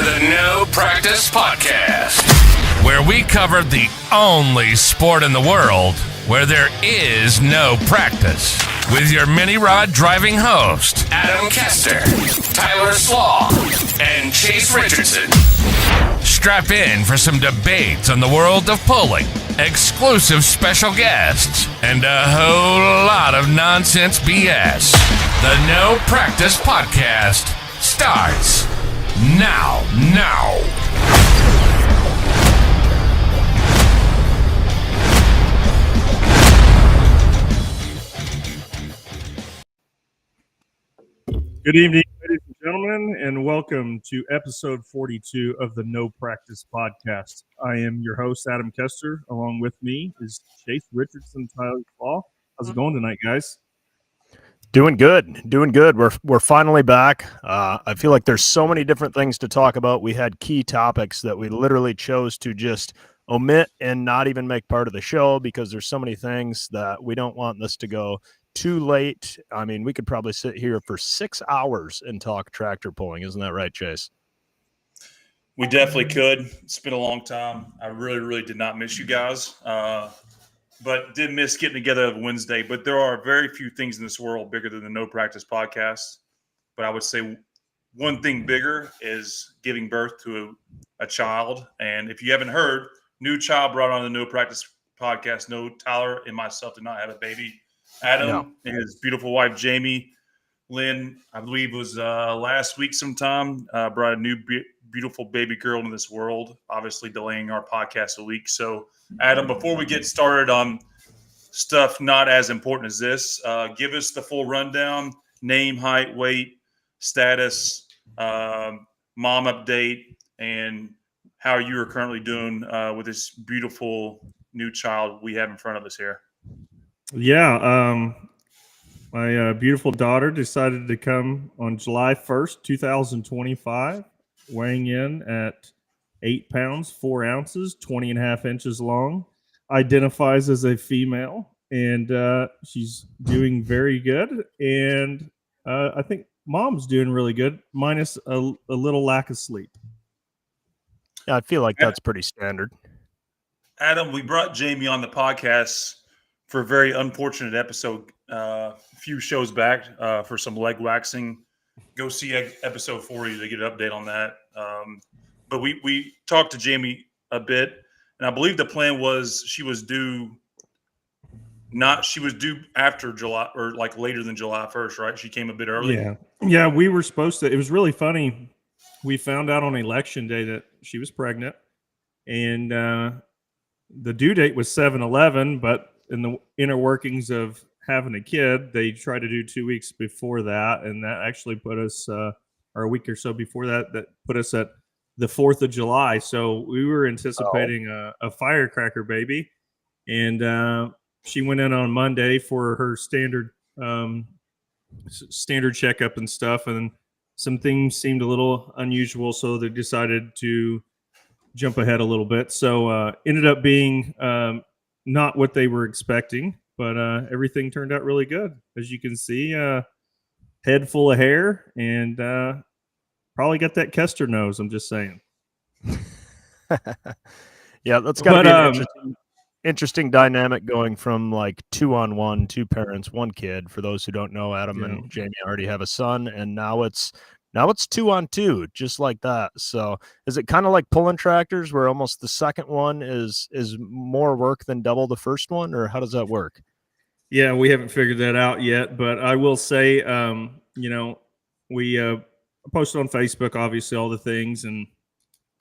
the No Practice Podcast, where we cover the only sport in the world where there is no practice. With your mini rod driving host, Adam Kester, Tyler Slaw, and Chase Richardson. Strap in for some debates on the world of pulling, exclusive special guests, and a whole lot of nonsense BS. The No Practice Podcast starts now. Good evening, ladies and gentlemen, and welcome to episode 42 of the No Practice Podcast. I am your host, Adam Kester. Along with me is Chase Richardson, Tyler Slaw. How's it going tonight, guys? Doing good. We're finally back. I feel like there's so many different things to talk about. We had key topics that we literally chose to just omit and not even make part of the show because there's so many things that we don't want this to go too late. I mean, we could probably sit here for 6 hours and talk tractor pulling. Isn't that right, Chase? We definitely could. It's been a long time. I really did not miss you guys, but did miss getting together on Wednesday. But there are very few things in this world bigger than the No Practice Podcast. But I would say one thing bigger is giving birth to a child. And if you haven't heard, new child brought on the No Practice Podcast. No, Tyler and myself did not have a baby. Adam and his beautiful wife, Jamie Lynn, I believe it was last week sometime, brought a new beautiful baby girl into this world, obviously delaying our podcast a week. So, Adam, before we get started on stuff not as important as this, give us the full rundown, name, height, weight, status, mom update, and how you are currently doing with this beautiful new child we have in front of us here. Yeah, my beautiful daughter decided to come on July 1st, 2025, weighing in at 8 pounds, 4 ounces, 20 and a half inches long, identifies as a female, and she's doing very good. And I think mom's doing really good, minus a little lack of sleep. Yeah, I feel like that's pretty standard. Adam, we brought Jamie on the podcast for a very unfortunate episode a few shows back for some leg waxing. Go see episode 40 to get an update on that. But we talked to Jamie a bit, and I believe the plan was she was due after July or like later than July 1st, right? She came a bit early. Yeah, we were supposed to. It was really funny. We found out on election day that she was pregnant, and the due date was 7/11, but in the inner workings of having a kid, they try to do 2 weeks before that, and that actually put us, or a week or so before that put us at the 4th of July. So we were anticipating a firecracker baby, and she went in on Monday for her standard checkup and stuff, and some things seemed a little unusual, so they decided to jump ahead a little bit. So ended up being not what they were expecting, but everything turned out really good. As you can see, head full of hair, and probably got that Kester nose. I'm just saying. Yeah, that's got to be an interesting dynamic going from like 2-on-1, 2 parents, 1 kid. For those who don't know, Adam and Jamie already have a son, and now it's 2-on-2, just like that. So is it kind of like pulling tractors where almost the second one is more work than double the first one, or how does that work? Yeah, we haven't figured that out yet, but I will say, we posted on Facebook, obviously, all the things, and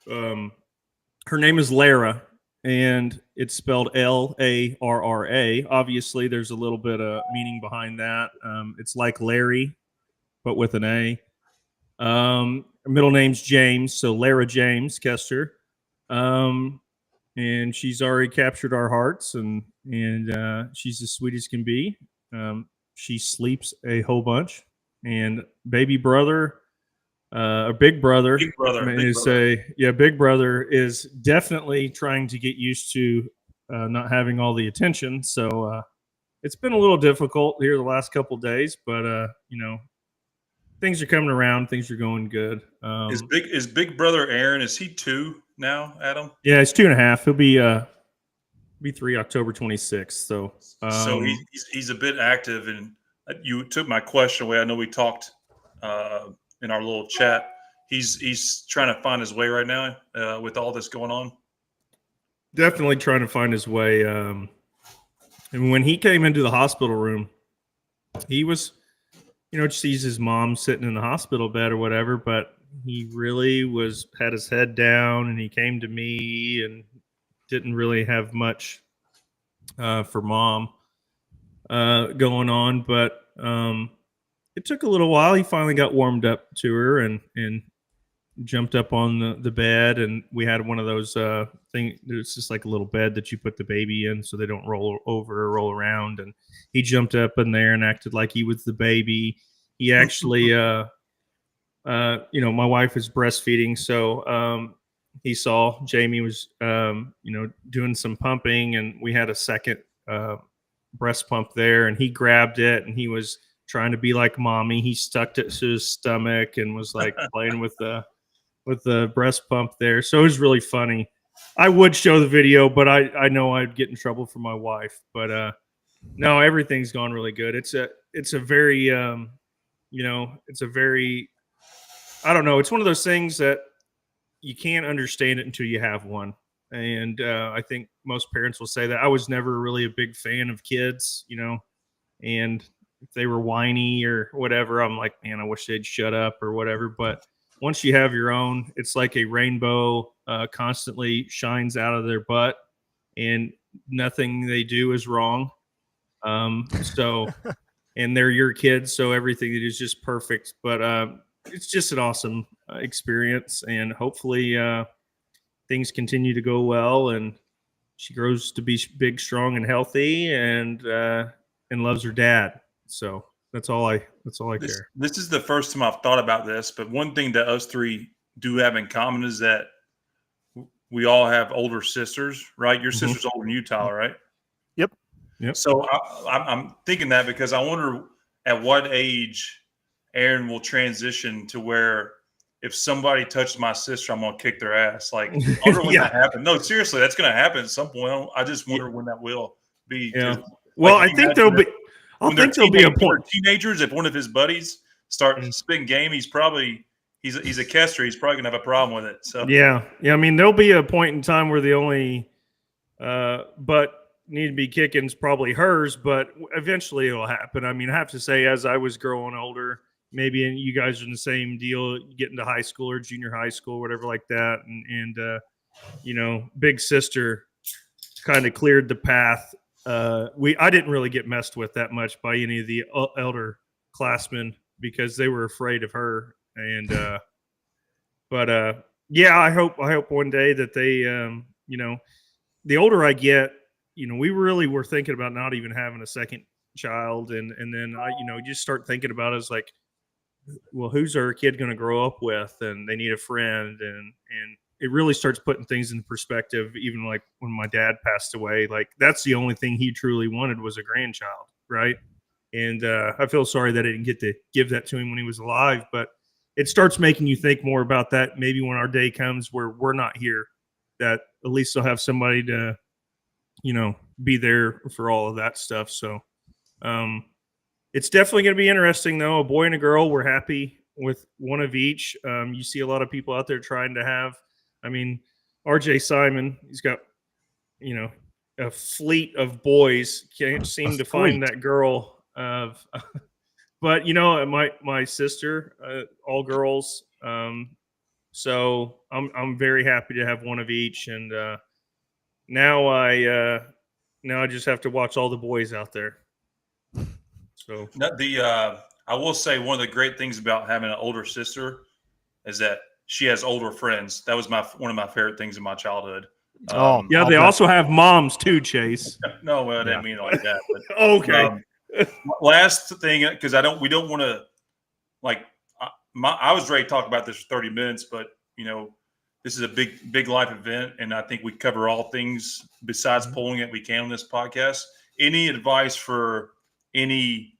her name is Lara, and it's spelled Larra. Obviously, there's a little bit of meaning behind that. It's like Larry, but with an A. Her middle name's James, so Lara James Kester. And she's already captured our hearts, and she's as sweet as can be. She sleeps a whole bunch, and baby brother, big brother is definitely trying to get used to not having all the attention. So it's been a little difficult here the last couple of days, but things are coming around. Things are going good. Is big brother Aaron? Is he 2 now, Adam? Yeah, he's 2.5. He'll be 3 October 26th. So he's a bit active, and you took my question away. I know we talked in our little chat. He's trying to find his way right now with all this going on. Definitely trying to find his way. And when he came into the hospital room, he was, just sees his mom sitting in the hospital bed or whatever, but he really had his head down, and he came to me and didn't really have much for mom going on. But it took a little while. He finally got warmed up to her and jumped up on the bed, and we had one of those thing. It's just like a little bed that you put the baby in so they don't roll over or roll around. And he jumped up in there and acted like he was the baby. He actually, my wife is breastfeeding, so he saw Jamie was, doing some pumping, and we had a second breast pump there, and he grabbed it, and he was trying to be like mommy. He stuck it to his stomach and was like playing with the breast pump there. So it was really funny. I would show the video, but I know I'd get in trouble for my wife. But no, everything's gone really good. It's a very, I don't know. It's one of those things that you can't understand it until you have one. And I think most parents will say that. I was never really a big fan of kids, and if they were whiny or whatever, I'm like, man, I wish they'd shut up or whatever. But once you have your own, it's like a rainbow constantly shines out of their butt, and nothing they do is wrong. And they're your kids, so everything is just perfect. But it's just an awesome experience, and hopefully things continue to go well, and she grows to be big, strong, and healthy, and loves her dad. So that's all I care. This is the first time I've thought about this, but one thing that us three do have in common is that we all have older sisters, right? Your sister's older than you, Tyler, right? Yep. So I'm thinking that because I wonder at what age Aaron will transition to where if somebody touches my sister, I'm going to kick their ass. Like, I wonder when that happens. No, seriously, that's going to happen at some point. I just wonder when that will be. Yeah. Well, I think there'll be. I think there'll be a point. Teenagers, if one of his buddies start spitting game, he's a Kester. He's probably gonna have a problem with it. So yeah. I mean, there'll be a point in time where the only butt need to be kicking is probably hers, but eventually it'll happen. I mean, I have to say, as I was growing older, maybe you guys are in the same deal, get into high school or junior high school, whatever like that, and big sister kind of cleared the path. I didn't really get messed with that much by any of the elder classmen because they were afraid of her. And I hope one day that they the older I get, we really were thinking about not even having a second child, and then you just start thinking about it as like, well, who's our kid going to grow up with, and they need a friend, and it really starts putting things in perspective. Even like when my dad passed away, like that's the only thing he truly wanted was a grandchild, right? And I feel sorry that I didn't get to give that to him when he was alive, but it starts making you think more about that. Maybe when our day comes where we're not here, that at least they'll have somebody to, be there for all of that stuff. So it's definitely going to be interesting, though. A boy and a girl. We're happy with one of each. You see a lot of people out there trying to have. I mean, RJ Simon, he's got, a fleet of boys. Can't seem to find that girl of, but my sister, all girls. So I'm very happy to have one of each, and now I just have to watch all the boys out there. So I will say one of the great things about having an older sister is that she has older friends. That was one of my favorite things in my childhood. They also have moms too, Chase. No, I didn't mean it like that. But, okay. Last thing, because we don't want to I was ready to talk about this for 30 minutes, but this is a big life event, and I think we cover all things besides pulling it we can on this podcast. Any advice for any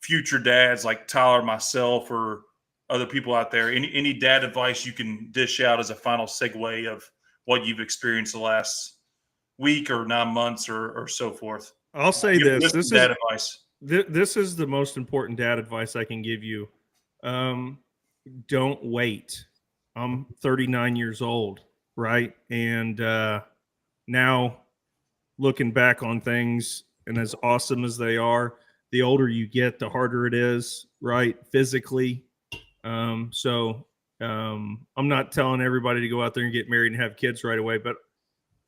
future dads like Tyler, myself, or other people out there, any dad advice you can dish out as a final segue of what you've experienced the last week or 9 months or so forth? I'll say this. This dad is advice. this is the most important dad advice I can give you. Don't wait. I'm 39 years old, right? And now looking back on things, and as awesome as they are, the older you get, the harder it is, right? Physically. So I'm not telling everybody to go out there and get married and have kids right away, but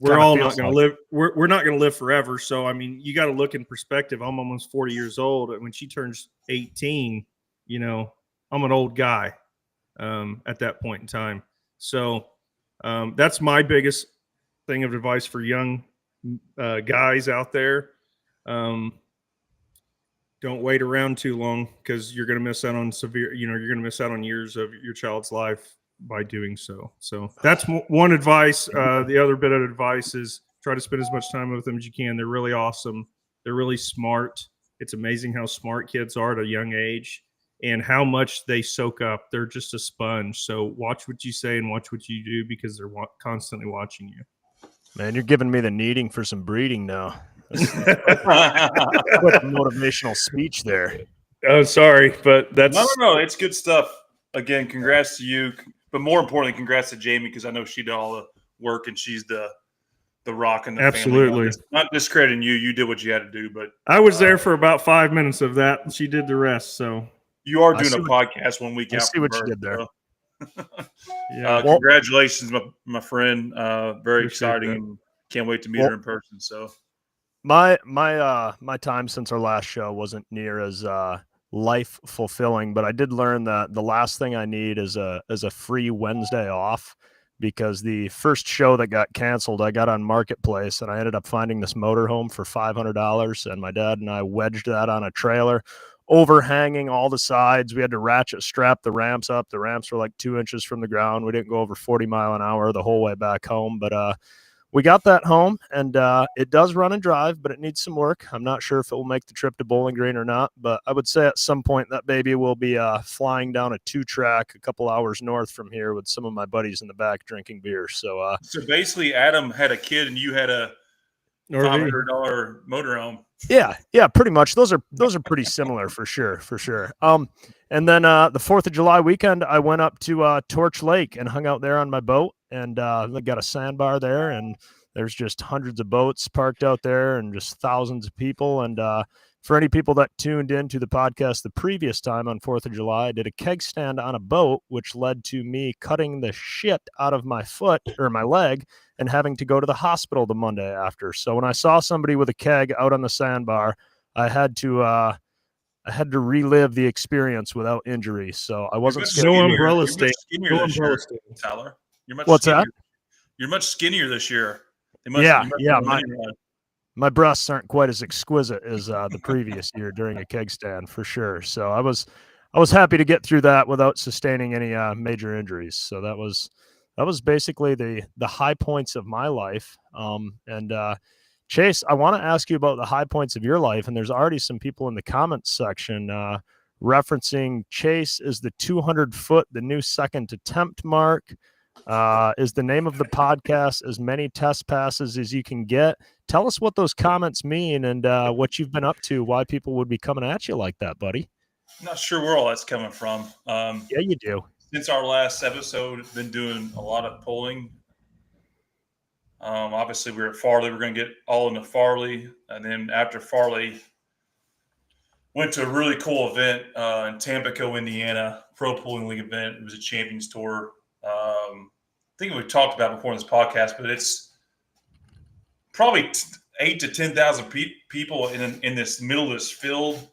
we're all not going to live. We're not going to live forever. So, I mean, you got to look in perspective. I'm almost 40 years old. And when she turns 18, you know, I'm an old guy at that point in time. So that's my biggest thing of advice for young guys out there. Don't wait around too long, because you're going to miss out on you're going to miss out on years of your child's life by doing so. So that's one advice. The other bit of advice is try to spend as much time with them as you can. They're really awesome. They're really smart. It's amazing how smart kids are at a young age and how much they soak up. They're just a sponge. So watch what you say and watch what you do, because they're constantly watching you. Man, you're giving me the needing for some breeding now. What a motivational speech there. Oh, sorry, but that's no. It's good stuff. Again, congrats to you, but more importantly, congrats to Jamie, because I know she did all the work and she's the rock in the absolutely family. Not discrediting you. You did what you had to do, but I was there for about 5 minutes of that. She did the rest. So you are doing a podcast 1 week out. See what you did there. Yeah. Congratulations, my friend. Very exciting, and can't wait to meet her in person. So my time since our last show wasn't near as life fulfilling, but I did learn that the last thing I need is a free Wednesday off, because the first show that got canceled, I got on Marketplace and I ended up finding this motorhome for $500, and my dad and I wedged that on a trailer, overhanging all the sides. We had to ratchet strap the ramps up. The ramps were like 2 inches from the ground. We didn't go over 40 miles an hour the whole way back home, but we got that home, and it does run and drive, but it needs some work. I'm not sure if it will make the trip to Bowling Green or not, but I would say at some point that baby will be flying down a 2-track a couple hours north from here with some of my buddies in the back drinking beer. So basically, Adam had a kid and you had a $500 motorhome. Yeah, pretty much. Those are pretty similar for sure. And then the 4th of July weekend, I went up to Torch Lake and hung out there on my boat, and they got a sandbar there, and there's just hundreds of boats parked out there and just thousands of people. And for any people that tuned into the podcast the previous time on 4th of July, I did a keg stand on a boat, which led to me cutting the shit out of my foot or my leg and having to go to the hospital the Monday after. So when I saw somebody with a keg out on the sandbar, I had to relive the experience without injury. So I wasn't scared. No umbrella state. Tyler. What's that? You're much skinnier this year. My breasts aren't quite as exquisite as the previous year during a keg stand, for sure. So I was happy to get through that without sustaining any major injuries. So that was basically the high points of my life. Chase, I want to ask you about the high points of your life, and there's already some people in the comments section referencing Chase is the 200-foot, the new second attempt mark. Is the name of the podcast as many test passes as you can get? Tell us what those comments mean and what you've been up to, why people would be coming at you like that, buddy. I'm not sure where all that's coming from. Yeah, you do. Since our last episode, been doing a lot of polling. Obviously, we're at Farley. We're going to get all into Farley. And then after Farley, went to a really cool event in Tampico, Indiana, Pro Pulling League event. It was a Champions Tour. I think we've talked about before in this podcast, but it's probably 8,000 to 10,000 people in this middle of this field.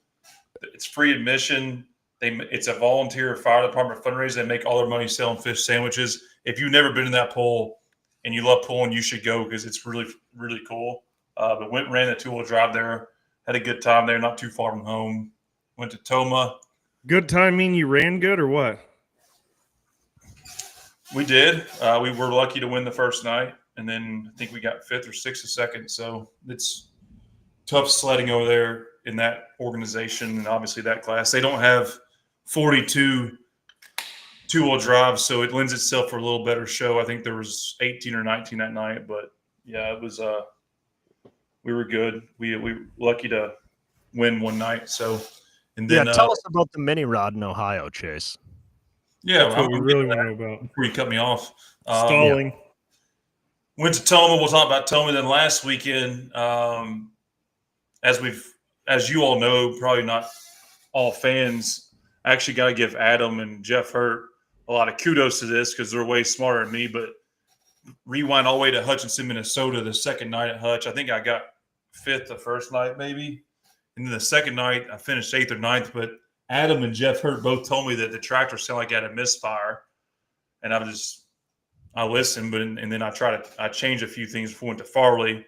It's free admission. It's a volunteer fire department fundraiser. They make all their money selling fish sandwiches. If you've never been in that pool and you love pulling, you should go because it's really, really cool. But went and ran the 2-wheel drive there. Had a good time there, not too far from home. Went to Toma. Good time mean you ran good or what? We did. We were lucky to win the first night, and then I think we got 5th or 6th the second. So it's tough sledding over there. in that organization and obviously that class. They don't have 42 two-wheel drives, so it lends itself for a little better show. I think there was 18 or 19 that night, but yeah, it was we were good. We were lucky to win one night. So, and then tell us about the mini rod in Ohio, Chase. Yeah, that's what we really want to know about. Before you cut me off, stalling. Went to Toma. We'll talk about Toma. Then last weekend, as you all know, probably not all fans. I actually got to give Adam and Jeff Hurt a lot of kudos to this because they're way smarter than me. But rewind all the way to Hutchinson, Minnesota, the second night at Hutch. I think I got 5th the first night, maybe. And then the second night, I finished 8th or 9th. But Adam and Jeff Hurt both told me that the tractor sounded like it had a misfire. And I listened, and then I changed a few things before I went to Farley.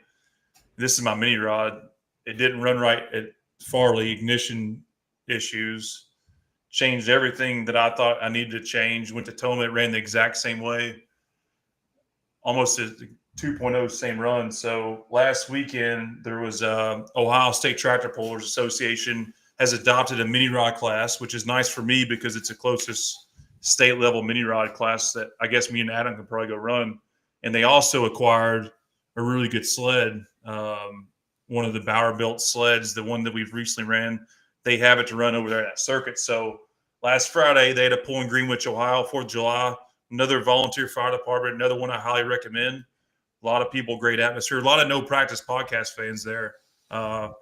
This is my mini rod. It didn't run right at Farley, ignition issues. Changed everything that I thought I needed to change. Went to Toma, it ran the exact same way. Almost a 2.0 same run. So last weekend there was Ohio State Tractor Pullers Association has adopted a mini rod class, which is nice for me because it's the closest state level mini rod class that I guess me and Adam can probably go run. And they also acquired a really good sled, one of the Bauer built sleds, the one that we've recently ran. They have it to run over there at that circuit. So last Friday they had a pull in Greenwich, Ohio, 4th of July. Another volunteer fire department, another one I highly recommend. A lot of people, great atmosphere. A lot of no practice podcast fans there.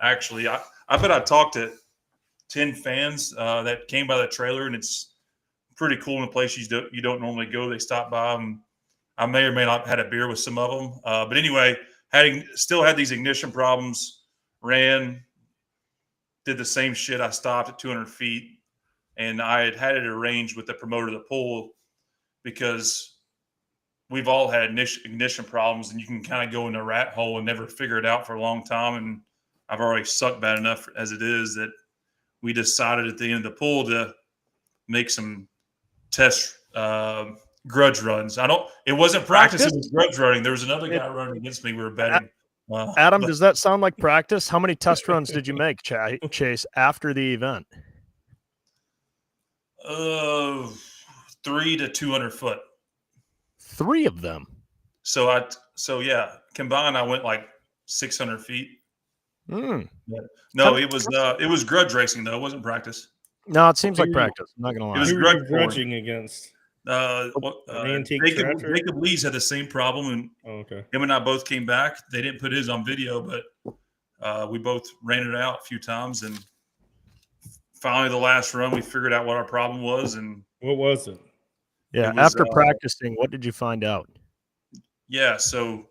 Actually, I bet I talked to 10 fans that came by the trailer, and it's pretty cool in a place you don't normally go. They stopped by. I may or may not have had a beer with some of them. But anyway, still had these ignition problems, ran, did the same shit. I stopped at 200 feet, and I had it arranged with the promoter of the pool because we've all had ignition problems, and you can kind of go in a rat hole and never figure it out for a long time. And I've already sucked bad enough as it is that we decided at the end of the pool to make some test grudge runs. It wasn't practice, it was grudge running. There was another guy running against me. We were betting. Adam, does that sound like practice? How many test runs did you make, Chase, after the event? 3 to 200 foot. 3 of them. So yeah, combined I went like 600 feet. Mm. Yeah. No, it was grudge racing though. It wasn't practice. No, it seems like practice. I'm not gonna lie. It was grudging against. An antique Jacob Lee's had the same problem, and him and I both came back. They didn't put his on video, but we both ran it out a few times, and finally the last run we figured out what our problem was. And what was it? Yeah, after practicing, what did you find out? Yeah, so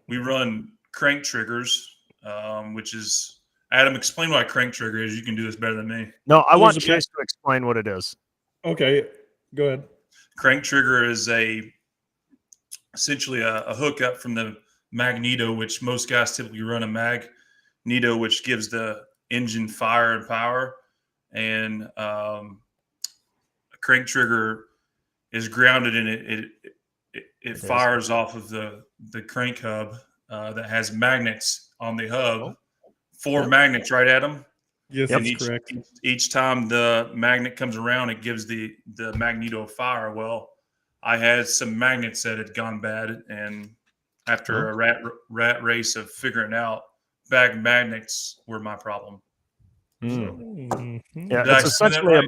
we run crank triggers, which is Adam. Explain what a crank trigger is. You can do this better than me. No, I want Chase to explain what it is. Okay, go ahead. Crank trigger is essentially a hookup from the magneto, which most guys typically run a magneto, which gives the engine fire and power. And a crank trigger is grounded in it fires off of the crank hub that has magnets on the hub. 4 magnets, right, Adam? Yes, that's correct. Each time the magnet comes around, it gives the magneto fire. Well, I had some magnets that had gone bad, and after a rat race of figuring out, bag magnets were my problem. Mm. Yeah, it's essentially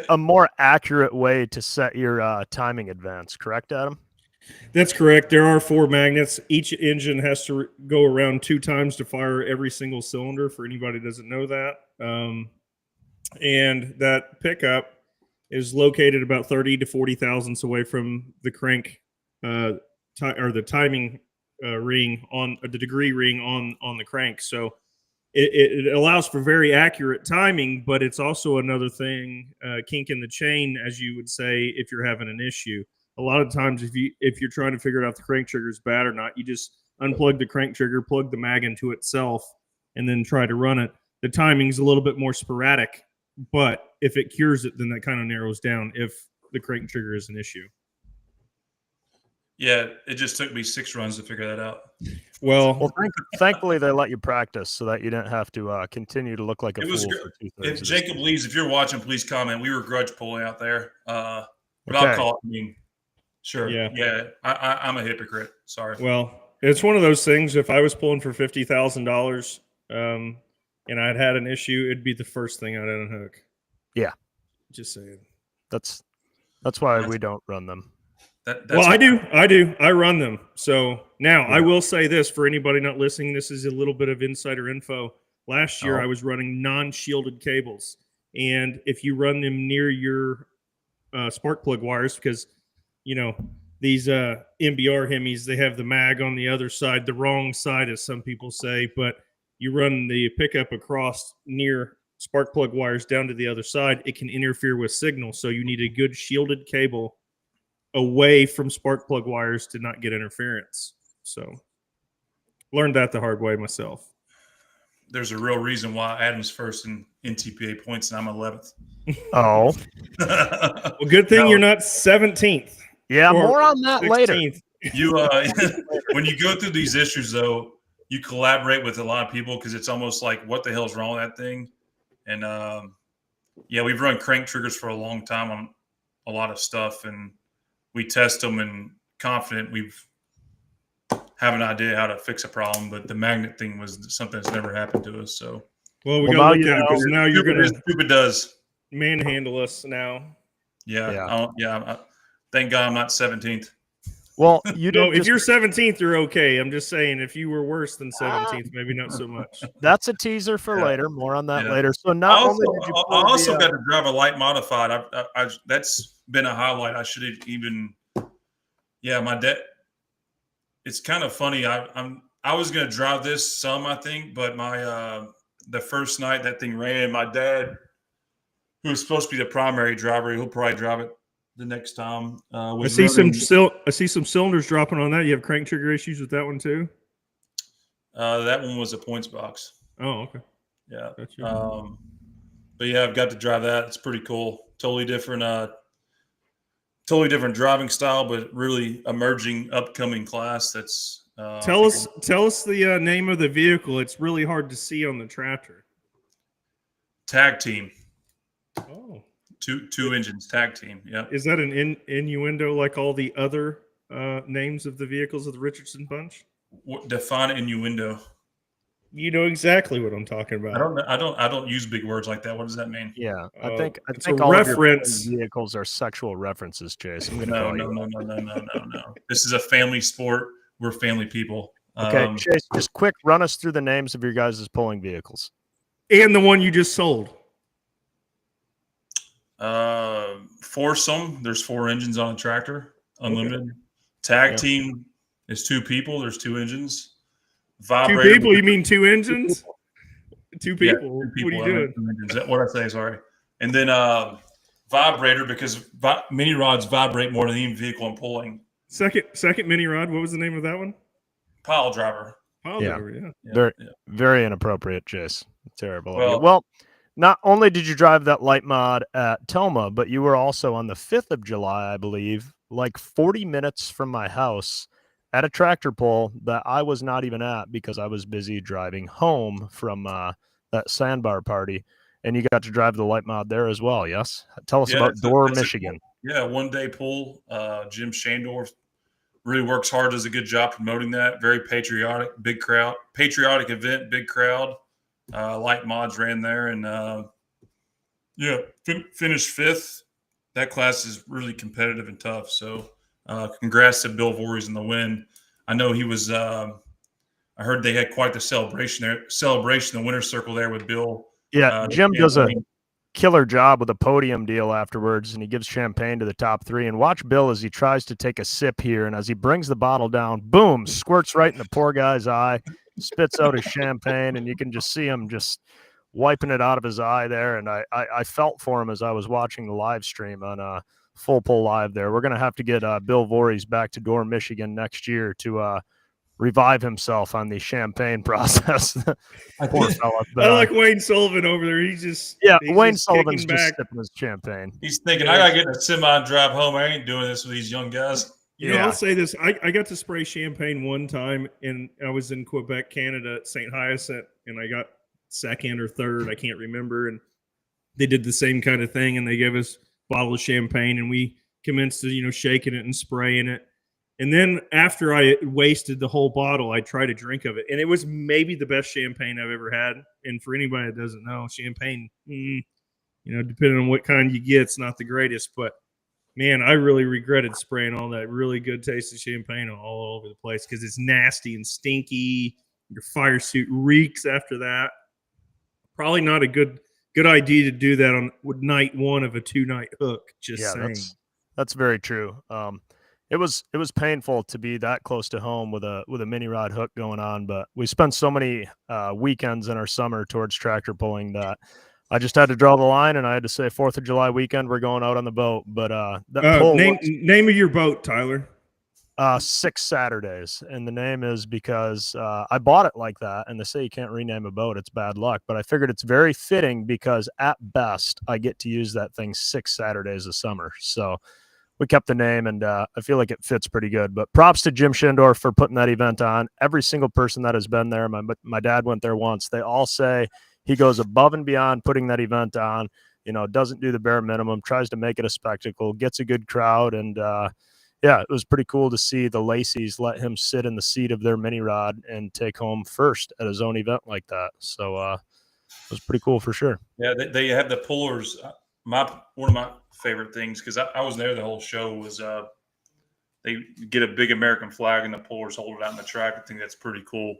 a more accurate way to set your timing advance. Correct, Adam? That's correct. There are 4 magnets. Each engine has to go around 2 times to fire every single cylinder, for anybody who doesn't know that. And that pickup is located about 30 to 40 thousandths away from the crank or the timing ring on the degree ring on the crank. So it allows for very accurate timing, but it's also another thing, kink in the chain, as you would say, if you're having an issue. A lot of times, if you're trying to figure out if the crank trigger is bad or not, you just unplug the crank trigger, plug the mag into itself, and then try to run it. The timing's a little bit more sporadic, but if it cures it, then that kind of narrows down if the crank trigger is an issue. Yeah, it just took me 6 runs to figure that out. Well, thankfully they let you practice so that you didn't have to continue to look like a It fool was for good. 2/3 If of the Jacob season. leaves, if you're watching, please comment. We were grudge pulling out there. But Okay. I'll call it. I mean, sure. Yeah. I'm a hypocrite. Sorry. well, it's one of those things. If I was pulling for $50,000, and I'd had an issue, it'd be the first thing I'd unhook. Yeah. Just saying. That's why we don't run them. Well, I do. I run them. So now I will say this for anybody not listening. This is a little bit of insider info. Last year, I was running non-shielded cables, and if you run them near your spark plug wires, because these MBR Hemis, they have the mag on the other side, the wrong side, as some people say, but you run the pickup across near spark plug wires down to the other side, it can interfere with signal. So you need a good shielded cable away from spark plug wires to not get interference. So learned that the hard way myself. There's a real reason why Adam's first in NTPA points and I'm 11th. Oh. Well, good thing you're not 17th. Yeah, more on that 16th. later. You when you go through these issues, though, you collaborate with a lot of people because it's almost like, what the hell's wrong with that thing? And we've run crank triggers for a long time on a lot of stuff, and we test them and confident we've have an idea how to fix a problem, but the magnet thing was something that's never happened to us. So, well, we got to look at it because now you're going to stupid does manhandle us now. Yeah. Thank God I'm not 17th. Well, you don't. If you're 17th, you're okay. I'm just saying, if you were worse than 17th, maybe not so much. That's a teaser for later. More on that later. So I also got to drive a light modified. That's been a highlight. I should have even. Yeah, my dad. It's kind of funny. I was going to drive this some, I think, but my the first night that thing ran, my dad, who was supposed to be the primary driver, he'll probably drive it the next time. I see some cylinders dropping on that. You have crank trigger issues with that one too? That one was a points box. Oh, okay. Yeah. Gotcha. But yeah, I've got to drive that. It's pretty cool. Totally different driving style, but really emerging, upcoming class. That's tell us the name of the vehicle. It's really hard to see on the tractor. Tag team. Oh. Two engines, tag team. Yeah. Is that an innuendo like all the other names of the vehicles of the Richardson bunch? Define innuendo. You know exactly what I'm talking about. I don't use big words like that. What does that mean? Yeah, I think all reference. Of your vehicles are sexual references, Chase. I'm No. This is a family sport. We're family people. Okay, Chase, just quick run us through the names of your guys' pulling vehicles. And the one you just sold. Foursome. There's 4 engines on a tractor. Unlimited. Okay. Tag team is 2 people. There's 2 engines. Vibrator. 2 people? You mean 2 engines? 2 people. Yeah, 2 people. What are you doing? What did I say? Sorry. And then vibrator, because mini rods vibrate more than any vehicle I'm pulling. Second mini rod. What was the name of that one? Pile driver. Very inappropriate, Chase. Terrible. Well, not only did you drive that light mod at Toma, but you were also on the 5th of July, I believe, like 40 minutes from my house at a tractor pull that I was not even at because I was busy driving home from that sandbar party. And you got to drive the light mod there as well, yes? Tell us about Dorr, Michigan. One-day pull. Jim Shandorf really works hard, does a good job promoting that. Very patriotic, big crowd. Patriotic event, big crowd. Light mods ran there and finished 5th. That class is really competitive and tough. So congrats to Bill Voorhees in the win. I know he was I heard they had quite the celebration the winner's circle there with Bill. Yeah, Jim does a killer job with a podium deal afterwards, and he gives champagne to the top 3. And watch Bill as he tries to take a sip here, and as he brings the bottle down, boom, squirts right in the poor guy's eye, spits out his champagne, and you can just see him just wiping it out of his eye there. And I felt for him as I was watching the live stream on Full Pull Live there. We're going to have to get Bill Voorhees back to Dorr, Michigan next year to revive himself on the champagne process. Poor fella. I like Wayne Sullivan over there. Wayne Sullivan's just sipping his champagne. He's thinking, I got to get a semi and drive home. I ain't doing this with these young guys. I'll say this. I got to spray champagne one time, and I was in Quebec, Canada at St. Hyacinthe, and I got second or third. I can't remember. And they did the same kind of thing, and they gave us a bottle of champagne, and we commenced to, shaking it and spraying it. And then after I wasted the whole bottle, I tried a drink of it, and it was maybe the best champagne I've ever had. And for anybody that doesn't know, champagne, depending on what kind you get, it's not the greatest. But, man, I really regretted spraying all that really good tasting champagne all over the place because it's nasty and stinky. Your fire suit reeks after that. Probably not a good idea to do that on night one of a 2-night hook. Just saying. That's very true. It was painful to be that close to home with a mini rod hook going on, but we spent so many weekends in our summer towards tractor pulling that I just had to draw the line, and I had to say 4th of July weekend we're going out on the boat. But that pull name of your boat, Tyler. 6 Saturdays, and the name is because I bought it like that, and they say you can't rename a boat, it's bad luck, but I figured it's very fitting because at best I get to use that thing 6 Saturdays a summer. So we kept the name, and I feel like it fits pretty good. But props to Jim Schindorf for putting that event on. Every single person that has been there, my dad went there once, they all say he goes above and beyond putting that event on, doesn't do the bare minimum, tries to make it a spectacle, gets a good crowd. And yeah, it was pretty cool to see the Lacey's let him sit in the seat of their mini rod and take home first at his own event like that. So it was pretty cool for sure. Yeah, they have the pullers. One of my favorite things, because I was there the whole show, was they get a big American flag and the pullers hold it out in the track. I think that's pretty cool.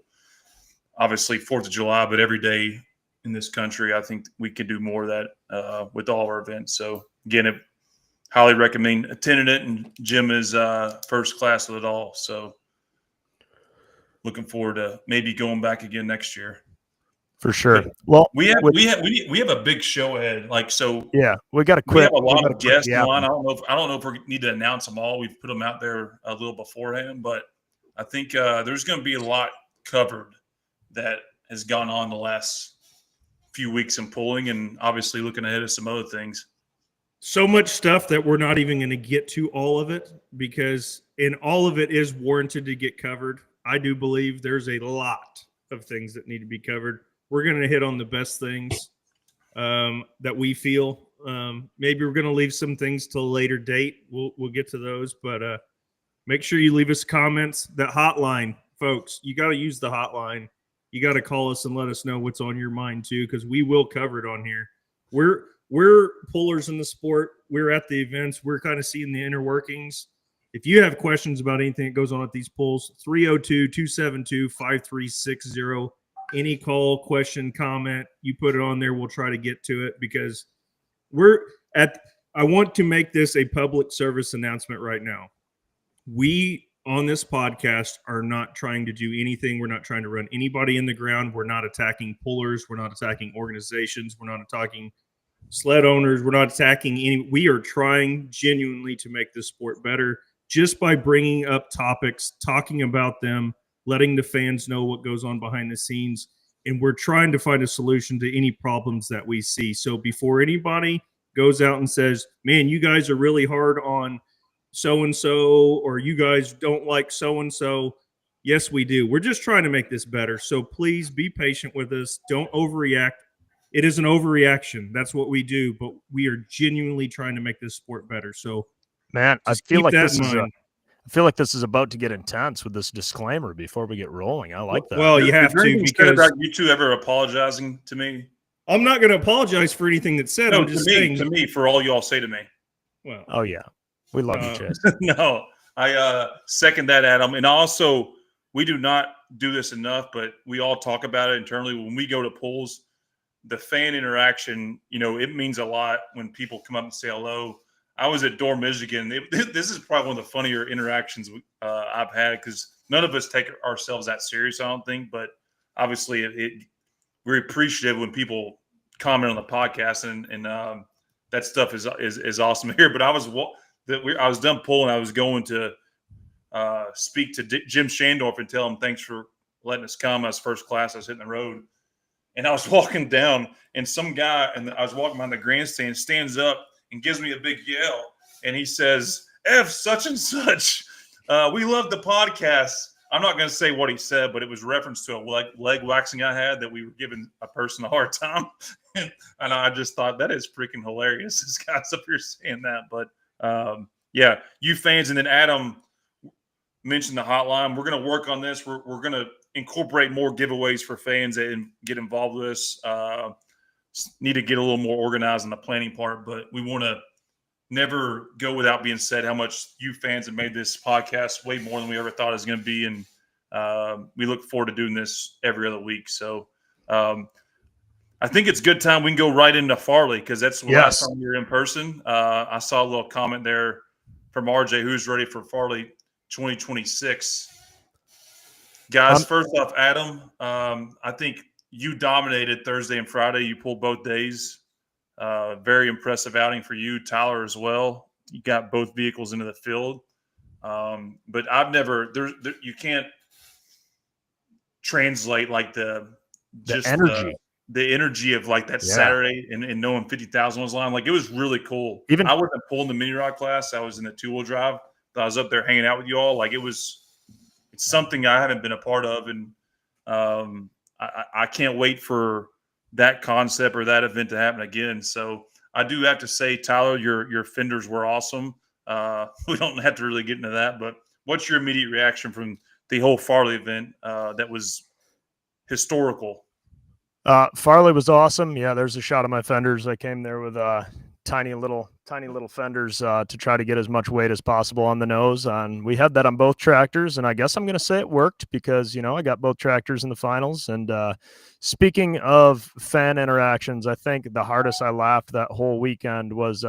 Obviously 4th of July, but every day in this country, I think we could do more of that with all our events. So again, highly recommend attending it, and Jim is first class with it all. So looking forward to maybe going back again next year. For sure. But well, we have a big show ahead. Yeah, we got to quit. We have a lot of guests on. I don't know if we need to announce them all. We've put them out there a little beforehand, but I think there's going to be a lot covered that has gone on the last few weeks in pulling, and obviously looking ahead at some other things. So much stuff that we're not even going to get to all of it, because all of it is warranted to get covered. I do believe there's a lot of things that need to be covered. We're going to hit on the best things that we feel. Maybe we're going to leave some things till a later date. We'll get to those, but make sure you leave us comments. That hotline, folks, you got to use the hotline. You got to call us and let us know what's on your mind too, because we will cover it on here. We're pullers in the sport. We're at the events. We're kind of seeing the inner workings. If you have questions about anything that goes on at these pulls, 302-272-5360. Any call, question, comment, you put it on there. We'll try to get to it, because I want to make this a public service announcement right now. We on this podcast are not trying to do anything. We're not trying to run anybody in the ground. We're not attacking pullers. We're not attacking organizations. We're not attacking sled owners. We're not attacking any. We are trying genuinely to make this sport better just by bringing up topics, talking about them, letting the fans know what goes on behind the scenes. And we're trying to find a solution to any problems that we see. So before anybody goes out and says, man, you guys are really hard on so-and-so, or you guys don't like so-and-so. Yes, we do. We're just trying to make this better. So please be patient with us. Don't overreact. It is an overreaction. That's what we do, but we are genuinely trying to make this sport better. So, man, I feel like this is about to get intense with this disclaimer before we get rolling. I like that. Well, you have to, because about you two ever apologizing to me. I'm not going to apologize for anything that's said. No, I'm just saying to me, for all y'all say to me. Well, oh yeah, we love you, Chase. No, I second that, Adam. And also, we do not do this enough, but we all talk about it internally when we go to pulls. The fan interaction, it means a lot when people come up and say hello. I was at Door, Michigan. This is probably one of the funnier interactions I've had, because none of us take ourselves that serious, I don't think. But obviously, we're appreciative when people comment on the podcast, and that stuff is awesome here. But I was done pulling. I was going to speak to Jim Shandorf and tell him thanks for letting us come. I was first class. I was hitting the road, and I was walking down, and some guy, and I was walking behind the grandstand, stands up and gives me a big yell, and he says, "F such and such." We love the podcast. I'm not going to say what he said, but it was reference to a leg waxing I had that we were giving a person a hard time. And I just thought that is freaking hilarious. This guy's up here saying that. But yeah, you fans. And then Adam mentioned the hotline. We're going to work on this. We're going to incorporate more giveaways for fans and get involved with this. Need to get a little more organized in the planning part, but we want to never go without being said how much you fans have made this podcast way more than we ever thought it was going to be. And we look forward to doing this every other week. So I think it's good time we can go right into Farley because that's the last time we were in person. I saw a little comment there from RJ, who's ready for Farley 2026. Guys, first off, Adam, I think you dominated Thursday and Friday. You pulled both days. Very impressive outing for you, Tyler, as well. You got both vehicles into the field. But I've never you can't translate like the energy. The energy of like that Saturday and knowing 50,000 was lying. Like it was really cool. Even I wasn't pulling the mini rod class. I was in the 2-wheel drive. I was up there hanging out with you all. Like it's something I haven't been a part of. And I can't wait for that concept or that event to happen again. So I do have to say, Tyler, your fenders were awesome. We don't have to really get into that, but what's your immediate reaction from the whole Farley event that was historical? Farley was awesome. Yeah, there's a shot of my fenders. I came there with tiny little fenders to try to get as much weight as possible on the nose. And we had that on both tractors, and I guess I'm going to say it worked because, I got both tractors in the finals. And speaking of fan interactions, I think the hardest I laughed that whole weekend was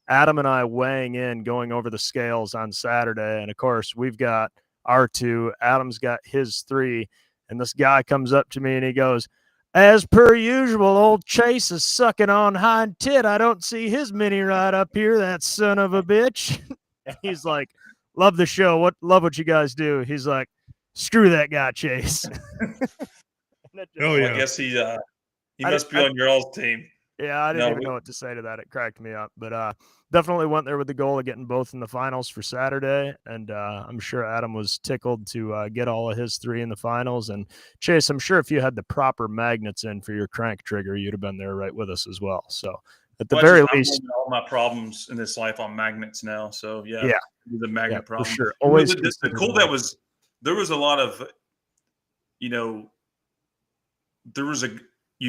Adam and I weighing in, going over the scales on Saturday. And of course, we've got our 2, Adam's got his 3, and this guy comes up to me and he goes, "As per usual, old Chase is sucking on hind tit. I don't see his mini ride up here, that son of a bitch." And he's like, "Love the show. Love what you guys do." He's like, "Screw that guy, Chase." Oh yeah. I guess he must be on your all's team. Yeah, I didn't even know what to say to that. It cracked me up. But definitely went there with the goal of getting both in the finals for Saturday. And I'm sure Adam was tickled to get all of his 3 in the finals. And Chase, I'm sure if you had the proper magnets in for your crank trigger, you'd have been there right with us as well. So at the very least, all my problems in this life on magnets now. So yeah, the magnet problem for sure. Always the cool that was there was a lot of, you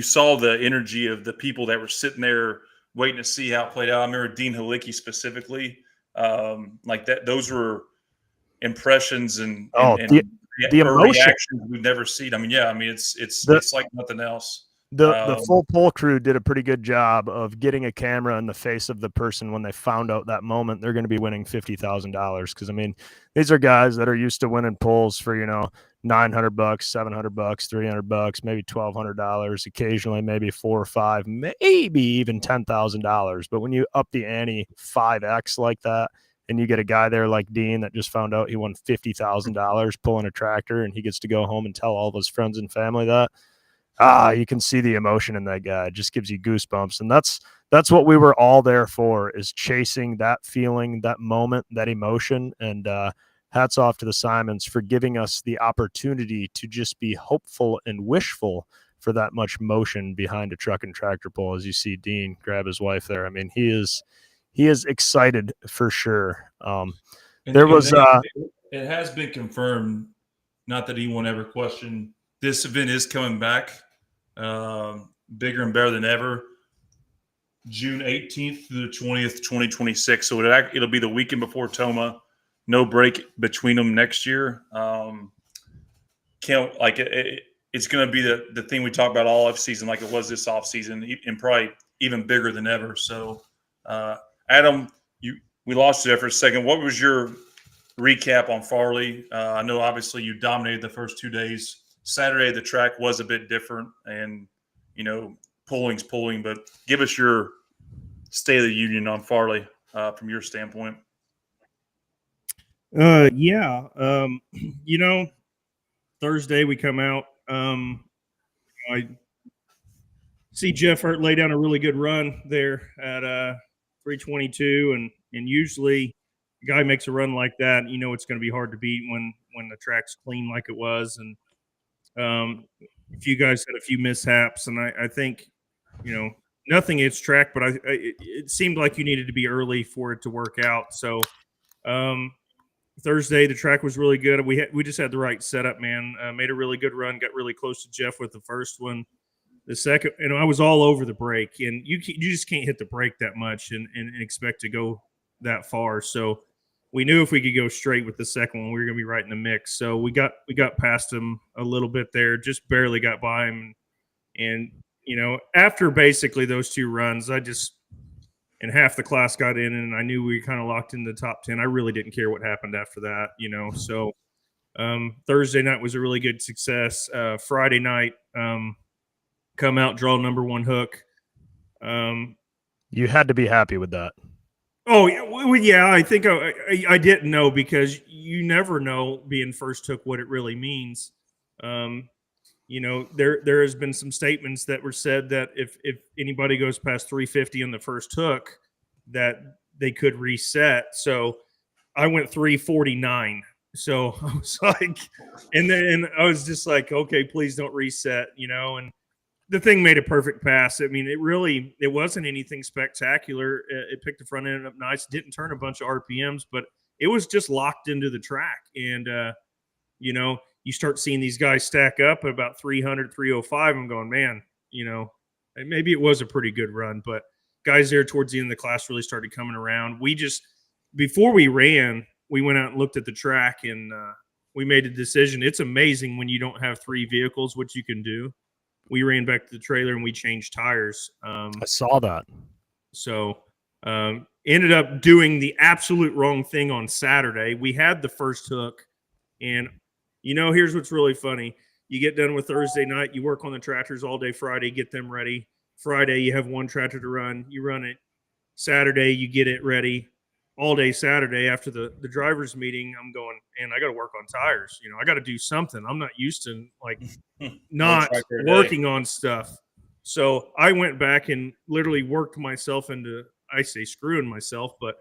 saw the energy of the people that were sitting there waiting to see how it played out. I remember Dean Halicki specifically, like that. Those were impressions and the emotion reactions we've never seen. I mean, it's like nothing else. The full pole crew did a pretty good job of getting a camera in the face of the person when they found out that moment they're going to be winning $50,000. Because I mean, these are guys that are used to winning pulls for $900, $700, $300, maybe $1,200. Occasionally, maybe $4 or $5, maybe even $10,000. But when you up the ante 5x like that, and you get a guy there like Dean that just found out he won $50,000 pulling a tractor, and he gets to go home and tell all of his friends and family that. You can see the emotion in that guy. It just gives you goosebumps. And that's what we were all there for, is chasing that feeling, that moment, that emotion. And hats off to the Simons for giving us the opportunity to just be hopeful and wishful for that much motion behind a truck and tractor pull. As you see Dean grab his wife there. I mean, he is excited for sure. It has been confirmed, not that anyone ever questioned, this event is coming back, bigger and better than ever. June 18th through the 20th, 2026. So it'll be the weekend before Toma. No break between them next year. It's going to be the thing we talk about all off season, like it was this off season, and probably even bigger than ever. So, Adam, we lost you there for a second. What was your recap on Farley? I know obviously you dominated the first 2 days. Saturday, the track was a bit different, and, pulling's pulling, but give us your state of the union on Farley from your standpoint. Thursday we come out. I see Jeff Hurt lay down a really good run there at 322, and usually guy makes a run like that, you know it's going to be hard to beat when the track's clean like it was. And if you guys had a few mishaps, and I think, you know, nothing is track, but it seemed like you needed to be early for it to work out. So Thursday the track was really good. We just had the right setup, man. Made a really good run, got really close to Jeff with the first one. The second, and I was all over the brake, and you just can't hit the brake that much and expect to go that far. So we knew if we could go straight with the second one, we were going to be right in the mix. So we got past him a little bit there, just barely got by him. And you know, after basically those two runs, and half the class got in, and I knew we kind of locked in the top 10. I really didn't care what happened after that, you know. So Thursday night was a really good success. Friday night, come out, draw number one hook. You had to be happy with that. Oh yeah, I think I didn't know, because you never know being first hook what it really means. You know, there has been some statements that were said that if anybody goes past 350 on the first hook, that they could reset. So I went 349. So I was like, and then I was just like, okay, please don't reset, you know. And the thing made a perfect pass. I mean, it wasn't anything spectacular. It picked the front end up nice. Didn't turn a bunch of RPMs, but it was just locked into the track. And, you know, you start seeing these guys stack up at about 300, 305. I'm going, man, you know, maybe it was a pretty good run, but guys there towards the end of the class really started coming around. Before we ran, we went out and looked at the track, and we made a decision. It's amazing when you don't have three vehicles, what you can do. We ran back to the trailer and we changed tires. I saw that. So ended up doing the absolute wrong thing on Saturday. We had the first hook, and you know, here's what's really funny. You get done with Thursday night, you work on the tractors all day Friday, get them ready. Friday, you have one tractor to run. You run it. Saturday, you get it ready. All day Saturday after the driver's meeting, I'm going, and I got to work on tires. You know, I got to do something. I'm not used to like not working on stuff. So I went back and literally worked myself into, I say screwing myself, but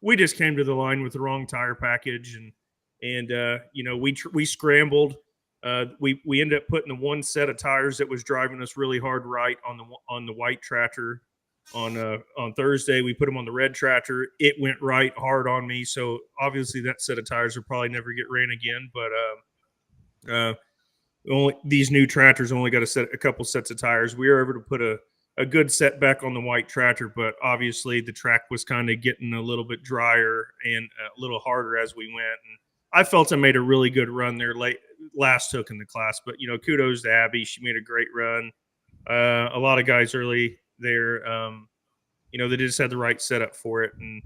we just came to the line with the wrong tire package, and you know, we scrambled. We ended up putting the one set of tires that was driving us really hard right on the white tractor. On Thursday, we put them on the red tractor. It went right hard on me. So obviously that set of tires will probably never get ran again. But these new tractors only got a couple sets of tires. We were able to put a good set back on the white tractor, but obviously the track was kind of getting a little bit drier and a little harder as we went. And I felt I made a really good run there last hook in the class. But, you know, kudos to Abby. She made a great run. A lot of guys early there, you know, they just had the right setup for it, and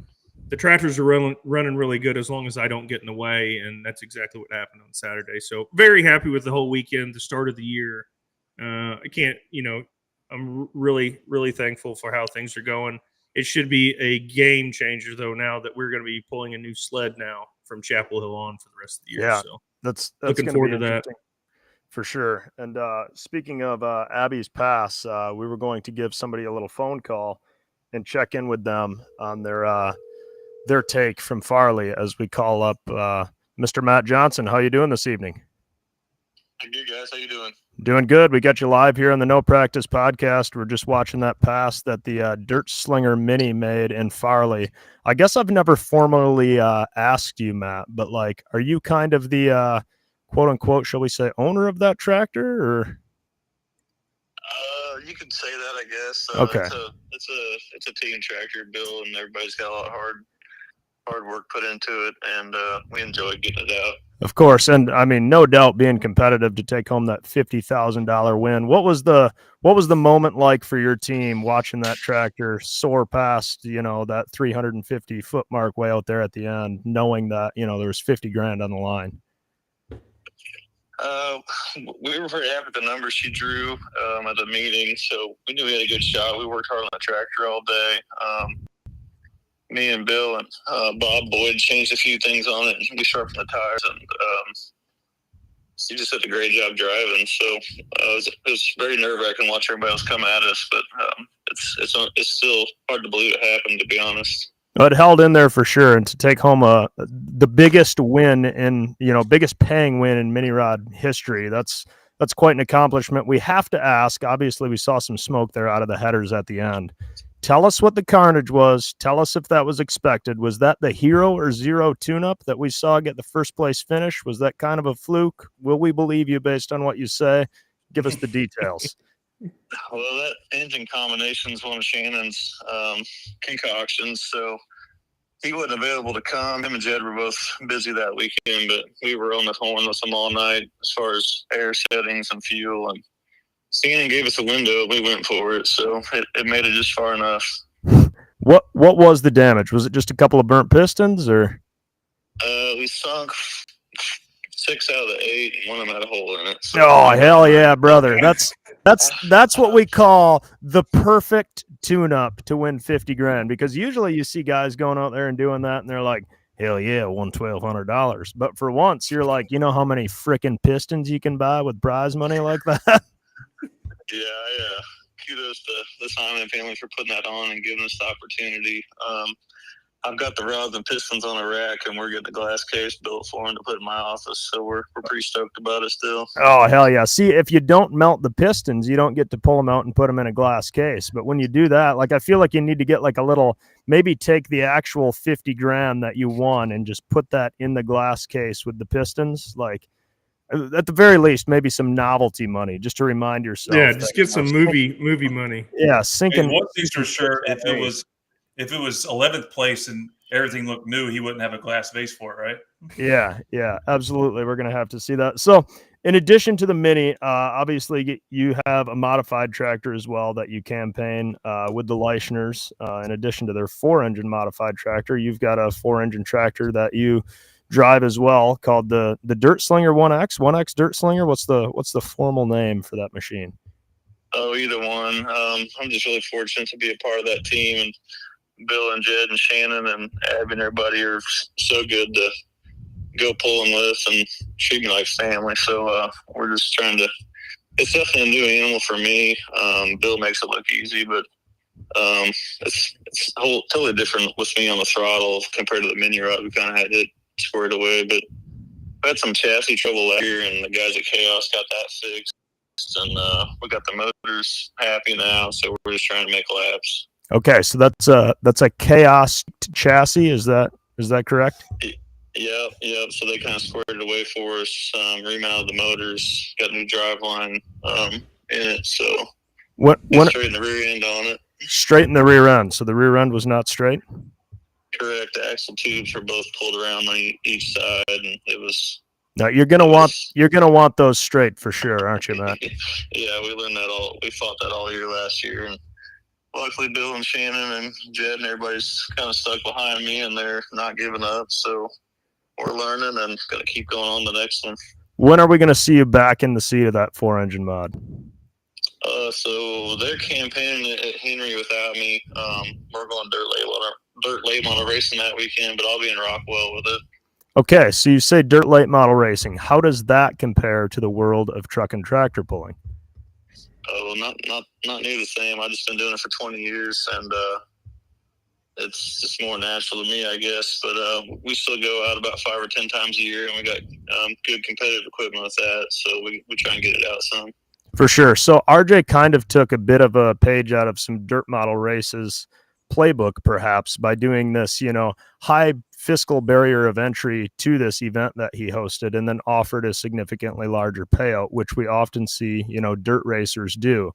the tractors are running really good as long as I don't get in the way, and that's exactly what happened on Saturday. So very happy with the whole weekend, the start of the year. I can't, you know, I'm really, really thankful for how things are going. It should be a game changer, though, now that we're going to be pulling a new sled now from Chapel Hill on for the rest of the year. Yeah, so that's looking forward to that. For sure. And speaking of Abby's pass, we were going to give somebody a little phone call and check in with them on their take from Farley as we call up Mr. Matt Johnson. How you doing this evening? I'm good, guys. How you doing? Doing good. We got you live here on the No Practice podcast. We're just watching that pass that the Dirt Slinger Mini made in Farley. I guess I've never formally asked you, Matt, but like, are you kind of the quote unquote, shall we say, owner of that tractor, or? You could say that, I guess. Okay. It's a team tractor, Bill, and everybody's got a lot of hard work put into it, and we enjoy getting it out. Of course, and I mean, no doubt, being competitive to take home that $50,000 win. What was the moment like for your team watching that tractor soar past, you know, that 350 foot mark way out there at the end, knowing that, you know, there was 50 grand on the line? We were very happy with the numbers she drew at the meeting, so we knew we had a good shot. We worked hard on the tractor all day. Me and Bill and Bob Boyd changed a few things on it, and we sharpened the tires, and she just did a great job driving. So it was very nerve-wracking watching everybody else come at us, but it's still hard to believe it happened, to be honest. It held in there for sure, and to take home the biggest win in biggest paying win in mini rod history. That's quite an accomplishment. We have to ask. Obviously, we saw some smoke there out of the headers at the end. Tell us what the carnage was. Tell us if that was expected. Was that the hero or zero tune-up that we saw get the first place finish? Was that kind of a fluke? Will we believe you based on what you say? Give us the details. Well, that engine combination is one of Shannon's concoctions, so he wasn't available to come. Him and Jed were both busy that weekend, but we were on the horn with him all night as far as air settings and fuel. And Shannon gave us a window. We went for it, so it made it just far enough. What was the damage? Was it just a couple of burnt pistons, or? We sunk 6 out of the 8, and one of them had a hole in it. So. Oh, hell yeah, brother! That's what we call the perfect tune-up to win 50 grand. Because usually you see guys going out there and doing that, and they're like, "Hell yeah, won $1,200." But for once, you're like, you know how many freaking pistons you can buy with prize money like that? Yeah. Kudos to the Simon family for putting that on and giving us the opportunity. I've got the rods and pistons on a rack, and we're getting a glass case built for them to put in my office. So we're pretty stoked about it still. Oh, hell yeah. See, if you don't melt the pistons, you don't get to pull them out and put them in a glass case. But when you do that, like, I feel like you need to get like a little, maybe take the actual 50 grand that you won and just put that in the glass case with the pistons. Like, at the very least, maybe some novelty money just to remind yourself. Yeah, just get some movie money. Yeah, sinking. One thing's for sure, if it was 11th place and everything looked new, he wouldn't have a glass vase for it, right? Yeah, absolutely. We're going to have to see that. So in addition to the Mini, obviously you have a modified tractor as well that you campaign with the Leichners. In addition to their 4-engine modified tractor, you've got a 4-engine tractor that you drive as well, called the Dirt Slinger 1X Dirt Slinger. What's the formal name for that machine? Oh, either one. I'm just really fortunate to be a part of that team, and Bill and Jed and Shannon and Abby and everybody are so good to go pulling with and treat me like family. So we're just trying to. It's definitely a new animal for me. Bill makes it look easy, but it's totally different with me on the throttle compared to the mini rod. We kind of had it squared away, but we had some chassis trouble last year, and the guys at Chaos got that fixed, and we got the motors happy now. So we're just trying to make laps. Okay, so that's a Chaos chassis. Is that correct? Yep. So they kind of squared it away for us. Remounted the motors, got a new drive line in it. So straighten the rear end on it. Straighten the rear end. So the rear end was not straight. Correct. The axle tubes were both pulled around on each side, and it was. No, you're gonna want those straight for sure, aren't you, Matt? Yeah, we learned that all. We fought that all year last year, and luckily Bill and Shannon and Jed and everybody's kind of stuck behind me, and they're not giving up. So we're learning and gonna keep going on the next one. When are we gonna see you back in the seat of that 4-engine mod? So they're campaigning at Henry without me. We're going dirt late model racing that weekend, but I'll be in Rockwell with it. Okay, so you say dirt late model racing. How does that compare to the world of truck and tractor pulling? Oh, not near the same. I've just been doing it for 20 years, and it's just more natural to me, I guess. But we still go out about 5 or 10 times a year, and we got good competitive equipment with that, so we try and get it out some. For sure. So RJ kind of took a bit of a page out of some dirt model races playbook, perhaps, by doing this, high fiscal barrier of entry to this event that he hosted, and then offered a significantly larger payout, which we often see, dirt racers do.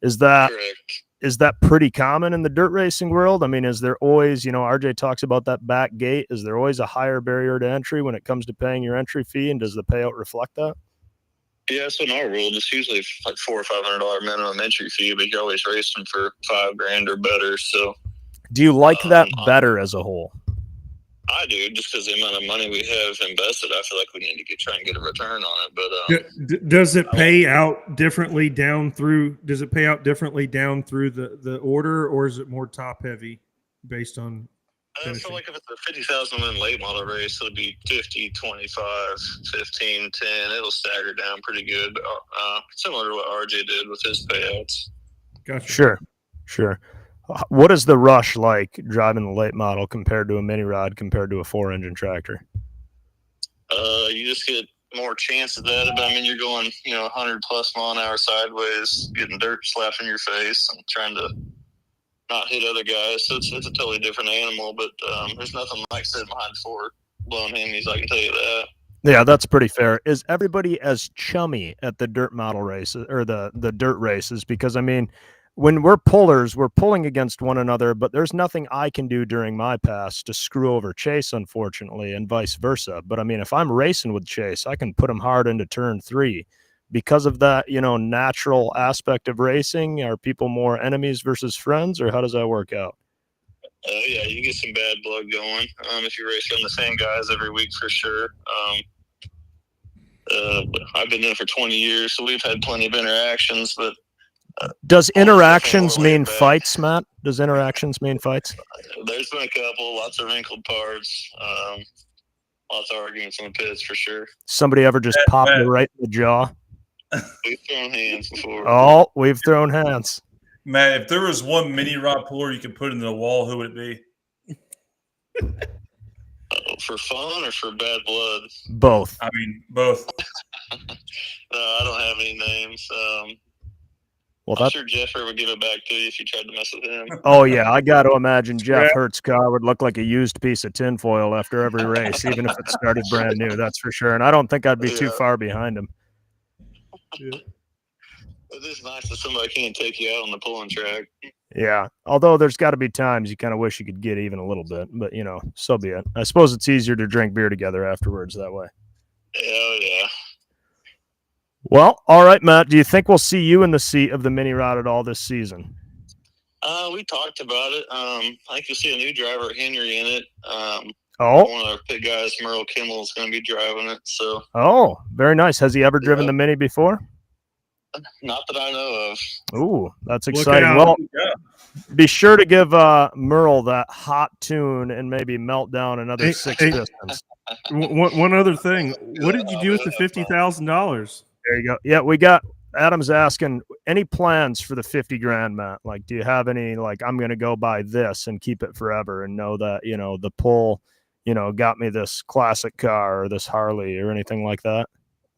Is that pretty common in the dirt racing world? I mean, is there always, RJ talks about that back gate. Is there always a higher barrier to entry when it comes to paying your entry fee? And does the payout reflect that? Yeah, so in our world, it's usually like $400 or $500 minimum entry fee, but you're always racing for $5,000 or better. So, do you like that better as a whole? I do, just because the amount of money we have invested. I feel like we need to try and get a return on it. But does it pay out differently down through? Does it pay out differently down through the order, or is it more top heavy based on? I feel like if it's a 50,000 win late model race, it'll be 50, 25, 15, 10. It'll stagger down pretty good, similar to what RJ did with his payouts. Gotcha. Sure. What is the rush like driving the late model compared to a mini rod compared to a 4-engine tractor? You just get more chances at it, but I mean, you're going, 100 plus mile an hour sideways, getting dirt slapped in your face and trying to not hit other guys. So it's a totally different animal, but there's nothing like sitting behind Ford blowing hammies, I can tell you that. Yeah, that's pretty fair. Is everybody as chummy at the dirt model races or the dirt races? Because I mean, when we're pullers, we're pulling against one another, but there's nothing I can do during my pass to screw over Chase, unfortunately, and vice versa. But I mean, if I'm racing with Chase, I can put him hard into turn 3. Because of that, natural aspect of racing, are people more enemies versus friends, or how does that work out? Yeah, you get some bad blood going if you're racing the same guys every week for sure. I've been in it for 20 years, so we've had plenty of interactions, but does interactions mean fights, Matt? Does interactions mean fights? There's been a couple, lots of wrinkled parts, lots of arguments in the pits for sure. Somebody ever just popped you right in the jaw? We've thrown hands before. Oh, we've thrown hands. Matt, if there was one mini rod puller you could put in the wall, who would it be? For fun or for bad blood? Both. I mean, both. No, I don't have any names. Well, I'm sure Jeffer would give it back to you if you tried to mess with him. Oh, yeah. I got to imagine Jeff Hurt's car would look like a used piece of tinfoil after every race, even if it started brand new. That's for sure. And I don't think I'd be too far behind him. Yeah. It is nice that somebody can't take you out on the pulling track. Yeah. Although there's got to be times you kind of wish you could get even a little bit. But, so be it. I suppose it's easier to drink beer together afterwards that way. Oh, yeah. Well, all right, Matt. Do you think we'll see you in the seat of the mini rod at all this season? We talked about it. I think you'll see a new driver, Henry, in it. One of our pit guys, Merle Kimmel, is going to be driving it. So. Oh, very nice. Has he ever driven the mini before? Not that I know of. Ooh, that's exciting. Well, be sure to give Merle that hot tune and maybe melt down another 6 pistons. One other thing. What did you do with the $50,000? There you go. Yeah, we got Adam's asking any plans for the 50 grand, Matt? Like, do you have any, like, I'm going to go buy this and keep it forever and know that, the pull, got me this classic car or this Harley or anything like that?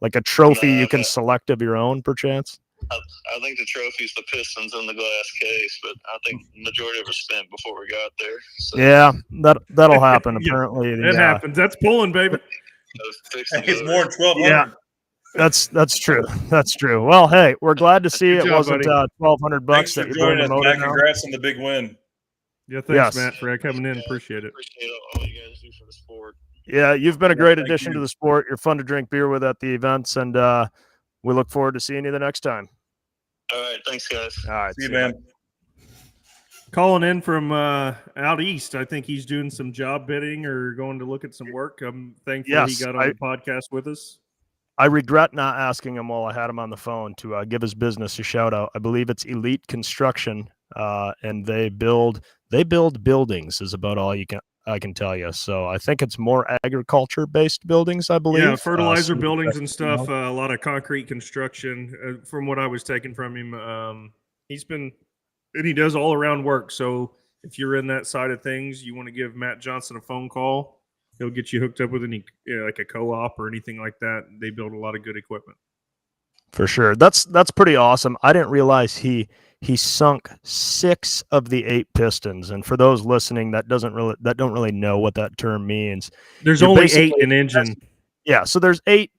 Like a trophy you can select of your own, perchance? I think the trophy's the pistons in the glass case, but I think the majority of it was spent before we got there. So. Yeah, that'll happen. Apparently, it happens. That's pulling, baby. It's more than 1,200. Yeah, that's true. That's true. Well, hey, we're glad to see it wasn't $1,200 Thanks that for you're joining us, Matt. now. Congrats on the big win. Yeah, thanks, Matt, for coming in. Appreciate it. Appreciate all you guys do for the sport. Yeah, you've been a great addition to the sport. You're fun to drink beer with at the events, and we look forward to seeing you the next time. All right. Thanks, guys. All right. See you, man. Calling in from out east. I think he's doing some job bidding or going to look at some work. I'm thankful he got on the podcast with us. I regret not asking him while I had him on the phone to give his business a shout out. I believe it's Elite Construction, and they build buildings is about all I can tell you. So I think it's more agriculture-based buildings, I believe. Yeah, fertilizer buildings and stuff. A lot of concrete construction. From what I was taking from him, he does all-around work. So if you're in that side of things, you want to give Matt Johnson a phone call. He'll get you hooked up with any like a co-op or anything like that. They build a lot of good equipment. For sure. That's pretty awesome. I didn't realize he sunk 6 of the 8 pistons. And for those listening that don't really know what that term means, there's only 8 in engine. Yeah, so there's 8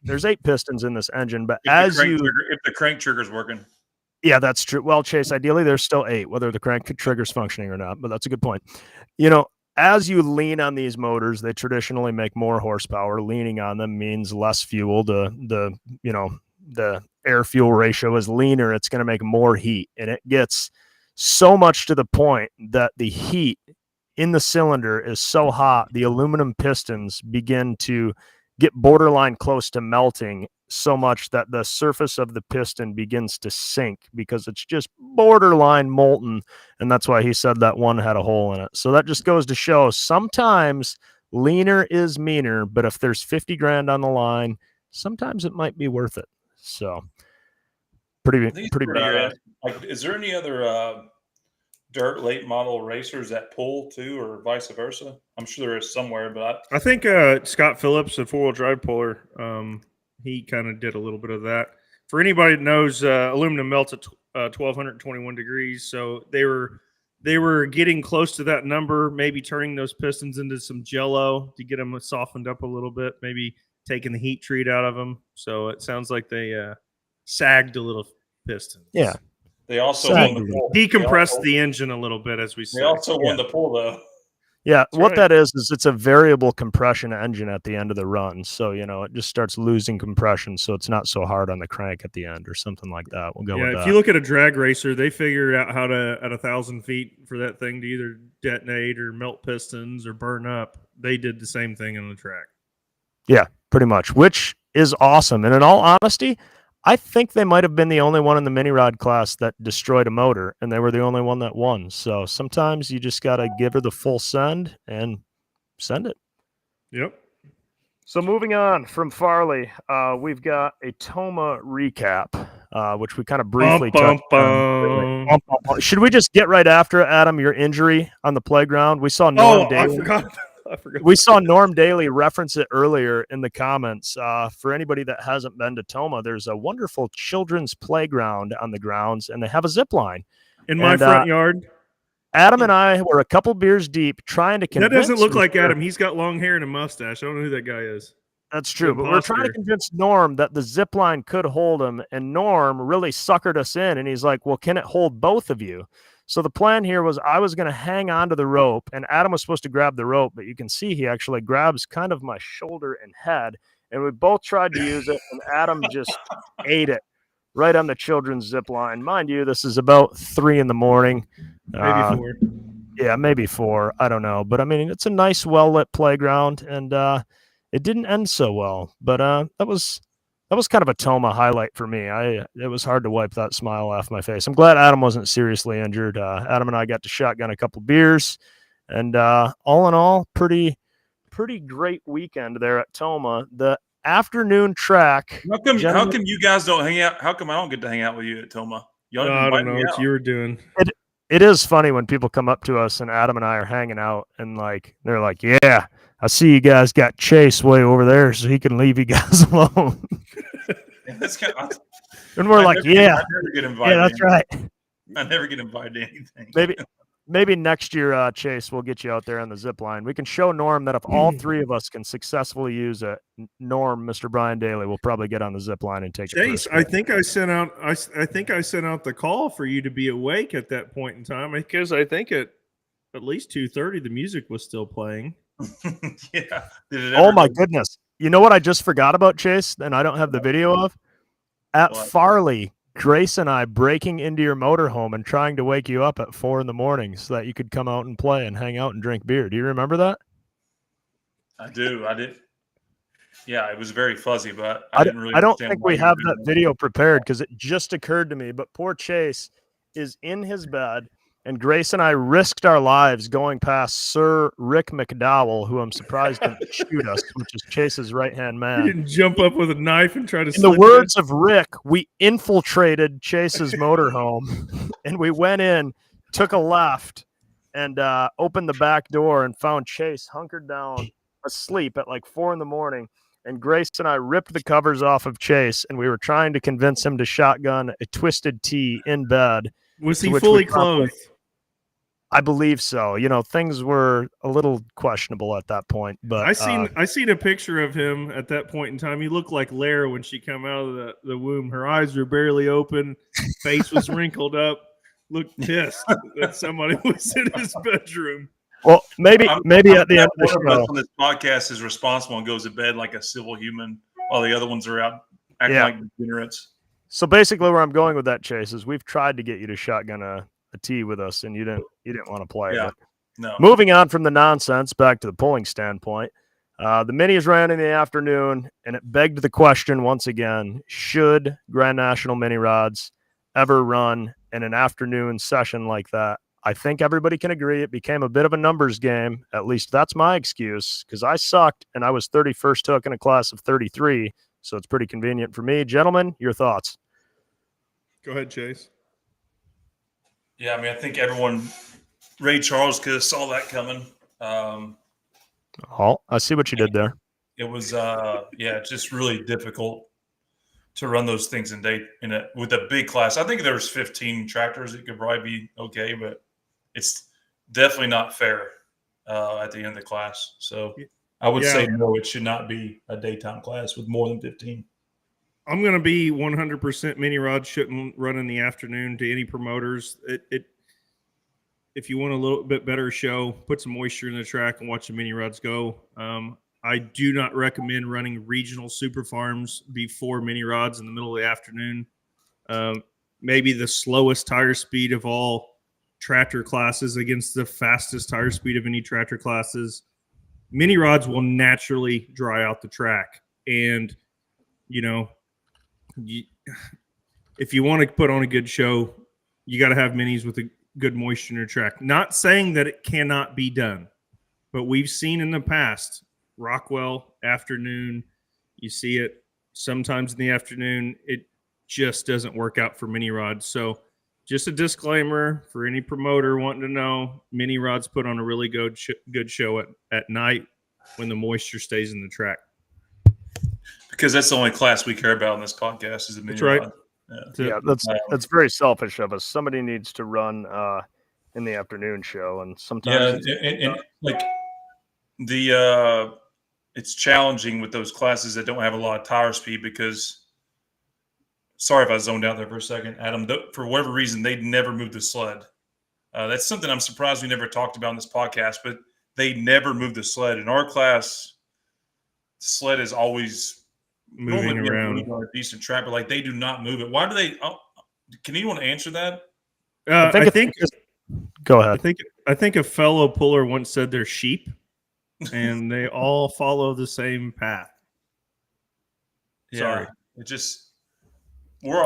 pistons in this engine, but if the crank trigger's working. Yeah, that's true. Well, Chase, ideally there's still 8, whether the crank trigger's functioning or not, but that's a good point. As you lean on these motors, they traditionally make more horsepower. Leaning on them means less fuel. The air fuel ratio is leaner. It's going to make more heat, and it gets so much to the point that the heat in the cylinder is so hot, the aluminum pistons begin to get borderline close to melting, so much that the surface of the piston begins to sink because it's just borderline molten. And that's why he said that one had a hole in it. So that just goes to show sometimes leaner is meaner, but if there's 50 grand on the line, sometimes it might be worth it. So pretty badass. Like, is there any other dirt late model racers that pull too, or vice versa? I'm sure there is somewhere, but I think Scott Phillips, a four-wheel drive puller, he kind of did a little bit of that. For anybody that knows, aluminum melts at 1,221 degrees, so they were getting close to that number, maybe turning those pistons into some Jell-O to get them softened up a little bit, maybe taking the heat treat out of them. So it sounds like they sagged a little pistons. Yeah. they also won the pull. Decompressed the engine a little bit, as we say. They also won the pull though. Yeah, That's what right. that is it's a variable compression engine at the end of the run. So, it just starts losing compression, so it's not so hard on the crank at the end or something like that. We'll go with Yeah, that. if you look at a drag racer, they figured out how to, at 1,000 feet, for that thing to either detonate or melt pistons or burn up. They did the same thing on the track. Yeah, pretty much, which is awesome. And in all honesty, I think they might have been the only one in the mini rod class that destroyed a motor, and they were the only one that won. So sometimes you just got to give her the full send and send it. Yep. So moving on from Farley, we've got a Toma recap, which we kind of briefly touched on. Should we just get right after it, Adam? Your injury on the playground. We saw Norm Daly. I forgot. We saw Norm Daly reference it earlier in the comments. For anybody that hasn't been to Toma, there's a wonderful children's playground on the grounds, and they have a zip line. In my front yard. Adam and I were a couple beers deep trying to convince. That doesn't look like Adam. He's got long hair and a mustache. I don't know who that guy is. That's true, but we're trying to convince Norm that the zip line could hold him, and Norm really suckered us in, and he's like, well, can it hold both of you? So the plan here was I was going to hang onto the rope, and Adam was supposed to grab the rope, but you can see he actually grabs kind of my shoulder and head, and we both tried to use it, and Adam just ate it right on the children's zip line. Mind you, this is about 3 a.m. Maybe 4. Yeah, maybe 4. I don't know. But, I mean, it's a nice, well-lit playground, and it didn't end so well. But that was kind of a Toma highlight for me. It was hard to wipe that smile off my face. I'm glad Adam wasn't seriously injured. Adam and I got to shotgun a couple beers, and all in all, pretty great weekend there at Toma. The afternoon track. How come you guys don't hang out? How come I don't get to hang out with you at Toma? I don't know what you were doing. It is funny when people come up to us and Adam and I are hanging out and they're like, yeah, I see you guys got Chase way over there so he can leave you guys alone. And we're I never get invited. Yeah, that's right. I never get invited to anything. Maybe next year, Chase, we'll get you out there on the zip line. We can show Norm that if all 3 of us can successfully use it, Norm, Mr. Brian Daly, will probably get on the zip line and take Chase, I think I sent out the call for you to be awake at that point in time, because I think at least 2:30 the music was still playing. Yeah. Oh my goodness. You know what I just forgot about, Chase, and I don't have the video of? At Farley, Grace and I breaking into your motorhome and trying to wake you up at 4 a.m. so that you could come out and play and hang out and drink beer. Do you remember that? I do. I did. Yeah, it was very fuzzy, but I didn't really. I don't think we have that video prepared because it just occurred to me. But poor Chase is in his bed, and Grace and I risked our lives going past Sir Rick McDowell, who I'm surprised didn't shoot us, which is Chase's right-hand man. You didn't jump up with a knife and try to. In the words of Rick, we infiltrated Chase's motorhome, and we went in, took a left, and opened the back door and found Chase hunkered down, asleep at 4 a.m. And Grace and I ripped the covers off of Chase, and we were trying to convince him to shotgun a Twisted Tea in bed. Was he fully clothed? I believe so. Things were a little questionable at that point, but I seen a picture of him at that point in time. He looked like Lara when she came out of the womb. Her eyes were barely open, face was wrinkled up, looked pissed that somebody was in his bedroom. Well, maybe at the end of the show, on this podcast is responsible and goes to bed like a civil human while the other ones are out acting like degenerates. So basically, where I'm going with that, Chase, is we've tried to get you to shotgun a tea with us, and you didn't want to play it. No. Moving on from the nonsense back to the pulling standpoint, the minis ran in the afternoon, and it begged the question once again: should Grand National mini rods ever run in an afternoon session like that? I think everybody can agree it became a bit of a numbers game. At least that's my excuse, because I sucked and I was 31st hook in a class of 33, so it's pretty convenient for me. Gentlemen, your thoughts? Go ahead, Chase. Yeah, I mean, I think everyone, Ray Charles could have saw that coming. I see what you did there. It was, just really difficult to run those things with a big class. I think if there was 15 tractors, it could probably be okay, but it's definitely not fair at the end of the class. So I would say no, it should not be a daytime class with more than 15. I'm going to be 100% mini rod shouldn't run in the afternoon to any promoters. If you want a little bit better show, put some moisture in the track and watch the mini rods go. I do not recommend running regional super farms before mini rods in the middle of the afternoon. Maybe the slowest tire speed of all tractor classes against the fastest tire speed of any tractor classes. Mini rods will naturally dry out the track. And, if you want to put on a good show, you got to have minis with a good moisture in your track. Not saying that it cannot be done, but we've seen in the past, Rockwell afternoon, you see it sometimes in the afternoon. It just doesn't work out for mini rods. So just a disclaimer for any promoter wanting to know, mini rods put on a really good show at night when the moisture stays in the track. Because that's the only class we care about on this podcast is the mini rod. Yeah, that's very selfish of us. Somebody needs to run in the afternoon show, and sometimes and like it's challenging with those classes that don't have a lot of tire speed because. Sorry if I zoned out there for a second, Adam. For whatever reason, they never moved the sled. That's something I'm surprised we never talked about in this podcast, but they never moved the sled. In our class, the sled is always moving around on a decent track, but like they do not move it. Why do they? Can anyone answer that? I think. Go ahead. I think a fellow puller once said they're sheep, and they all follow the same path. Sorry, it just.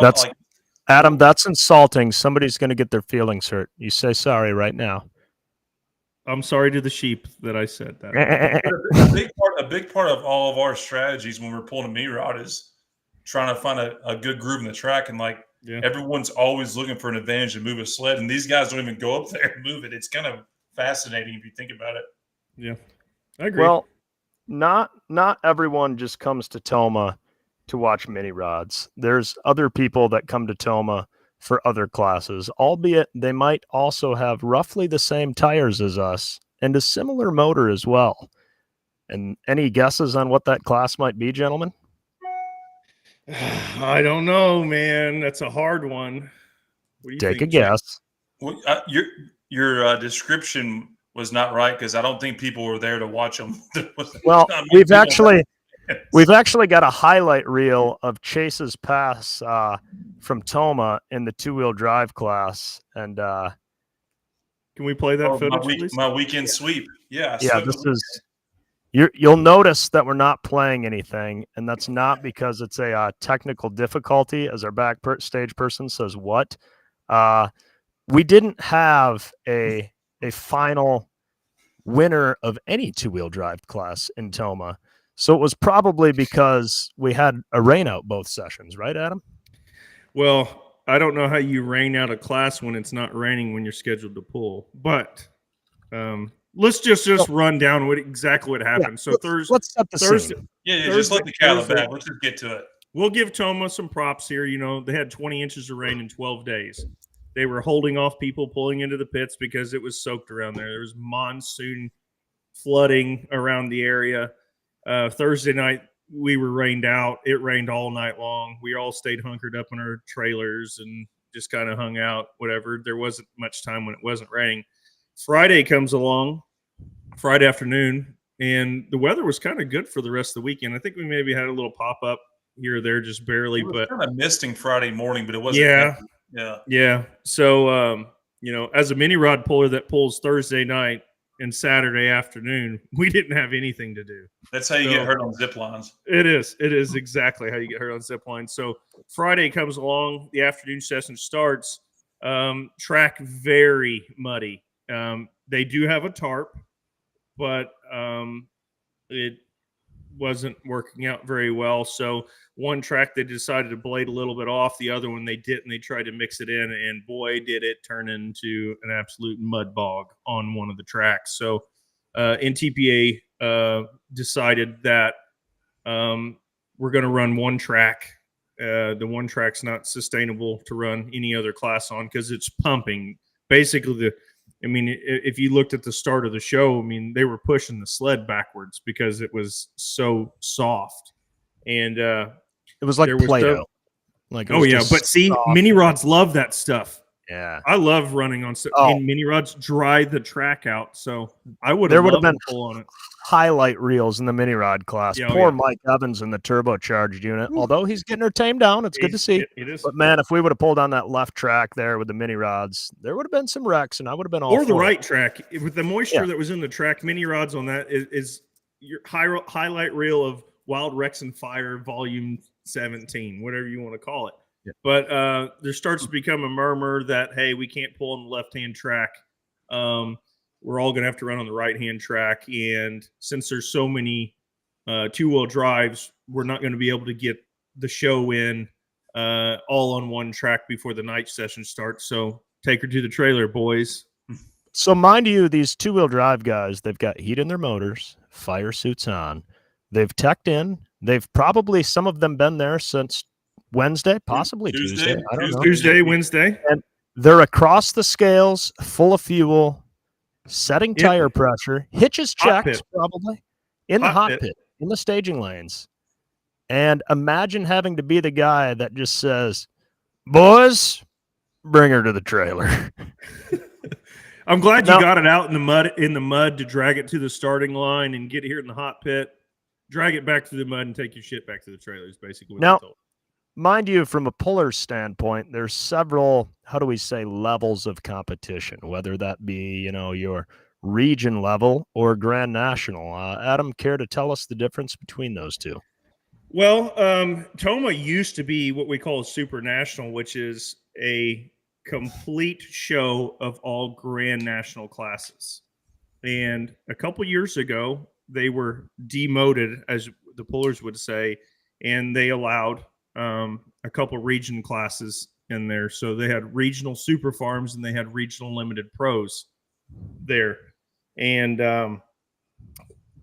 That's Adam. That's insulting. Somebody's going to get their feelings hurt. You say sorry right now. I'm sorry to the sheep that I said that. a big part of all of our strategies when we're pulling a mini rod is trying to find a good groove in the track, and everyone's always looking for an advantage to move a sled, and these guys don't even go up there and move it. It's kind of fascinating if you think about it. Yeah, I agree. Well, not everyone just comes to Toma to watch mini rods. There's other people that come to Toma for other classes, albeit they might also have roughly the same tires as us and a similar motor as well. And any guesses on what that class might be, gentlemen? I don't know, man. That's a hard one. What do you Take think, a guess. Well, your description was not right because I don't think people were there to watch them. Well, we've actually got a highlight reel of Chase's pass from Toma in the two-wheel drive class, and can we play that footage, please? My weekend sweep. Yeah. This is. You'll notice that we're not playing anything, and that's not because it's a technical difficulty, as our backstage person says. What? We didn't have a final winner of any two-wheel drive class in Toma. So it was probably because we had a rain out both sessions, right, Adam? Well, I don't know how you rain out a class when it's not raining when you're scheduled to pull, but let's just run down exactly what happened. Yeah, so let's set the scene. Just let the cat out of the bag. Let's just get to it. We'll give Toma some props here. They had 20 inches of rain in 12 days. They were holding off people pulling into the pits because it was soaked around there. There was monsoon flooding around the area. Thursday night, we were rained out. It rained all night long. We all stayed hunkered up in our trailers and just kind of hung out, whatever. There wasn't much time when it wasn't raining. Friday comes along, Friday afternoon, and the weather was kind of good for the rest of the weekend. I think we maybe had a little pop-up here or there, just barely. It was but kind of misting Friday morning, but it wasn't. Yeah. So, as a mini rod puller that pulls Thursday night and Saturday afternoon, we didn't have anything to do. That's how you get hurt on zip lines. It is exactly how you get hurt on zip lines. So Friday comes along, the afternoon session starts. Track very muddy. They do have a tarp, but wasn't working out very well. So one track they decided to blade a little bit off, the other one they didn't. They tried to mix it in, and boy, did it turn into an absolute mud bog on one of the tracks. So NTPA decided that we're going to run one track. The one track's not sustainable to run any other class on because it's pumping. Basically, if you looked at the start of the show, they were pushing the sled backwards because it was so soft. And it was like Play-Doh. But see, soft. Mini rods love that stuff. Yeah, I love running on and mini rods dry the track out. So I would have loved to pull on it. Highlight reels in the mini rod class. Poor Mike Evans in the turbocharged unit. Ooh. Although he's getting her tamed down, it's good to see. It is. But man, if we would have pulled on that left track there with the mini rods, there would have been some wrecks, and I would have been all. Or the right track with the moisture that was in the track. Mini rods on that is your highlight reel of Wild Rex and Fire Volume 17, whatever you want to call it. Yeah. But there starts to become a murmur that, hey, we can't pull on the left-hand track. We're all going to have to run on the right-hand track. And since there's so many two-wheel drives, we're not going to be able to get the show in all on one track before the night session starts. So take her to the trailer, boys. So mind you, these two-wheel drive guys, they've got heat in their motors, fire suits on. They've teched in. They've probably, some of them, been there since Wednesday, possibly Tuesday. I don't know. Tuesday, Wednesday. And they're across the scales, full of fuel, setting tire pressure, hitches checked probably, in the hot pit, in the staging lanes. And imagine having to be the guy that just says, boys, bring her to the trailer. I'm glad you got it out in the mud to drag it to the starting line and get it here in the hot pit, drag it back to the mud and take your shit back to the trailer is basically what I told. Mind you, from a puller standpoint, there's several, levels of competition, whether that be, your region level or grand national. Adam, care to tell us the difference between those two? Well, Toma used to be what we call a super national, which is a complete show of all grand national classes. And a couple years ago, they were demoted, as the pullers would say, and they allowed a couple region classes in there. So they had regional super farms and they had regional limited pros there. And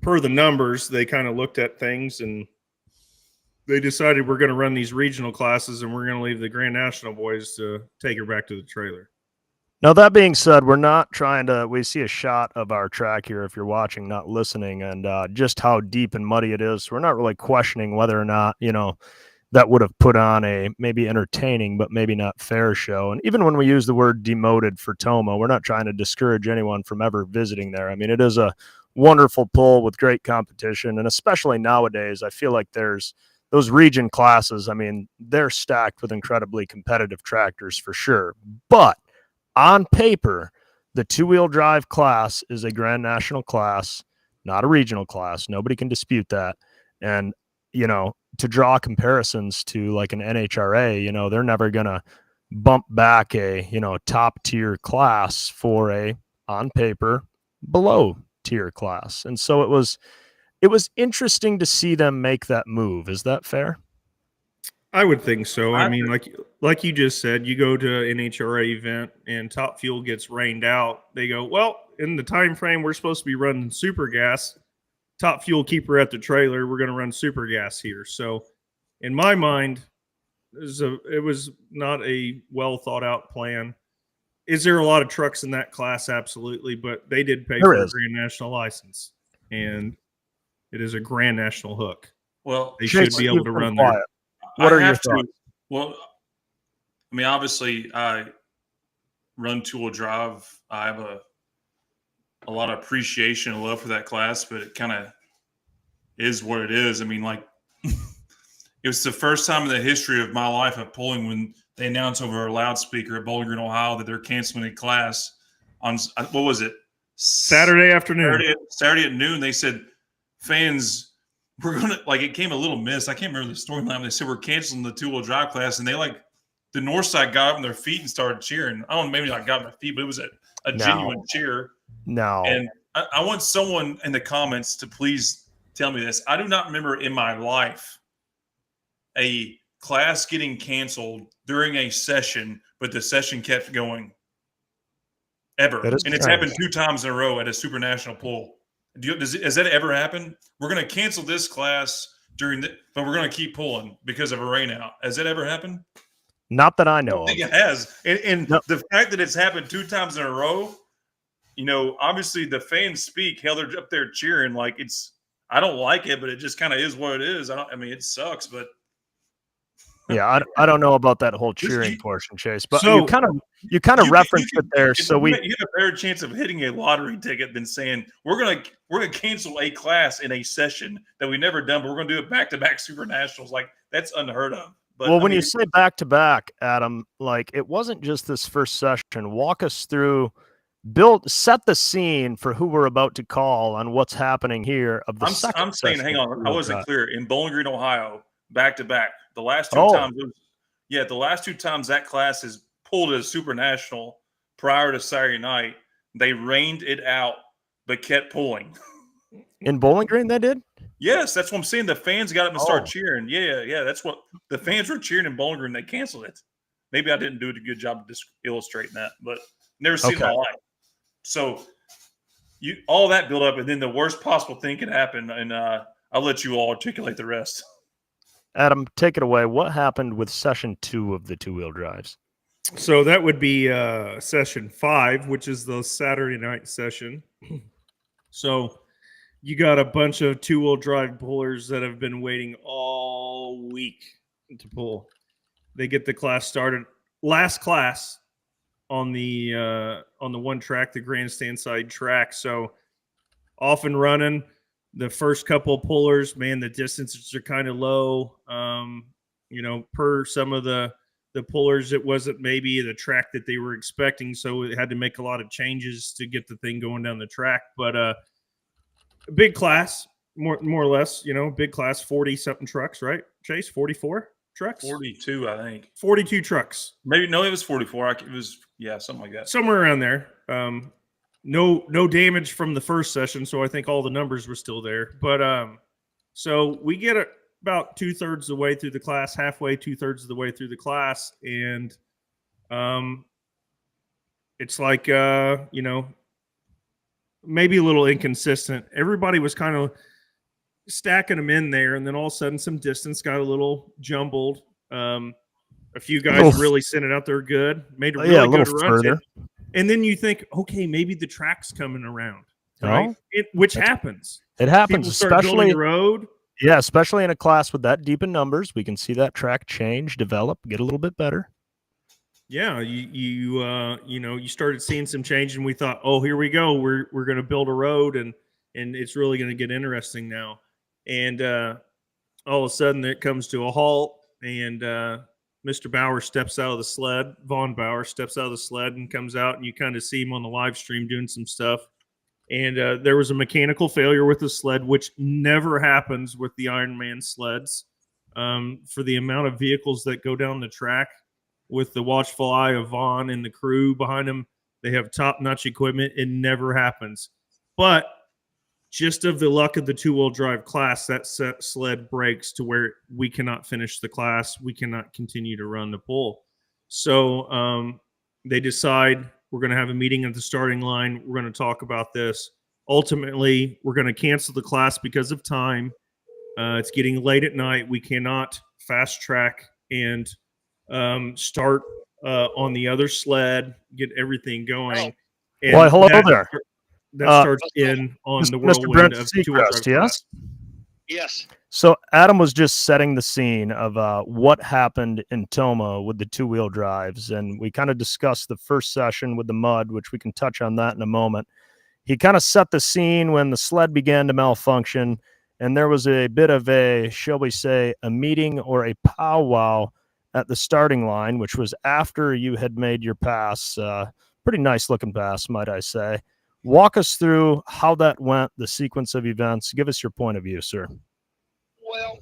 per the numbers, they kind of looked at things and they decided we're going to run these regional classes and we're going to leave the Grand National boys to take her back to the trailer. Now, that being said, we're not trying to, we see a shot of our track here if you're watching, not listening, and just how deep and muddy it is. We're not really questioning whether or not, that would have put on a maybe entertaining, but maybe not fair show. And even when we use the word demoted for Toma, we're not trying to discourage anyone from ever visiting there. I mean, it is a wonderful pull with great competition. And especially nowadays, I feel like there's those region classes. I mean, they're stacked with incredibly competitive tractors for sure. But on paper, the two-wheel drive class is a Grand National class, not a regional class. Nobody can dispute that. And, to draw comparisons to like an NHRA, they're never going to bump back a, top tier class for a, on paper, below tier class. And so it was interesting to see them make that move. Is that fair? I would think so. I mean, like you just said, you go to an NHRA event and Top Fuel gets rained out. They go, well, in the time frame we're supposed to be running super gas, Top Fuel, keep her at the trailer. We're going to run super gas here. So in my mind, it was not a well thought out plan. Is there a lot of trucks in that class? Absolutely. But they did pay for a Grand National license, and it is a Grand National hook. Well, they should be able to run there. What are your thoughts? Well, I mean, obviously, I run two-wheel drive. I have a lot of appreciation and love for that class, but it kind of is what it is. I mean, like, it was the first time in the history of my life of pulling when they announced over a loudspeaker at Bowling Green, Ohio, that they're canceling a class on, what was it? Saturday afternoon. Saturday at noon. They said, fans, we're going to, like, it came a little missed. I can't remember the storyline. They said, we're canceling the two-wheel drive class. And they, like, the north side got up on their feet and started cheering. I don't know, maybe not got on their feet, but it was a genuine cheer. No. And I want someone in the comments to please tell me this. I do not remember in my life a class getting canceled during a session, but the session kept going ever. And it's happened 2 times in a row at a super national pool. Has that ever happened? We're going to cancel this class but we're going to keep pulling because of a rainout. Has that ever happened? Not that I know I don't think it has. And the fact that it's happened 2 times in a row, obviously the fans speak. Hell, they're up there cheering like I don't like it, but it just kind of is what it is. It sucks, but yeah, I don't know about that whole cheering portion, Chase. But you kind of referenced it there. So you have a better chance of hitting a lottery ticket than saying we're gonna cancel a class in a session that we never done, but we're gonna do it back-to-back super nationals. Like that's unheard of. But when you say back-to-back, Adam, like it wasn't just this first session. Walk us through. Set the scene for who we're about to call on what's happening here. I'm saying, hang on, I wasn't clear. In Bowling Green, Ohio, back to back. The last 2 times, the last 2 times that class has pulled as super national prior to Saturday night, they rained it out but kept pulling. In Bowling Green, they did. Yes, that's what I'm saying. The fans got up and started cheering. Yeah, that's what the fans were cheering in Bowling Green. They canceled it. Maybe I didn't do a good job of illustrating that, but never seen it in my life. So all that build up, and then the worst possible thing could happen, and I'll let you all articulate the rest. Adam, take it away. What happened with session 2 of the 2-wheel drives? So that would be session 5, which is the Saturday night session. So you got a bunch of 2-wheel drive pullers that have been waiting all week to pull. They get the class started. Last class on the one track, the grandstand side track. So off and running. The first couple of pullers, man, the distances are kind of low. Per some of the pullers, it wasn't maybe the track that they were expecting, so it had to make a lot of changes to get the thing going down the track. But a big class, more or less, big class, 40-something trucks, right, Chase? 44 trucks? 42, I think. 42 trucks. Maybe, no, it was 44. It was, something like that. Somewhere around there. No damage from the first session, so I think all the numbers were still there. But so we get about 2/3 of the way through the class, halfway, 2/3 of the way through the class, and it's like maybe a little inconsistent. Everybody was kind of stacking them in there, and then all of a sudden some distance got a little jumbled. A few guys really sent it out there good, made a really good run. And then you think, okay, maybe the track's coming around, right? Which happens. It happens, especially the road. Yeah, especially in a class with that deep in numbers, we can see that track change, develop, get a little bit better. Yeah, you started seeing some change, and we thought, oh, here we go. We're going to build a road, and it's really going to get interesting now. And all of a sudden, it comes to a halt, and Mr. Bauer steps out of the sled. Vaughn Bauer steps out of the sled and comes out, and you kind of see him on the live stream doing some stuff. And there was a mechanical failure with the sled, which never happens with the Ironman sleds. For the amount of vehicles that go down the track, with the watchful eye of Vaughn and the crew behind him, they have top-notch equipment. It never happens. But just of the luck of the 2-wheel drive class, that sled breaks to where we cannot finish the class. We cannot continue to run the pull. So they decide we're going to have a meeting at the starting line. We're going to talk about this. Ultimately, we're going to cancel the class because of time. It's getting late at night. We cannot fast track and start on the other sled, get everything going. And hello there. That starts on the whirlwind of 2-wheel drive. Yes? Yes. So Adam was just setting the scene of what happened in Toma with the 2-wheel drives, and we kind of discussed the first session with the mud, which we can touch on that in a moment. He kind of set the scene when the sled began to malfunction, and there was a bit of a, shall we say, a meeting or a powwow at the starting line, which was after you had made your pass. Pretty nice looking pass, might I say. Walk us through how that went, the sequence of events. Give us your point of view, sir. Well,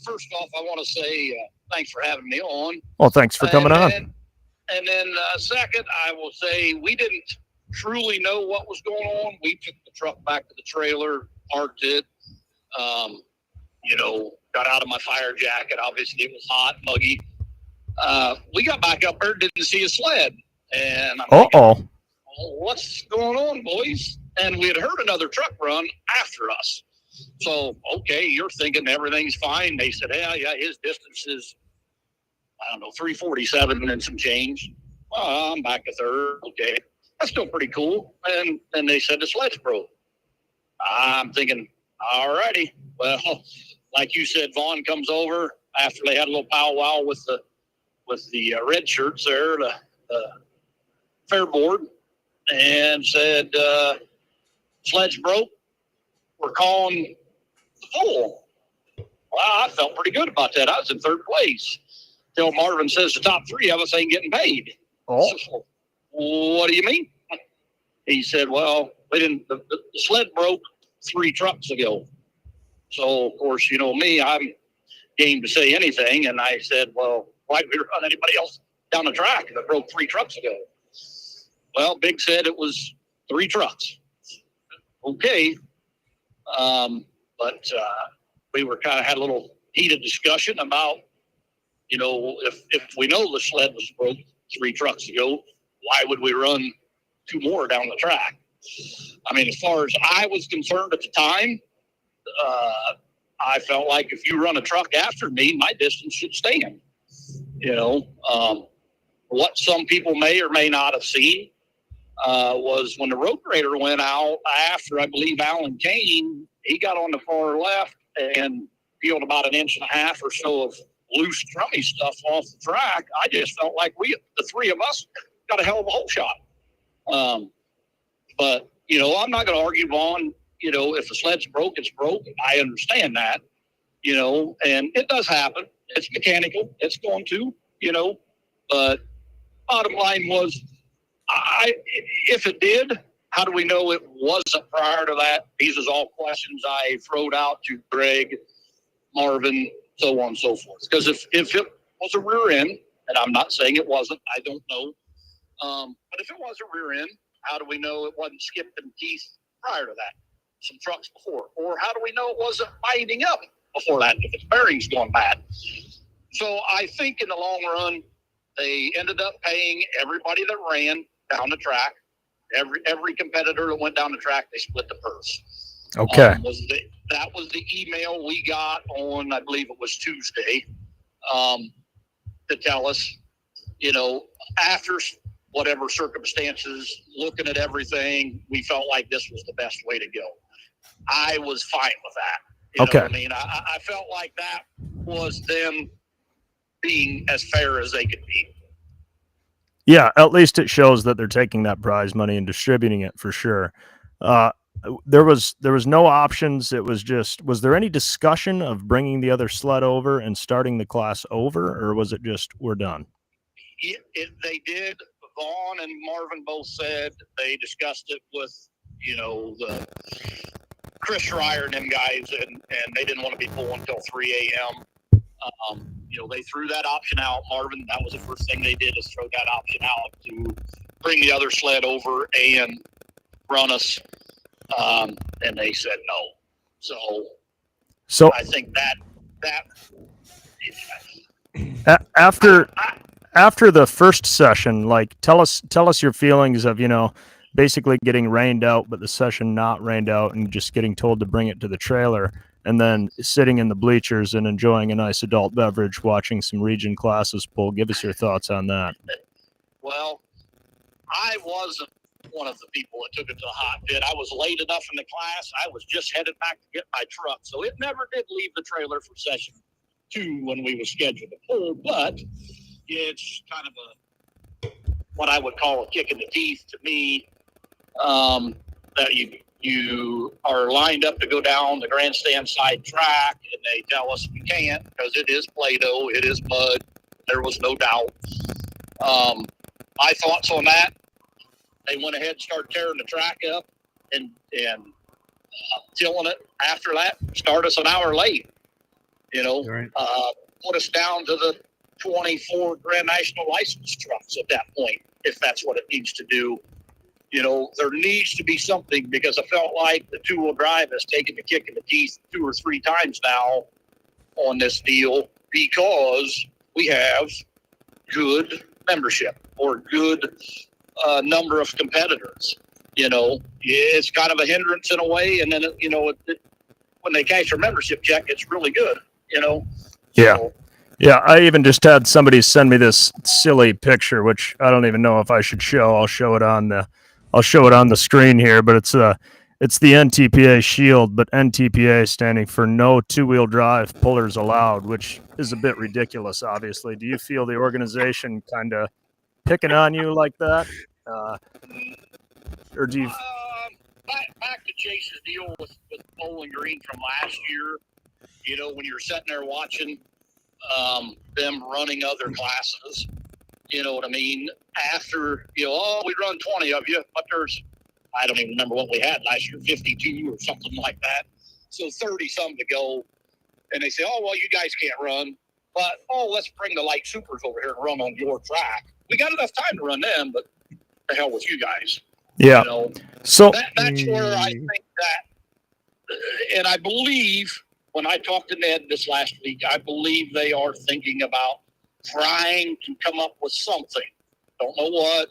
first off, I want to say thanks for having me on. Well, thanks for coming on. And then second, I will say we didn't truly know what was going on. We took the truck back to the trailer, parked it, Got out of my fire jacket. Obviously, it was hot, muggy. We got back up there, didn't see a sled. And I'm thinking, what's going on, boys? And we had heard another truck run after us. So, okay, you're thinking everything's fine. They said, yeah, his distance is, 347 and some change. Well, I'm back to third. Okay, that's still pretty cool. And then they said the sled's broke. I'm thinking, all righty. Well, like you said, Vaughn comes over after they had a little powwow with the red shirts there, the fair board, and said, sled's broke. We're calling the full. Well, I felt pretty good about that. I was in third place. Till Marvin says the top three of us ain't getting paid. Oh. So, what do you mean? He said, well, the sled broke 3 trucks ago. So, of course, me, I'm game to say anything. And I said, well, why did we run anybody else down the track that broke 3 trucks ago? Well, Big said it was 3 trucks. Okay. But we were kind of had a little heated discussion about, if we know the sled was broke 3 trucks ago, why would we run 2 more down the track? I mean, as far as I was concerned at the time, I felt like if you run a truck after me, my distance should stand. What some people may or may not have seen was when the road grader went out after, I believe, Alan Kane, he got on the far left and peeled about 1.5 inches or so of loose drummy stuff off the track. I just felt like the 3 of us, got a hell of a hole shot. But, I'm not going to argue on, if the sled's broke, it's broke. I understand that, and it does happen. It's mechanical. It's going to, but bottom line was, if it did, how do we know it wasn't prior to that? These is all questions I throwed out to Greg, Marvin, so on and so forth. Because if it was a rear end, and I'm not saying it wasn't, I don't know. But if it was a rear end, how do we know it wasn't Skip and Keefe prior to that? Some trucks before. Or how do we know it wasn't biting up before that if its bearings going bad? So I think in the long run, they ended up paying everybody that ran down the track. Every competitor that went down the track, they split the purse. Okay. That was the email we got on, I believe it was Tuesday, to tell us, after whatever circumstances, looking at everything, we felt like this was the best way to go. I was fine with that. Okay. Know what I mean? I felt like that was them being as fair as they could be. Yeah, at least it shows that they're taking that prize money and distributing it for sure. There was no options. It was just, was there any discussion of bringing the other sled over and starting the class over, or was it just, we're done? They did. Vaughn and Marvin both said they discussed it with, the Chris Schreier and them guys, and they didn't want to be pulling until 3 a.m. They threw that option out. Marvin, that was the first thing they did, is throw that option out to bring the other sled over and run us. And they said no. So I think that after the first session, like tell us your feelings of, basically getting rained out, but the session not rained out and just getting told to bring it to the trailer, and then sitting in the bleachers and enjoying a nice adult beverage, watching some region classes pull. Give us your thoughts on that. Well, I wasn't one of the people that took it to the hot pit. I was late enough in the class. I was just headed back to get my truck. So it never did leave the trailer for session 2 when we were scheduled to pull, but it's kind of what I would call a kick in the teeth to me, that you are lined up to go down the grandstand side track, and they tell us we can't because it is Play-Doh, it is mud. There was no doubt. My thoughts on that, they went ahead and started tearing the track up and tilling it. After that, start us an hour late. Right. Put us down to the 24 Grand National license trucks at that point, if that's what it needs to do. There needs to be something, because I felt like the two-wheel drive has taken the kick in the teeth 2 or 3 times now on this deal, because we have good membership or good number of competitors. It's kind of a hindrance in a way, and then when they cash their membership check, it's really good. Yeah. So, Yeah, I even just had somebody send me this silly picture, which I don't even know if I should show. I'll show it on the screen here, but it's the NTPA shield, but NTPA standing for no two-wheel drive pullers allowed, which is a bit ridiculous, obviously. Do you feel the organization kind of picking on you like that? Or do you... back to Chase's deal with Bowling Green from last year, when you're sitting there watching them running other classes, you know what I mean? After, we run 20 of you, but there's, I don't even remember what we had last year, 52 or something like that. So 30 some to go. And they say, oh, well, you guys can't run, but, let's bring the light supers over here and run on your track. We got enough time to run them, but the hell with you guys. Yeah. So that's where I think that, and I believe when I talked to Ned this last week, I believe they are thinking about trying to come up with something. Don't know what,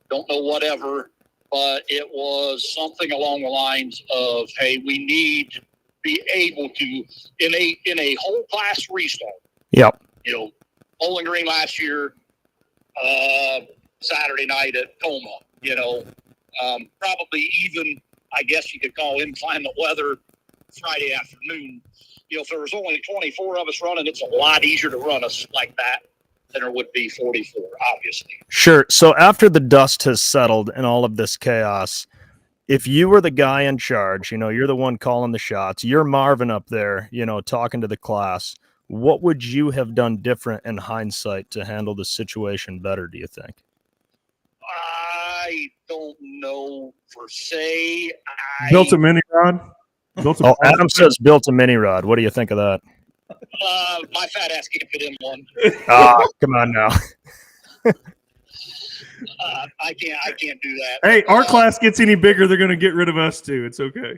don't know whatever, but it was something along the lines of, hey, we need to be able to, in a whole class restart. Yep. Bowling Green last year, Saturday night at Toma, probably even, I guess you could call inclement weather Friday afternoon. If there was only 24 of us running, it's a lot easier to run us like that than there would be 44, obviously. Sure. So after the dust has settled and all of this chaos, if you were the guy in charge, you're the one calling the shots, you're Marvin up there, talking to the class, what would you have done different in hindsight to handle the situation better, do you think? I don't know per se. Built a mini rod. Adam says built a mini rod. What do you think of that? My fat ass can't fit in one. Come on now. I can't do that. Hey, our class gets any bigger, they're going to get rid of us too. It's okay.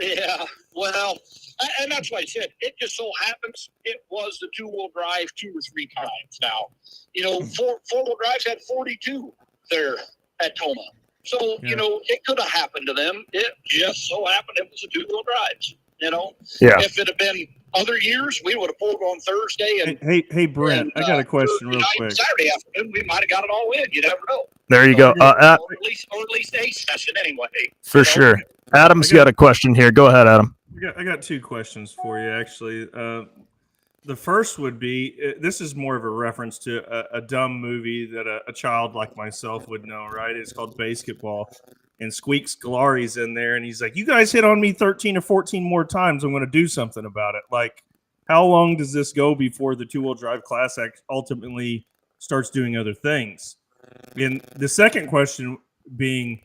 Yeah, well, and that's what I said. It just so happens it was the two-wheel drive 2 or 3 times now. Four-wheel drives had 42 there at Toma. So, it could have happened to them. It just so happened it was a two-wheel drives, Yeah. If it had been other years, we would have pulled on Thursday. And Hey, Brent, I got a question real quick. Saturday afternoon, we might have got it all in. You never know. There you go. Or at least a session anyway. For sure. Adam's got a question here. Go ahead, Adam. I got 2 questions for you, actually. The first would be, this is more of a reference to a dumb movie that a child like myself would know, right? It's called Basketball. And Squeak Scolari's in there, and he's like, you guys hit on me 13 or 14 more times. I'm going to do something about it. Like, how long does this go before the two-wheel drive class ultimately starts doing other things? And the second question being,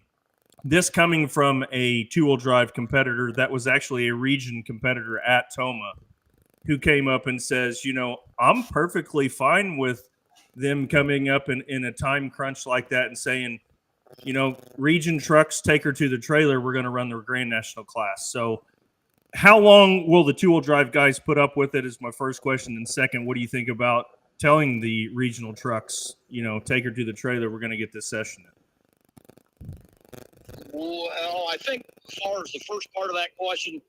this coming from a two-wheel drive competitor that was actually a region competitor at Toma, who came up and says, I'm perfectly fine with them coming up in a time crunch like that and saying, region trucks, take her to the trailer, we're going to run the Grand National class. So how long will the two-wheel drive guys put up with it is my first question. And second, what do you think about telling the regional trucks, take her to the trailer, we're going to get this session in? Well, I think as far as the first part of that question,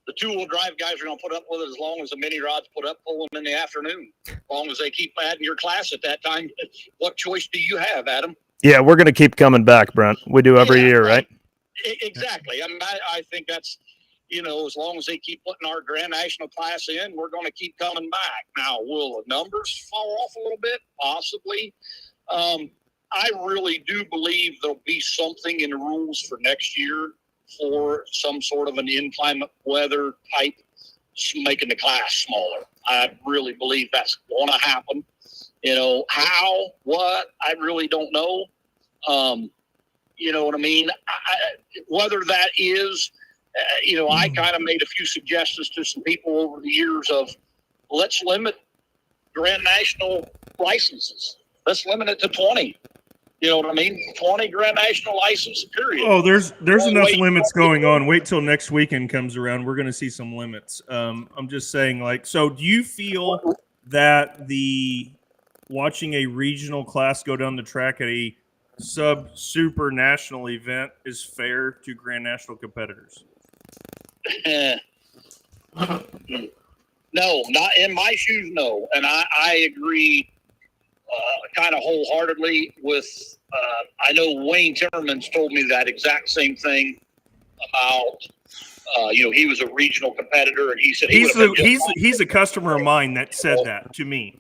the two-wheel drive guys are going to put up with it as long as the mini rods put up pulling in the afternoon. As long as they keep adding your class at that time. What choice do you have, Adam? Yeah, we're going to keep coming back, Brent. We do every year, right? Exactly. I think that's, as long as they keep putting our Grand National class in, we're going to keep coming back. Now, will the numbers fall off a little bit? Possibly. I really do believe there'll be something in the rules for next year for some sort of an inclement weather type, making the class smaller. I really believe that's going to happen. How, what, I really don't know. You know what I mean? Whether that is, I kind of made a few suggestions to some people over the years of, let's limit Grand National licenses. Let's limit it to 20. You know what I mean? 20 Grand National license, period. Oh, there's Well, enough wait. limits going on. Wait till next weekend comes around. We're going to see some limits. I'm just saying, like, so do you feel that watching a regional class go down the track at a super national event is fair to Grand National competitors? No, not in my shoes, no. And I agree kind of wholeheartedly with, I know Wayne Timmerman's told me that exact same thing about, he was a regional competitor, and he said he's a customer of mine that said that to me.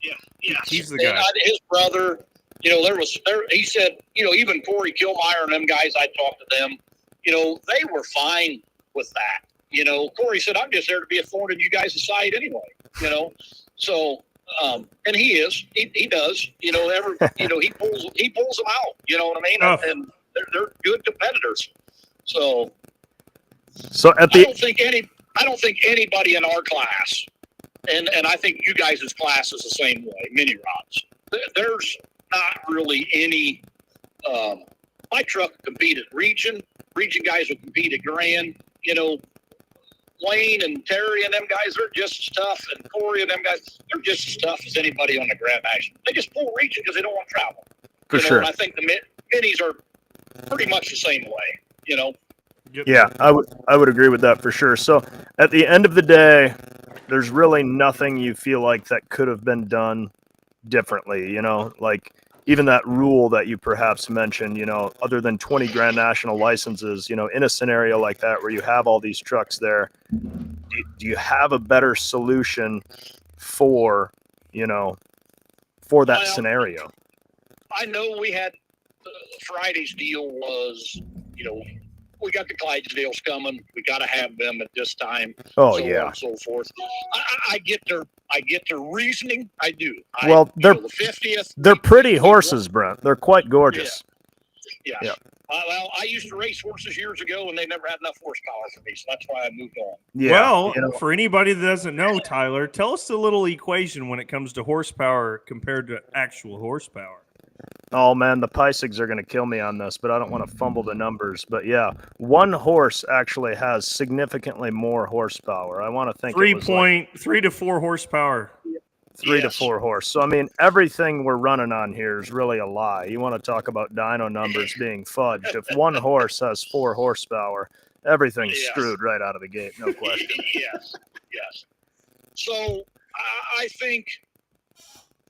Yeah, yes. He's the guy. And his brother, he said, even Corey Kilmeyer and them guys, I talked to them, they were fine with that. Corey said, I'm just there to be a thorn in you guys' side anyway, So, and he is, he does, he pulls them out, you know what I mean? Oh. And they're good competitors. So at I don't think anybody in our class, and I think you guys' class is the same way, mini rods. There's not really any, my truck competed region guys will compete at Grand, Wayne and Terry and them guys, they're just as tough, and Corey and them guys, they're just as tough as anybody on the Grand National. They just pull region because they don't want to travel. For sure. And I think the minis are pretty much the same way, Yep. Yeah, I would agree with that for sure. So at the end of the day, there's really nothing you feel like that could have been done differently, like even that rule that you perhaps mentioned, other than 20 Grand National licenses, in a scenario like that where you have all these trucks there, do you have a better solution for that scenario? I know we had Friday's deal was, we got the Clydesdales coming. We got to have them at this time. Oh, so yeah. on and so forth. I get their reasoning. I do. Well, they're the 50th. They're pretty horses, Brent. They're quite gorgeous. Yeah. Yeah. Well, I used to race horses years ago, and they never had enough horsepower for me, so that's why I moved on. Yeah. Well, for anybody that doesn't know, Tyler, tell us the little equation when it comes to horsepower compared to actual horsepower. Oh, man, the Pysigs are going to kill me on this, but I don't want to fumble the numbers. But, yeah, one horse actually has significantly more horsepower. I want to think 3 to 4 horsepower. 3 to 4 horse. So, I mean, everything we're running on here is really a lie. You want to talk about dyno numbers being fudged. If one horse has 4 horsepower, everything's screwed right out of the gate, no question. Yes. So, I think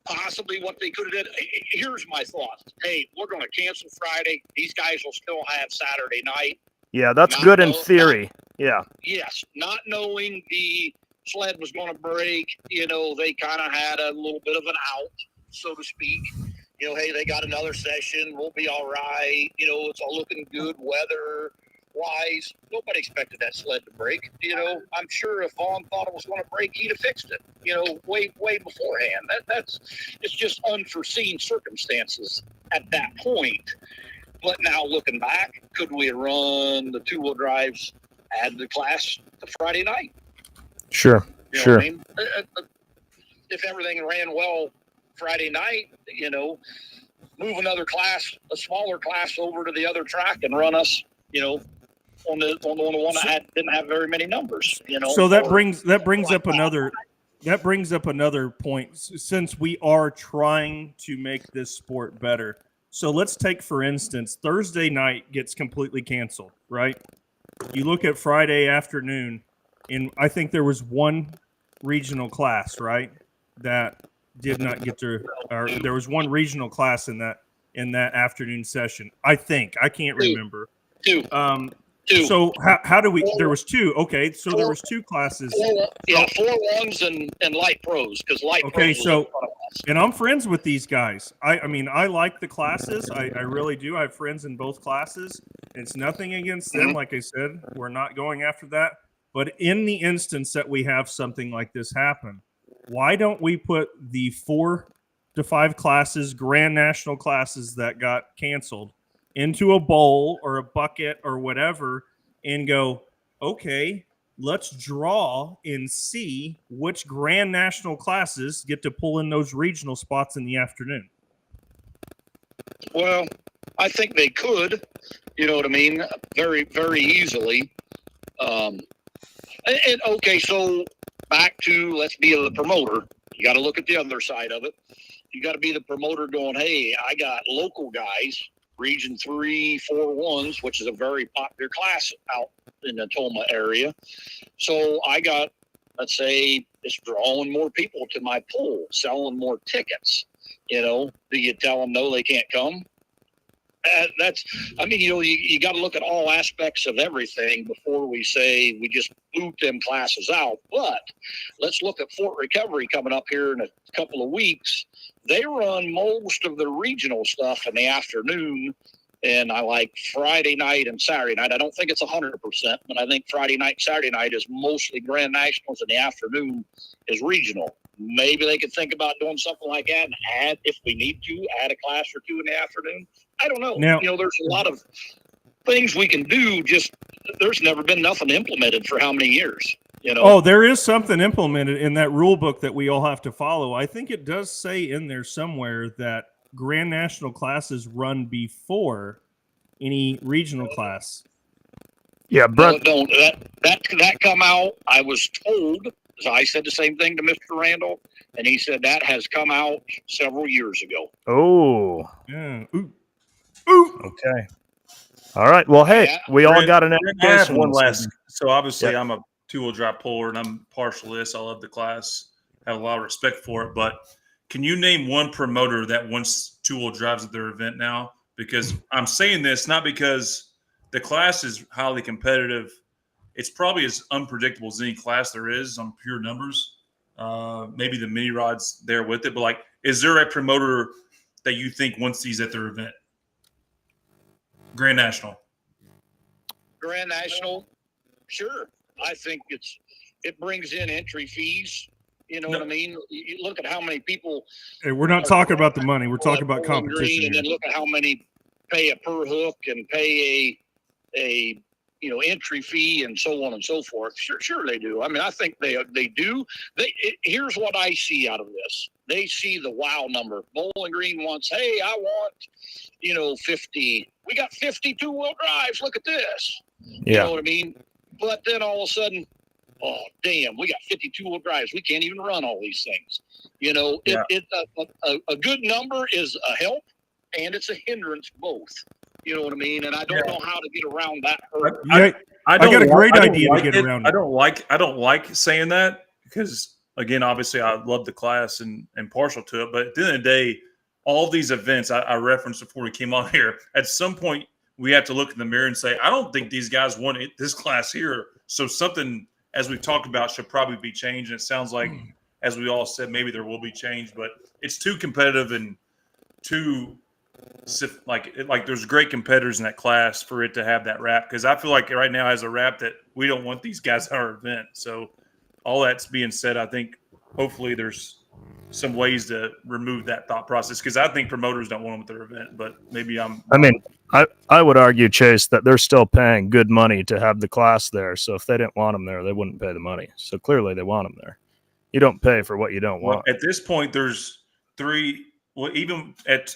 possibly what they could have did. Here's my thoughts. Hey, we're going to cancel Friday. These guys will still have Saturday night. Yeah, that's good in theory. Yeah. Yes, not knowing the sled was going to break, they kind of had a little bit of an out, so to speak. Hey, they got another session. We'll be all right. It's all looking good weather-wise. Nobody expected that sled to break. I'm sure if Vaughn thought it was going to break, he'd have fixed it, way beforehand. It's just unforeseen circumstances at that point. But now looking back, could we have run the 2-wheel drives, add the class to Friday night? Sure. You know what I mean? If everything ran well Friday night, move another class, a smaller class over to the other track and run us, on the one that didn't have very many numbers, So that brings up another point, since we are trying to make this sport better. So let's take, for instance, Thursday night gets completely canceled, right? You look at Friday afternoon, and I think there was one regional class, right, that did not get to, or there was one regional class in that afternoon session. I think. I can't remember. Two. So how do we? There was 2. Okay, so there was 2 classes. 4 ones and light pros, because light. Okay, pros so and I'm friends with these guys. I mean, I like the classes. I really do. I have friends in both classes. It's nothing against them. Like I said, we're not going after that. But in the instance that we have something like this happen, why don't we put the 4 to 5 classes, Grand National classes that got canceled, into a bowl or a bucket or whatever, and go, okay, let's draw and see which Grand National classes get to pull in those regional spots in the afternoon. Well, I think they could, you know what I mean, very, very easily. And okay, so back to let's be the promoter. You got to look at the other side of it. You got to be the promoter going, hey, I got local guys, Region 3, 4-1s, which is a very popular class out in the Toma area. So I got, let's say, it's drawing more people to my pool, selling more tickets. You know, do you tell them no, they can't come? You got to look at all aspects of everything before we say we just boot them classes out. But let's look at Fort Recovery coming up here in a couple of weeks. They run most of the regional stuff in the afternoon, and I like Friday night and Saturday night. I don't think it's 100%, but I think Friday night, Saturday night is mostly Grand Nationals, and the afternoon is regional. Maybe they could think about doing something like that and add, if we need to, add a class or two in the afternoon. I don't know. Now, there's a lot of things we can do. Just there's never been nothing implemented for how many years? Oh, there is something implemented in that rule book that we all have to follow. I think it does say in there somewhere that Grand National classes run before any regional class. Yeah, Brett. No, don't. That come out. I was told. I said the same thing to Mr. Randall, and he said that has come out several years ago. Oh. Yeah. Ooh. Okay. All right. Well, hey, we all got an I have education. one last. So obviously, I'm a two-wheel drive puller, and I'm partial to this. I love the class. Have a lot of respect for it. But can you name one promoter that wants two-wheel drives at their event now? Because I'm saying this not because the class is highly competitive. It's probably as unpredictable as any class there is on pure numbers. Maybe the mini rods there with it, but like, is there a promoter that you think wants these at their event? Grand National, sure. I think it brings in entry fees. You know what I mean? You look at how many people. Hey, we're not talking about the money. We're talking about competition. And then look at how many pay a per hook and pay a entry fee and so on and so forth. Sure they do. I mean, I think they do. Here's what I see out of this. They see the wow number. Bowling Green wants, hey, I want, 50. We got 50 two-wheel drives. Look at this. Yeah. You know what I mean? But then all of a sudden, oh, damn, we got 50 two-wheel drives. We can't even run all these things. A good number is a help, and it's a hindrance both. You know what I mean? And I don't know how to get around that hurdle. I got a great idea to get around it. I don't like saying that because, again, obviously I love the class and partial to it. But at the end of the day, all these events I referenced before we came on here, at some point we have to look in the mirror and say, I don't think these guys want this class here. So something, as we've talked about, should probably be changed. And it sounds like, as we all said, maybe there will be change. But it's too competitive and too like there's great competitors in that class for it to have that rap, because I feel like right now has a rap that we don't want these guys at our event. So all that's being said, I think hopefully there's some ways to remove that thought process, because I think promoters don't want them at their event, but maybe I would argue, Chase, that they're still paying good money to have the class there. So if they didn't want them there, they wouldn't pay the money. So clearly they want them there. You don't pay for what you don't want. At this point, there's three. Well,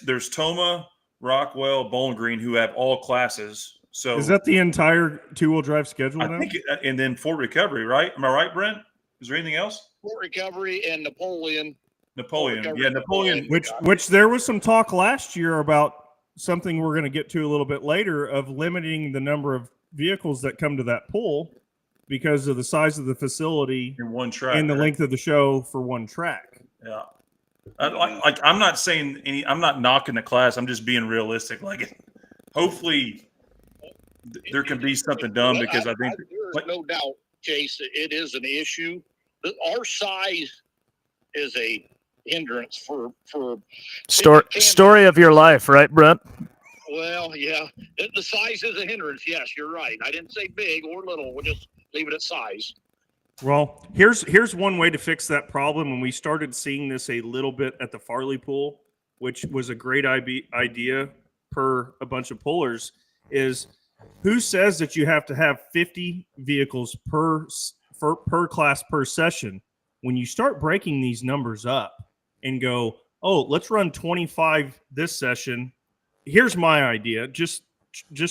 there's Toma, Rockwell, Bowling Green, who have all classes. So is that the entire two-wheel drive schedule now? I think, and then Fort Recovery, right? Am I right, Brent? Is there anything else? Fort Recovery and Napoleon. Napoleon. Which there was some talk last year about something we're going to get to a little bit later, of limiting the number of vehicles that come to that pool because of the size of the facility in one track and the length of the show for one track. Yeah. I'm not saying I'm not knocking the class. I'm just being realistic. Like, hopefully there can be something done, because I think there's no doubt, Chase, it is an issue. Our size is a hindrance for story of your life, right, Brent? Well, yeah, the size is a hindrance. Yes, you're right. I didn't say big or little. We'll just leave it at size. Well, here's one way to fix that problem. When we started seeing this a little bit at the Farley pool, which was a great idea per a bunch of pullers, is who says that you have to have 50 vehicles per class per session? When you start breaking these numbers up and go, oh, let's run 25 this session here's my idea. Just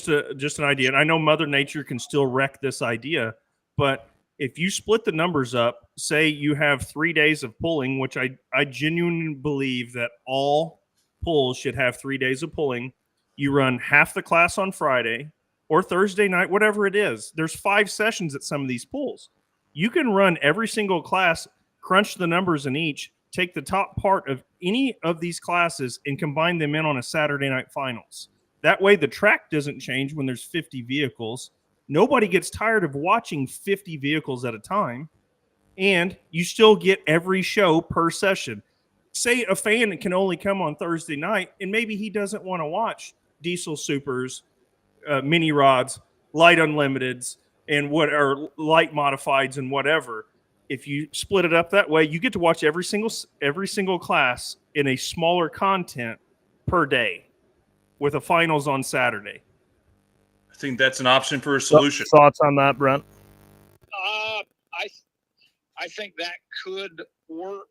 an idea. And I know Mother Nature can still wreck this idea, but if you split the numbers up, say you have 3 days of pulling, which I genuinely believe that all pulls should have 3 days of pulling. You run half the class on Friday or Thursday night, whatever it is. There's 5 sessions at some of these pulls. You can run every single class, crunch the numbers in each, take the top part of any of these classes and combine them in on a Saturday night finals. That way the track doesn't change when there's 50 vehicles. Nobody gets tired of watching 50 vehicles at a time, and you still get every show per session. Say a fan can only come on Thursday night, and maybe he doesn't want to watch diesel supers, mini rods, light unlimiteds, and or light modifieds and whatever. If you split it up that way, you get to watch every single class in a smaller content per day with a finals on Saturday. I think that's an option for a solution. Thoughts on that, Brent? I think that could work.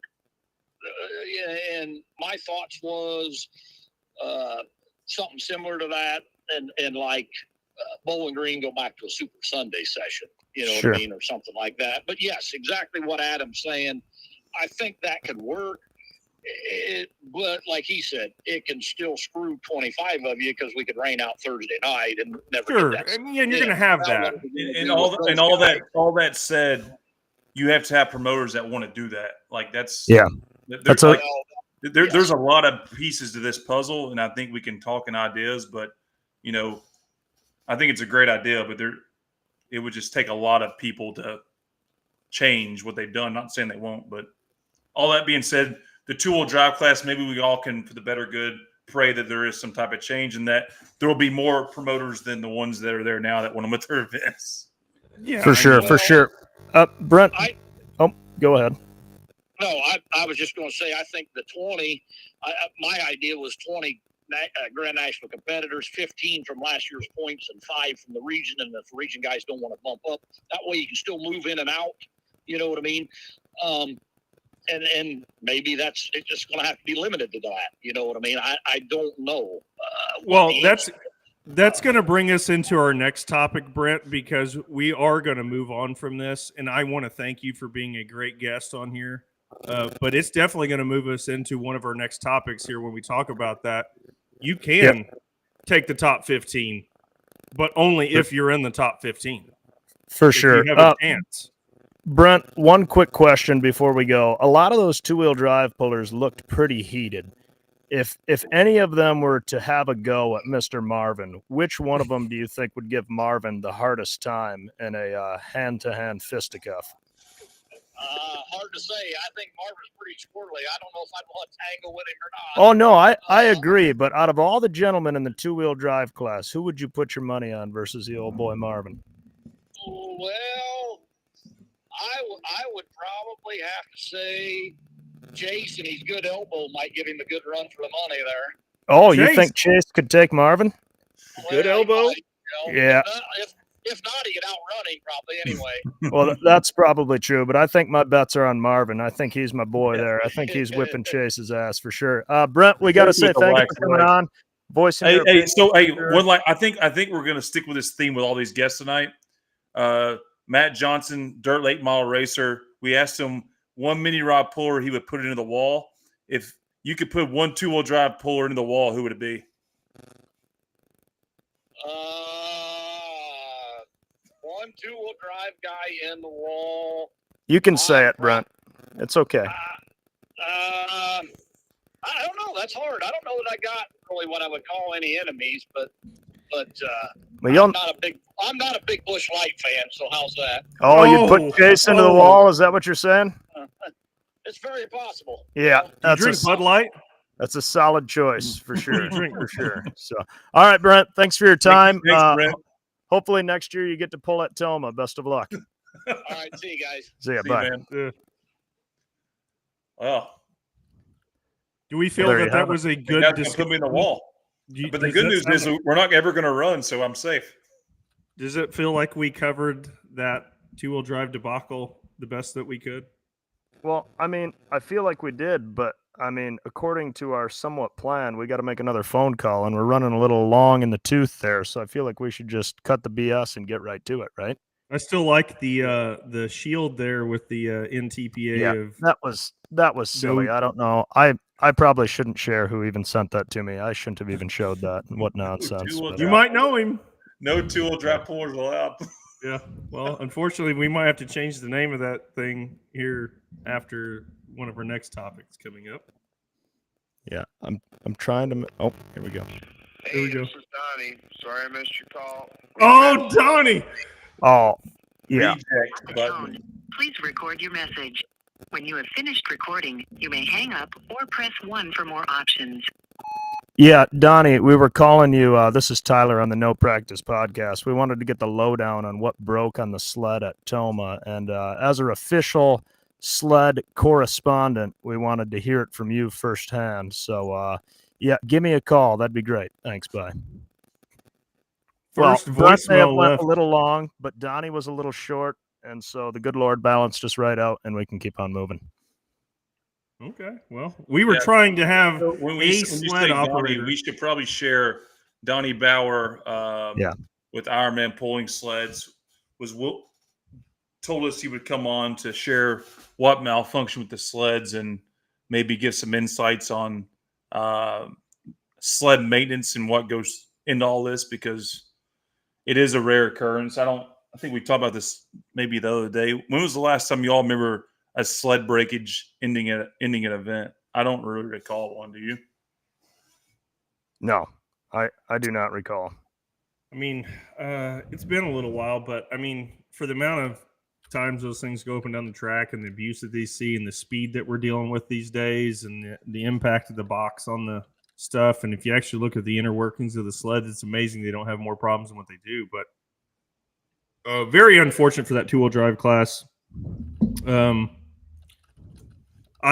And my thoughts was something similar to that, and like Bowling Green go back to a Super Sunday session, you know what I mean, or something like that. But yes, exactly what Adam's saying. I think that could work. But like he said, it can still screw 25 of you because we could rain out Thursday night and never get that. And you're going to have that. And all that said, you have to have promoters that want to do that. Like there's a lot of pieces to this puzzle, and I think we can talk in ideas. But I think it's a great idea, but it would just take a lot of people to change what they've done. Not saying they won't, but all that being said, the 2-wheel drive class, maybe we all can, for the better good, pray that there is some type of change and that there will be more promoters than the ones that are there now that want them at their events. Yeah, for sure. Brent, go ahead. No, I was just going to say, I think the 20, my idea was 20 Grand National competitors, 15 from last year's points and 5 from the region. And if the region guys don't want to bump up, that way you can still move in and out. You know what I mean? And maybe it's just going to have to be limited to that. You know what I mean? I don't know. Well, that's going to bring us into our next topic, Brent, because we are going to move on from this. And I want to thank you for being a great guest on here. But it's definitely going to move us into one of our next topics here when we talk about that. You can take the top 15, but only if you're in the top 15. For sure. You have a chance. Brent, one quick question before we go. A lot of those 2-wheel drive pullers looked pretty heated. If any of them were to have a go at Mr. Marvin, which one of them do you think would give Marvin the hardest time in a hand-to-hand fisticuff? Hard to say. I think Marvin's pretty squirrely. I don't know if I'd want to tangle with him or not. Oh, no, I agree. But out of all the gentlemen in the 2-wheel drive class, who would you put your money on versus the old boy Marvin? Well, I would probably have to say Chase, and his good elbow might give him a good run for the money there. Oh, Chase. You think Chase could take Marvin? Good elbow? Yeah. If not, he could outrun him probably anyway. Well, that's probably true, but I think my bets are on Marvin. I think he's my boy there. I think he's whipping Chase's ass for sure. Brent, we got to say thank you for coming on. I think we're going to stick with this theme with all these guests tonight. Matt Johnson, dirt late model racer. We asked him one mini rod puller he would put it into the wall. If you could put one 2-wheel drive puller into the wall, who would it be? One 2-wheel drive guy in the wall. You can say it, Brent. It's okay. I don't know. That's hard. I don't know that I got really what I would call any enemies, but I'm not a big Busch Light fan. So how's that? Oh, you'd put Chase into the wall? Is that what you're saying? It's very possible. Yeah, you drink Bud Light. That's a solid choice for sure. For sure. So, all right, Brent. Thanks for your time. Thanks, Brent. Hopefully next year you get to pull at Toma. Best of luck. All right, see you guys. See ya. Bye. Man. Well, do we feel that was a good discussion? Put me in the wall. But the good news is we're not ever going to run, so I'm safe. Does it feel like we covered that 2-wheel drive debacle the best that we could? Well, I mean, I feel like we did, but I mean, according to our somewhat plan, we got to make another phone call, and we're running a little long in the tooth there. So I feel like we should just cut the BS and get right to it, right? I still like the shield there with the NTPA Yeah, of that was silly. no. I don't know. I probably shouldn't share who even sent that to me. I shouldn't have even showed that. What nonsense. Tool But, You might know him. No tool drop pullers allowed. Yeah. Well, unfortunately, we might have to change the name of that thing here after one of our next topics coming up. yeah, I'm trying to. Oh, here we go. Here we go. This is Donnie. Sorry I missed your call. Oh, Donnie. Oh, yeah. Reject button. Tone. Please record your message. When you have finished recording, you may hang up or press 1 for more options. Yeah, Donnie, we were calling you. This is Tyler on the No Practice podcast. We wanted to get the lowdown on what broke on the sled at Toma. And as our official sled correspondent, we wanted to hear it from you firsthand. So, yeah, give me a call. That'd be great. Thanks. Bye. First Brett may have voicemail went left. a little long, but Donnie was a little short. And so the good Lord balanced us right out, and we can keep on moving. Okay. Well, we were Yeah. trying to have When a you sled say Donnie, operator. we should probably share Donnie Bauer Yeah. with Ironman Pulling Sleds told us he would come on to share what malfunctioned with the sleds and maybe give some insights on sled maintenance and what goes into all this, because it is a rare occurrence. I think we talked about this maybe the other day. When was the last time you all remember a sled breakage ending an event? I don't really recall one. Do you? No, I do not recall. I mean, it's been a little while, but I mean, for the amount of times those things go up and down the track and the abuse that they see and the speed that we're dealing with these days and the impact of the box on the stuff. And if you actually look at the inner workings of the sled, it's amazing they don't have more problems than what they do. But very unfortunate for that two-wheel drive class. I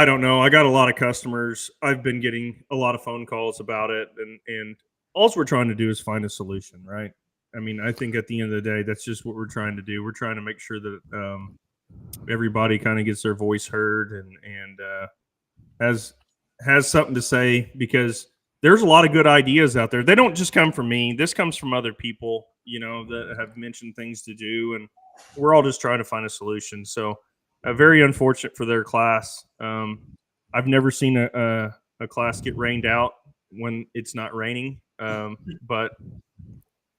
don't know. I got a lot of customers. I've been getting a lot of phone calls about it, and all we're trying to do is find a solution, right? I mean, I think at the end of the day, that's just what we're trying to do. We're trying to make sure that everybody kind of gets their voice heard and has something to say, because there's a lot of good ideas out there. They don't just come from me. This comes from other people, that have mentioned things to do, and we're all just trying to find a solution. So very unfortunate for their class. I've never seen a class get rained out when it's not raining. But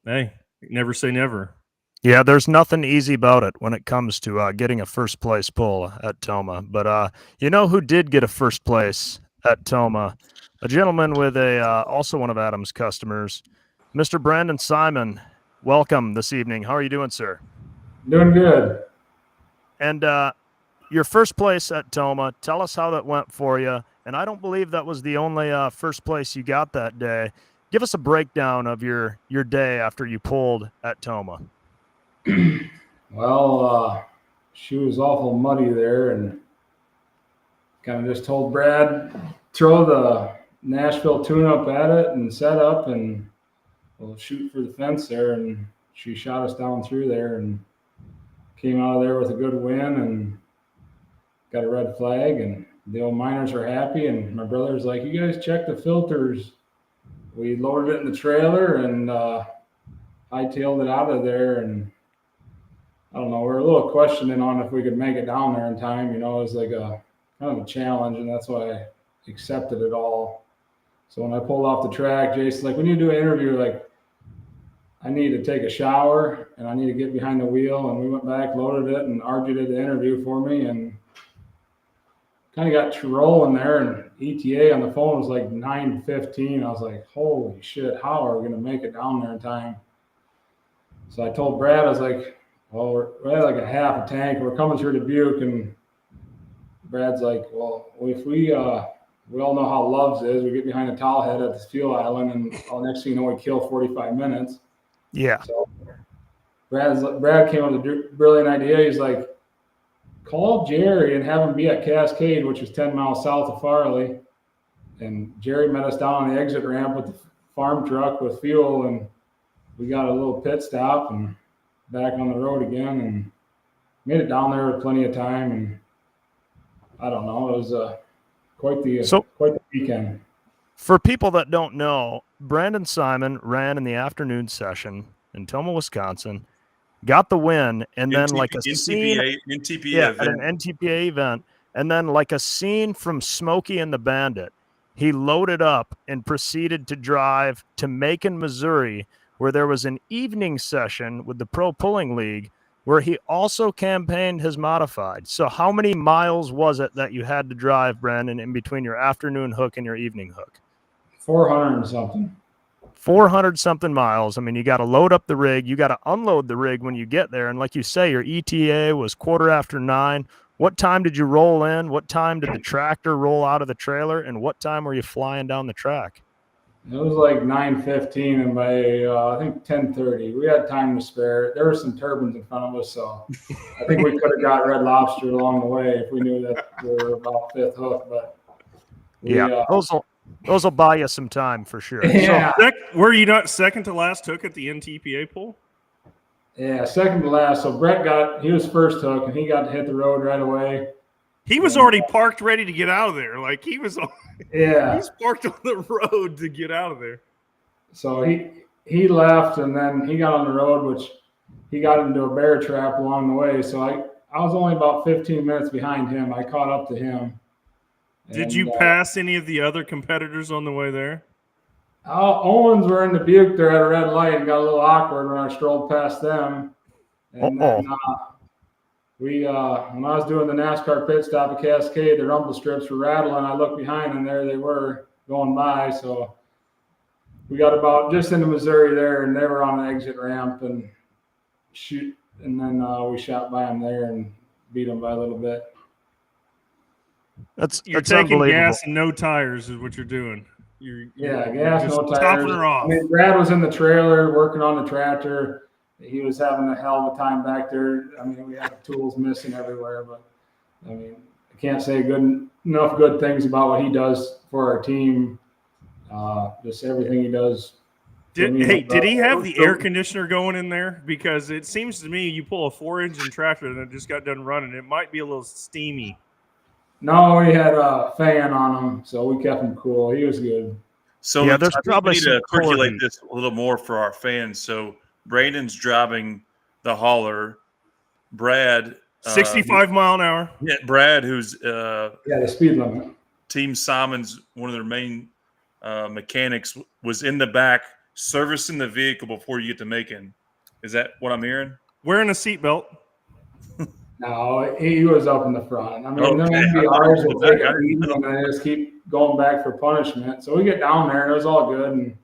hey, never say never. Yeah, there's nothing easy about it when it comes to getting a first place pull at Toma. But you know who did get a first place at Toma? A gentleman with also one of Adam's customers, Mr. Brandon Simon. Welcome this evening. How are you doing, sir? Doing good. And your first place at Toma, tell us how that went for you. And I don't believe that was the only first place you got that day. Give us a breakdown of your day after you pulled at Toma. Well, she was awful muddy there, and kind of just told Brad, throw the Nashville tune-up at it and set up, and we'll shoot for the fence there. And she shot us down through there and came out of there with a good win and got a red flag, and the old miners are happy. And my brother's like, you guys check the filters. We loaded it in the trailer and hightailed it out of there. And I don't know, we're a little questioning on if we could make it down there in time. It was like a kind of a challenge, and that's why I accepted it all. So when I pulled off the track, Jason's like, we need to do an interview. Like, I need to take a shower and I need to get behind the wheel. And we went back, loaded it, and RJ did the interview for me, and kind of got rolling there. And ETA on the phone was like 9:15. I was like, holy shit, how are we going to make it down there in time? So I told Brad, I was like, well, we're at like a half a tank. We're coming through Dubuque. And Brad's like, well, if we all know how Love's is. We get behind a towel head at this fuel island, and next thing you know, we kill 45 minutes. Yeah. So Brad came up with a brilliant idea. He's like, call Jerry and have him be at Cascade, which is 10 miles south of Farley. And Jerry met us down on the exit ramp with the farm truck with fuel, and we got a little pit stop and back on the road again, and made it down there with plenty of time. And I don't know, it was quite the weekend. For people that don't know, Brandon Simon ran in the afternoon session in Toma, Wisconsin, got the win, and then like a scene, NTPA at an NTPA event, and then like a scene from Smokey and the Bandit, he loaded up and proceeded to drive to Macon, Missouri, where there was an evening session with the Pro Pulling League, where he also campaigned his modified. So how many miles was it that you had to drive, Brandon, in between your afternoon hook and your evening hook? 400 and something. 400 something miles. I mean, you got to load up the rig. You got to unload the rig when you get there. And like you say, your ETA was 9:15. What time did you roll in? What time did the tractor roll out of the trailer? And what time were you flying down the track? It was like 9:15, and by I think 10:30, we had time to spare. There were some turbines in front of us, so I think we could have got Red Lobster along the way if we knew that we were about fifth hook. But those will buy you some time for sure. Yeah. So, were you not second to last hook at the NTPA pool? Yeah, second to last. So he was first hook, and he got to hit the road right away. He was already parked, ready to get out of there. Like he was. Yeah, he's parked on the road to get out of there. So he left, and then he got on the road, which he got into a bear trap along the way. So I was only about 15 minutes behind him. I caught up to him. Did you pass any of the other competitors on the way there? Owens were in the Buick there at a red light and got a little awkward when I strolled past them. And then when I was doing the NASCAR pit stop at Cascade, the rumble strips were rattling. I looked behind, and there they were going by. So we got about just into Missouri there, and they were on an exit ramp and then we shot by them there and beat them by a little bit. You're taking gas and no tires is what you're doing. Gas, no tires. Topping her off. I mean, Brad was in the trailer working on the tractor. He was having a hell of a time back there. I mean, we had tools missing everywhere, but I mean, I can't say enough good things about what he does for our team. Just everything he does. Did he have the air conditioner going in there? Because it seems to me you pull a 4-engine tractor that just got done running, it might be a little steamy. No, he had a fan on him, so we kept him cool. He was good. So yeah, there's probably we need to percolate this a little more for our fans. So Braden's driving the hauler. Brad, 65 mile an hour. Yeah, Brad, who's the speed limit. Team Simon's one of their main mechanics, was in the back servicing the vehicle before you get to Macon. Is that what I'm hearing? Wearing a seatbelt. No, he was up in the front. I mean, the NPRs will take a beat and they just keep going back for punishment. So we get down there, and it was all good, and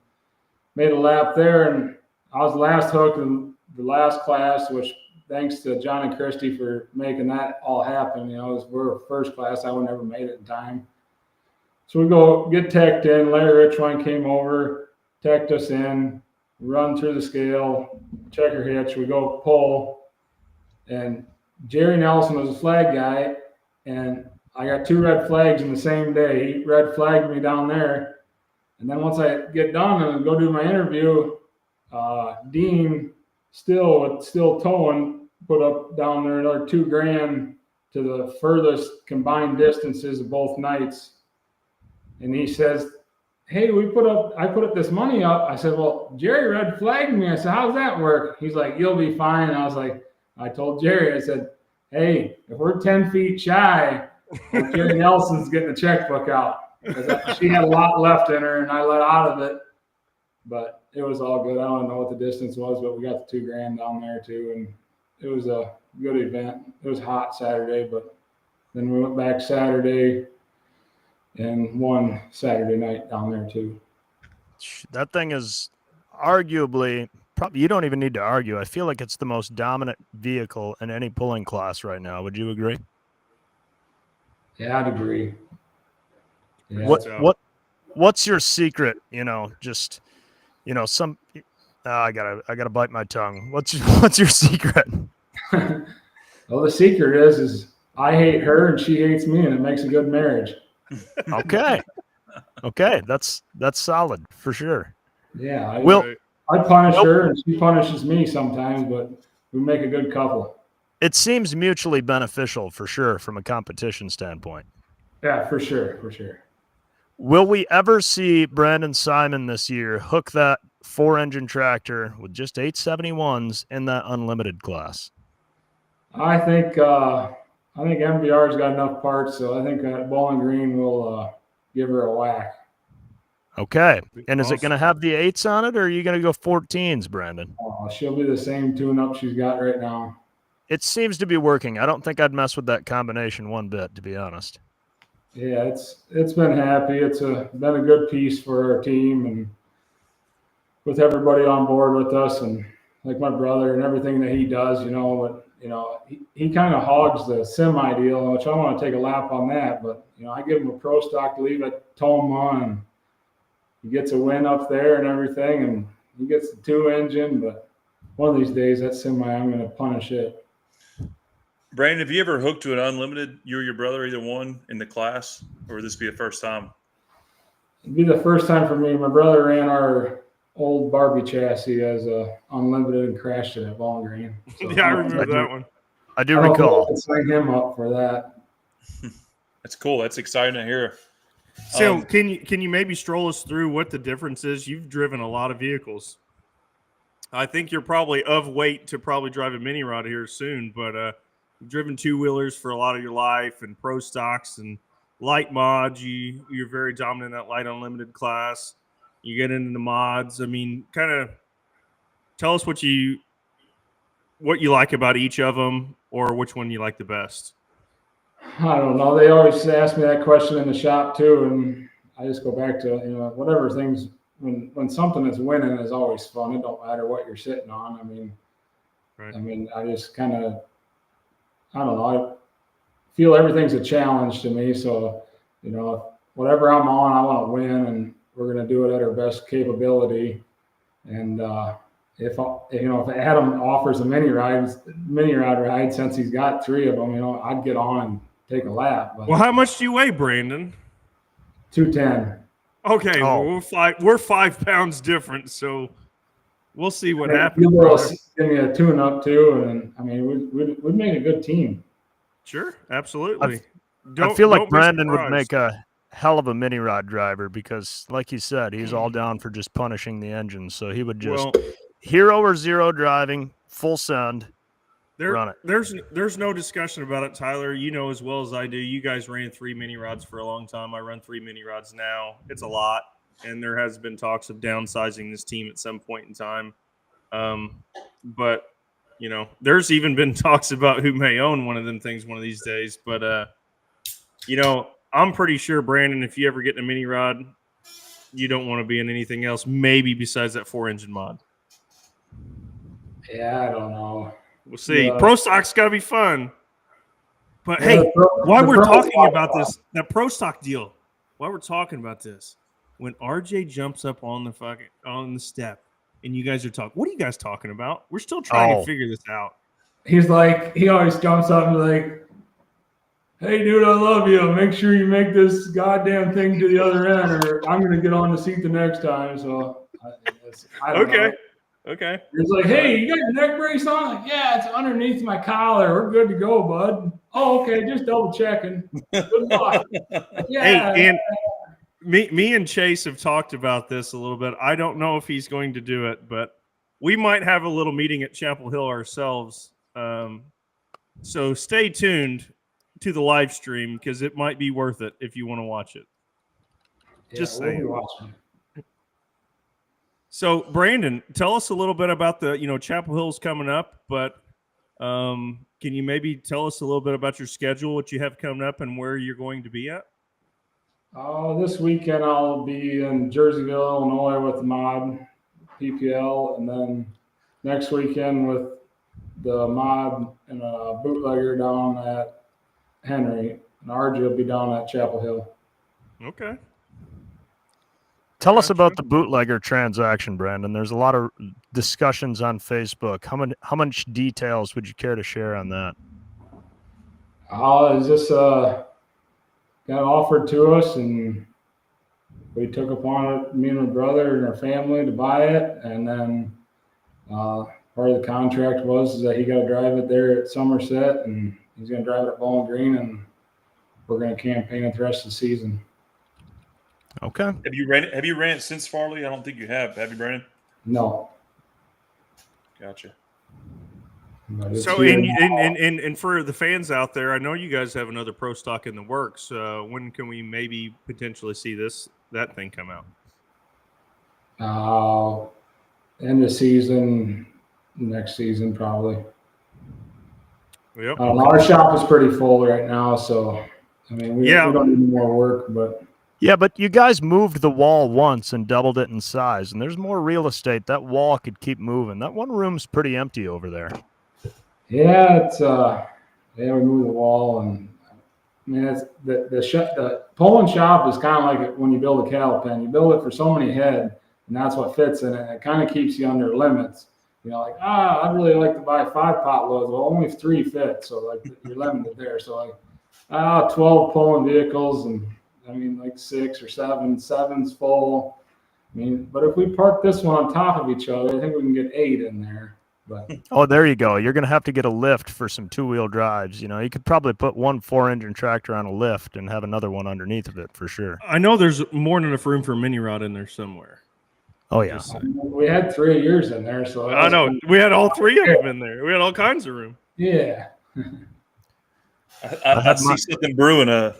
made a lap there. And I was last hook in the last class, which thanks to John and Christy for making that all happen. You know, we're first class. I would never made it in time. So we go get teched in. Larry Richwine came over, teched us in, run through the scale, checker hitch. We go pull, and Jerry Nelson was a flag guy, and I got 2 red flags in the same day. He red flagged me down there. And then once I get done and go do my interview, Dean still towing, put up down there another $2,000 to the furthest combined distances of both nights. And he says, hey, I put up this money up. I said, well, Jerry red flagged me. I said, how's that work? He's like, you'll be fine. And I was like, I told Jerry, I said, hey, if we're 10 feet shy, Jerry Nelson's getting the checkbook out. Because she had a lot left in her, and I let out of it. But it was all good. I don't know what the distance was, but we got the $2,000 down there too. And it was a good event. It was hot Saturday, but then we went back Saturday and won Saturday night down there too. That thing is arguably, probably, you don't even need to argue. I feel like it's the most dominant vehicle in any pulling class right now. Would you agree? Yeah, I'd agree. Yeah. What's your secret? You know, just, you know, I gotta bite my tongue. What's your secret? Well, the secret is I hate her and she hates me, and it makes a good marriage. Okay. That's solid for sure. Yeah. I punish her and she punishes me sometimes, but we make a good couple. It seems mutually beneficial for sure from a competition standpoint. Yeah, for sure. Will we ever see Brandon Simon this year hook that 4-engine tractor with just 871s in that unlimited class? I think MVR's got enough parts, so I think that Bowling Green will give her a whack. Okay. And is it Awesome. going to have the 8s on it, or are you going to go 14s, Brandon? She'll be the same tune-up she's got right now. It seems to be working. I don't think I'd mess with that combination one bit, to be honest. Yeah, it's been happy. It's been a good piece for our team, and with everybody on board with us, and like my brother and everything that he does, he kind of hogs the semi deal, which I want to take a lap on that. But I give him a pro stock to leave at Toma, and he gets a win up there and everything, and he gets the 2-engine. But one of these days, that semi, I'm going to punish it. Brandon, have you ever hooked to an unlimited, you or your brother, either one, in the class, or would this be the first time? It'd be the first time for me. My brother ran our old Barbie chassis as a unlimited and crashed it at Bowling Green. So Yeah, I remember that one. I do recall. I sign him up for that. That's cool. That's exciting to hear. So can you maybe stroll us through what the difference is? You've driven a lot of vehicles. I think you're probably of weight to probably drive a mini rod here soon, but you've driven 2-wheelers for a lot of your life and pro stocks and light mods. You're very dominant in that light unlimited class. You get into the mods. I mean, kind of tell us what you like about each of them, or which one you like the best. I don't know. They always ask me that question in the shop too, and I just go back to whatever things. When something is winning is always fun. It don't matter what you're sitting on. Right. I just kind of, I don't know. I feel everything's a challenge to me. So, whatever I'm on, I want to win, and we're going to do it at our best capability. And if Adam offers a mini rod ride, since he's got 3 of them, I'd get on and take a lap. But Well, how much do you weigh, Brandon? 210. Okay, well, we're 5 pounds different, so we'll see what happens. You will give me a tune-up too, and we'd make a good team. Sure, absolutely. I feel like Brandon would make a hell of a mini rod driver because, like you said, he's all down for just punishing the engine. So he would just hero or zero driving, full send, run it. There's no discussion about it, Tyler. You know as well as I do. You guys ran 3 mini rods for a long time. I run 3 mini rods now. It's a lot, and there has been talks of downsizing this team at some point in time. But there's even been talks about who may own one of them things one of these days. But I'm pretty sure, Brandon, if you ever get in a mini rod, you don't want to be in anything else, maybe besides that 4-engine mod. Yeah, I don't know. We'll see. Pro stock's got to be fun. But hey, while we're talking about this, that pro stock deal, while we're talking about this, when RJ jumps up on the step and you guys are talking, what are you guys talking about? We're still trying to figure this out. He's like, he always jumps up and like, hey, dude, I love you. Make sure you make this goddamn thing to the other end, or I'm going to get on the seat the next time. So, I don't know. Okay. He's like, hey, you got your neck brace on? Like, yeah, it's underneath my collar. We're good to go, bud. Oh, okay, just double checking. Good luck. Yeah. Hey, and me and Chase have talked about this a little bit. I don't know if he's going to do it, but we might have a little meeting at Chapel Hill ourselves. So stay tuned to the live stream because it might be worth it if you want to watch it. Just saying. We'll be watching. So, Brandon, tell us a little bit about Chapel Hill's coming up, but can you maybe tell us a little bit about your schedule, what you have coming up, and where you're going to be at? This weekend I'll be in Jerseyville, Illinois with the mod PPL, and then next weekend with the mod and a bootlegger down at Henry, and RJ will be down at Chapel Hill. Okay. Tell us about the bootlegger transaction, Brandon. There's a lot of discussions on Facebook. How much details would you care to share on that? It's just got offered to us, and we took upon it, me and my brother and our family, to buy it. And then part of the contract was that he got to drive it there at Somerset, and he's going to drive it at Bowling Green. And we're going to campaign it the rest of the season. Okay. Have you ran it since Farley? I don't think you have. Have you, Brandon? No. Gotcha. But it's So, here and for the fans out there, I know you guys have another pro stock in the works. When can we maybe potentially see that thing come out? End of season, next season probably. Yep. Our shop is pretty full right now, so I mean we don't need more work, but Yeah, but you guys moved the wall once and doubled it in size, and there's more real estate. That wall could keep moving. That one room's pretty empty over there. yeah, it's we moved the wall, and I mean it's the pulling shop is kind of like when you build a cattle pen. You build it for so many head, and that's what fits in it. It kind of keeps you under limits. You know, like, I'd really like to buy 5 pot loads. Well, only 3 fit, so like you're limited there. So like 12 pulling vehicles, and I mean like 6 or 7, 7's full. I mean, but if we park this one on top of each other, I think we can get 8 in there. But Oh, there you go. You're going to have to get a lift for some 2-wheel drives. You know, you could probably put one 4-engine tractor on a lift and have another one underneath of it for sure. I know there's more than enough room for a mini rod in there somewhere. Oh, yeah. we had 3 years in there, so I know we had all 3 of them in there. We had all kinds of room. Yeah. I see something brewing, a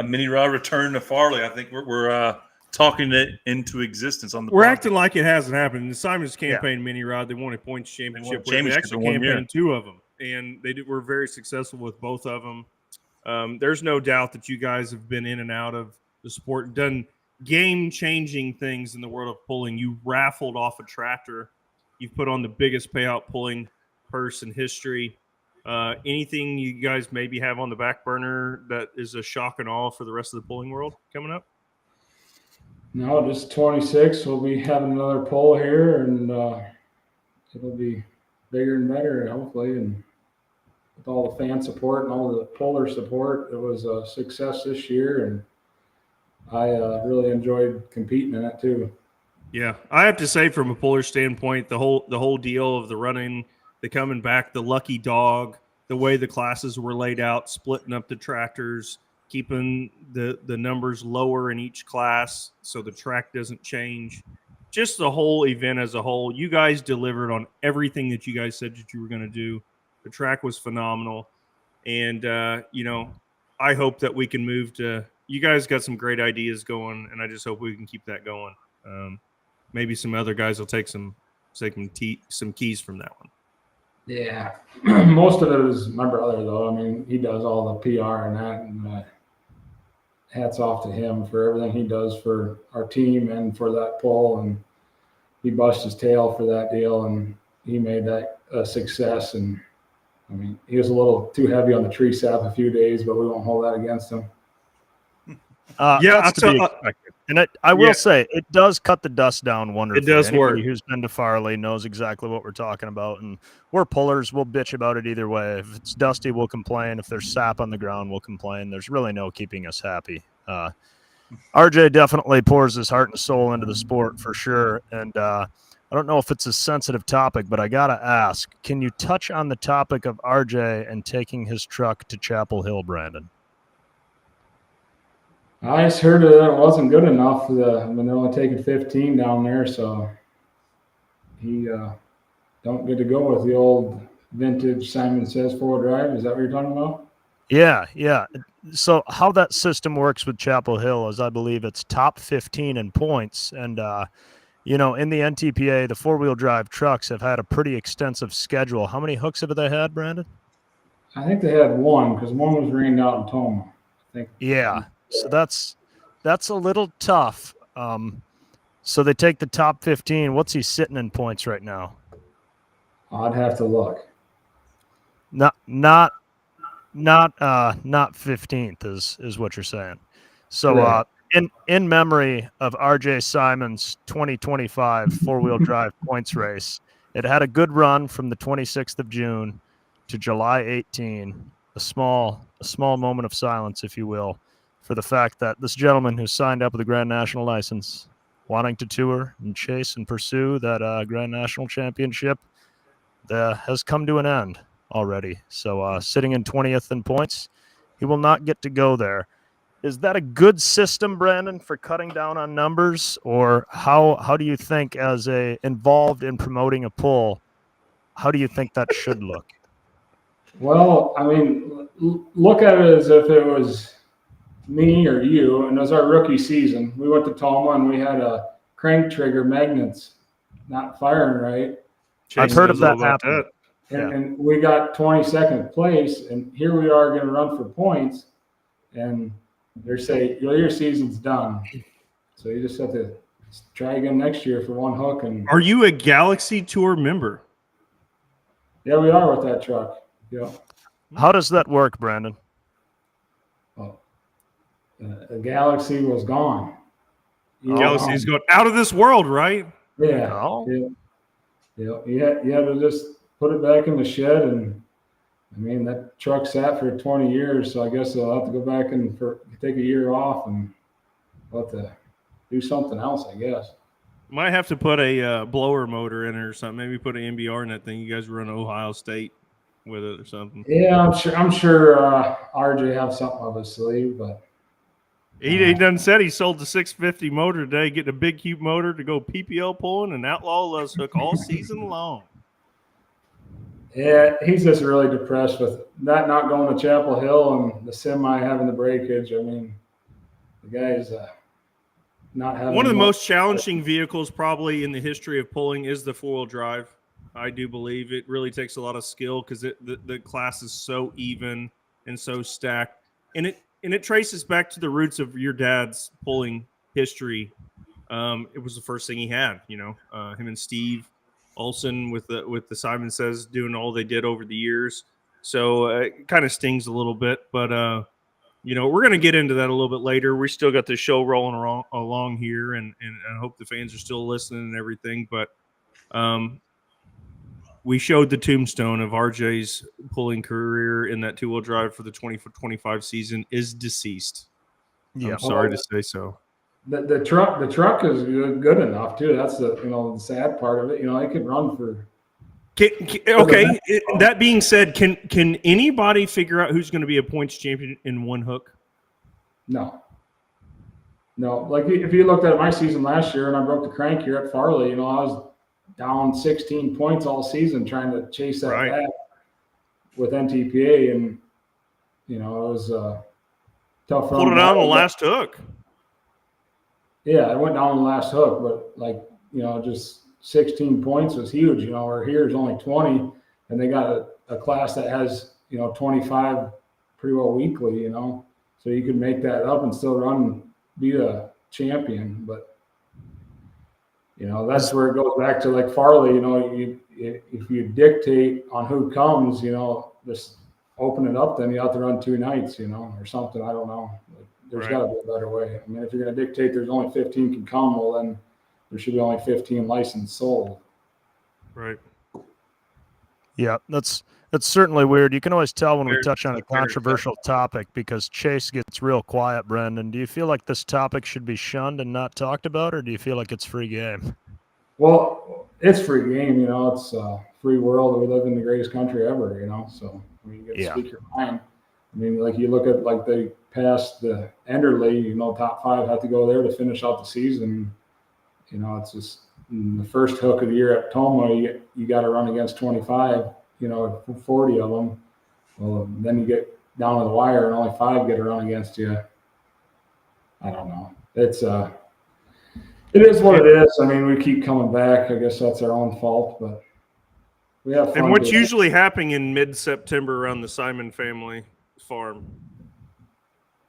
mini rod return to Farley. I think we're talking it into existence on the. We're project. acting like it hasn't happened. The Simon's campaign mini rod, they won a points championship. They actually campaigned 2 of them, and were very successful with both of them. There's no doubt that you guys have been in and out of the sport, done game-changing things in the world of pulling. You raffled off a tractor. You've put on the biggest payout pulling purse in history. Anything you guys maybe have on the back burner that is a shock and awe for the rest of the pulling world coming up? No, just 26. We'll be having another pull here, and it'll be bigger and better, hopefully. And with all the fan support and all the puller support, it was a success this year, and I really enjoyed competing in it too. Yeah, I have to say, from a puller standpoint, the whole deal of the running, the coming back, the lucky dog, the way the classes were laid out, splitting up the tractors, keeping the numbers lower in each class so the track doesn't change. Just the whole event as a whole, you guys delivered on everything that you guys said that you were going to do. The track was phenomenal. And, I hope that we can move to – you guys got some great ideas going, and I just hope we can keep that going. Maybe some other guys will take some keys from that one. Yeah, most of it is my brother, though. I mean, he does all the PR and that, and hats off to him for everything he does for our team and for that pull. And he bust his tail for that deal, and he made that a success. And I mean, he was a little too heavy on the tree sap a few days, but we won't hold that against him. That's to be expected. And I will say, it does cut the dust down wonderfully. It does Anybody work. who's been to Farley knows exactly what we're talking about. And we're pullers. We'll bitch about it either way. If it's dusty, we'll complain. If there's sap on the ground, we'll complain. There's really no keeping us happy. RJ definitely pours his heart and soul into the sport for sure. And I don't know if it's a sensitive topic, but I got to ask, can you touch on the topic of RJ and taking his truck to Chapel Hill, Brandon? I just heard that it wasn't good enough. When they're only taking 15 down there, so he don't get to go with the old vintage Simon Says 4-wheel drive. Is that what you're talking about? Yeah. So how that system works with Chapel Hill is, I believe it's top 15 in points. And, in the NTPA, the 4-wheel drive trucks have had a pretty extensive schedule. How many hooks have they had, Brandon? I think they had one because one was rained out in Toma. I think. Yeah. So that's a little tough. So they take the top 15. What's he sitting in points right now? I'd have to look. Not 15th is what you're saying. So Right. In memory of RJ Simon's 2025 4-wheel drive points race, it had a good run from the 26th of June to July 18. A small moment of silence, if you will, for the fact that this gentleman who signed up with a Grand National license, wanting to tour and chase and pursue that Grand National Championship, has come to an end already. So sitting in 20th in points, He will not get to go there. Is that a good system, Brandon, for cutting down on numbers? Or how do you think, as involved in promoting a pull, how do you think that should look? Well, I mean, look at it as if it was me or you, and it was our rookie season. We went to Toma and we had a crank trigger magnets not firing right. I've heard of that happening. And we got 22nd place, and here we are going to run for points, and they're saying, your season's done. So you just have to try again next year for one hook. And are you a Galaxy Tour member? Yeah, we are with that truck. Yeah. How does that work, Brandon? Well, the Galaxy was gone. Galaxy's going out of this world, right? Yeah. Oh. Yeah. You had to just put it back in the shed, and I mean that truck sat for 20 years, so I guess I'll have to go back and take a year off and have to do something else, I guess. Might have to put a blower motor in it or something. Maybe put an MBR in that thing. You guys run Ohio State with it or something. Yeah, I'm sure RJ have something up his sleeve, but he done said he sold the 650 motor today, getting a big cube motor to go PPL pulling and outlaw less hook all season long. Yeah, he's just really depressed with that not going to Chapel Hill and the semi having the breakage. I mean, the guy is not having one of the most challenging vehicles probably in the history of pulling is the 4-wheel drive. I do believe it really takes a lot of skill because the class is so even and so stacked, and it traces back to the roots of your dad's pulling history. It was the first thing he had, him and Steve Olson with the Simon Says doing all they did over the years. So it kind of stings a little bit, but we're going to get into that a little bit later. We still got the show rolling along here, and I hope the fans are still listening and everything. But we showed the tombstone of RJ's pulling career in that 2-wheel drive for the 2025 season is deceased. Yeah, I'm sorry to say so. The truck is good enough too. That's the sad part of it. It could run for. Okay. That being said, can anybody figure out who's going to be a points champion in one hook? No. Like if you looked at my season last year and I broke the crank here at Farley, I was down 16 points all season trying to chase that back with NTPA, and it was tough. Pulled it out on the last hook. Yeah, I went down on the last hook, but just 16 points was huge. Where here's only 20, and they got a class that has 25 pretty well weekly. So you can make that up and still be a champion. But that's where it goes back to like Farley. If you dictate on who comes, just open it up. Then you have to run 2 nights, or something. I don't know. There's got to be a better way. I mean, if you're going to dictate there's only 15 can come, well, then there should be only 15 licensed sold. Right. Yeah, that's certainly weird. You can always tell when we touch on a controversial topic because Chase gets real quiet, Brendan. Do you feel like this topic should be shunned and not talked about, or do you feel like it's free game? Well, it's free game. It's a free world. We live in the greatest country ever, So, you get to speak your mind. I mean, like you look at they passed the Enderley, top 5 had to go there to finish out the season. It's just the first hook of the year at Toma, you got to run against 25, 40 of them. Well, then you get down to the wire and only 5 get to run against you. I don't know. It is what it is. I mean, we keep coming back. I guess that's our own fault, but we have fun. And what's usually happening in mid-September around the Simon family farm?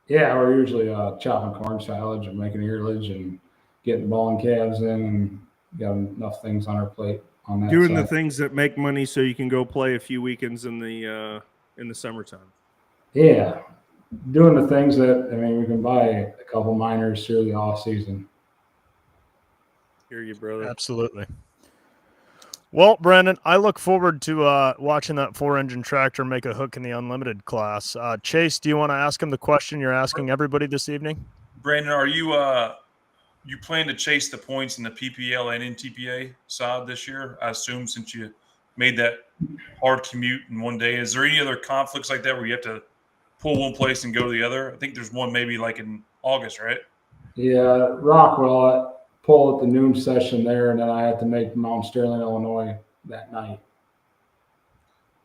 Yeah, we're usually chopping corn silage and making earlage and getting ball and calves in, and got enough things on our plate on that. Doing the things that make money so you can go play a few weekends in the summertime. Yeah, doing the things that we can buy a couple minors through the off season. Hear you, brother. Absolutely. Well, Brandon, I look forward to watching that 4-engine tractor make a hook in the unlimited class. Chase, do you want to ask him the question you're asking everybody this evening? Brandon, are you you plan to chase the points in the PPL and NTPA side this year? I assume since you made that hard commute in one day. Is there any other conflicts like that where you have to pull one place and go to the other? I think there's one maybe like in August, right? Yeah, Rockwell, I pull at the noon session there, and then I had to make Mount Sterling, Illinois that night.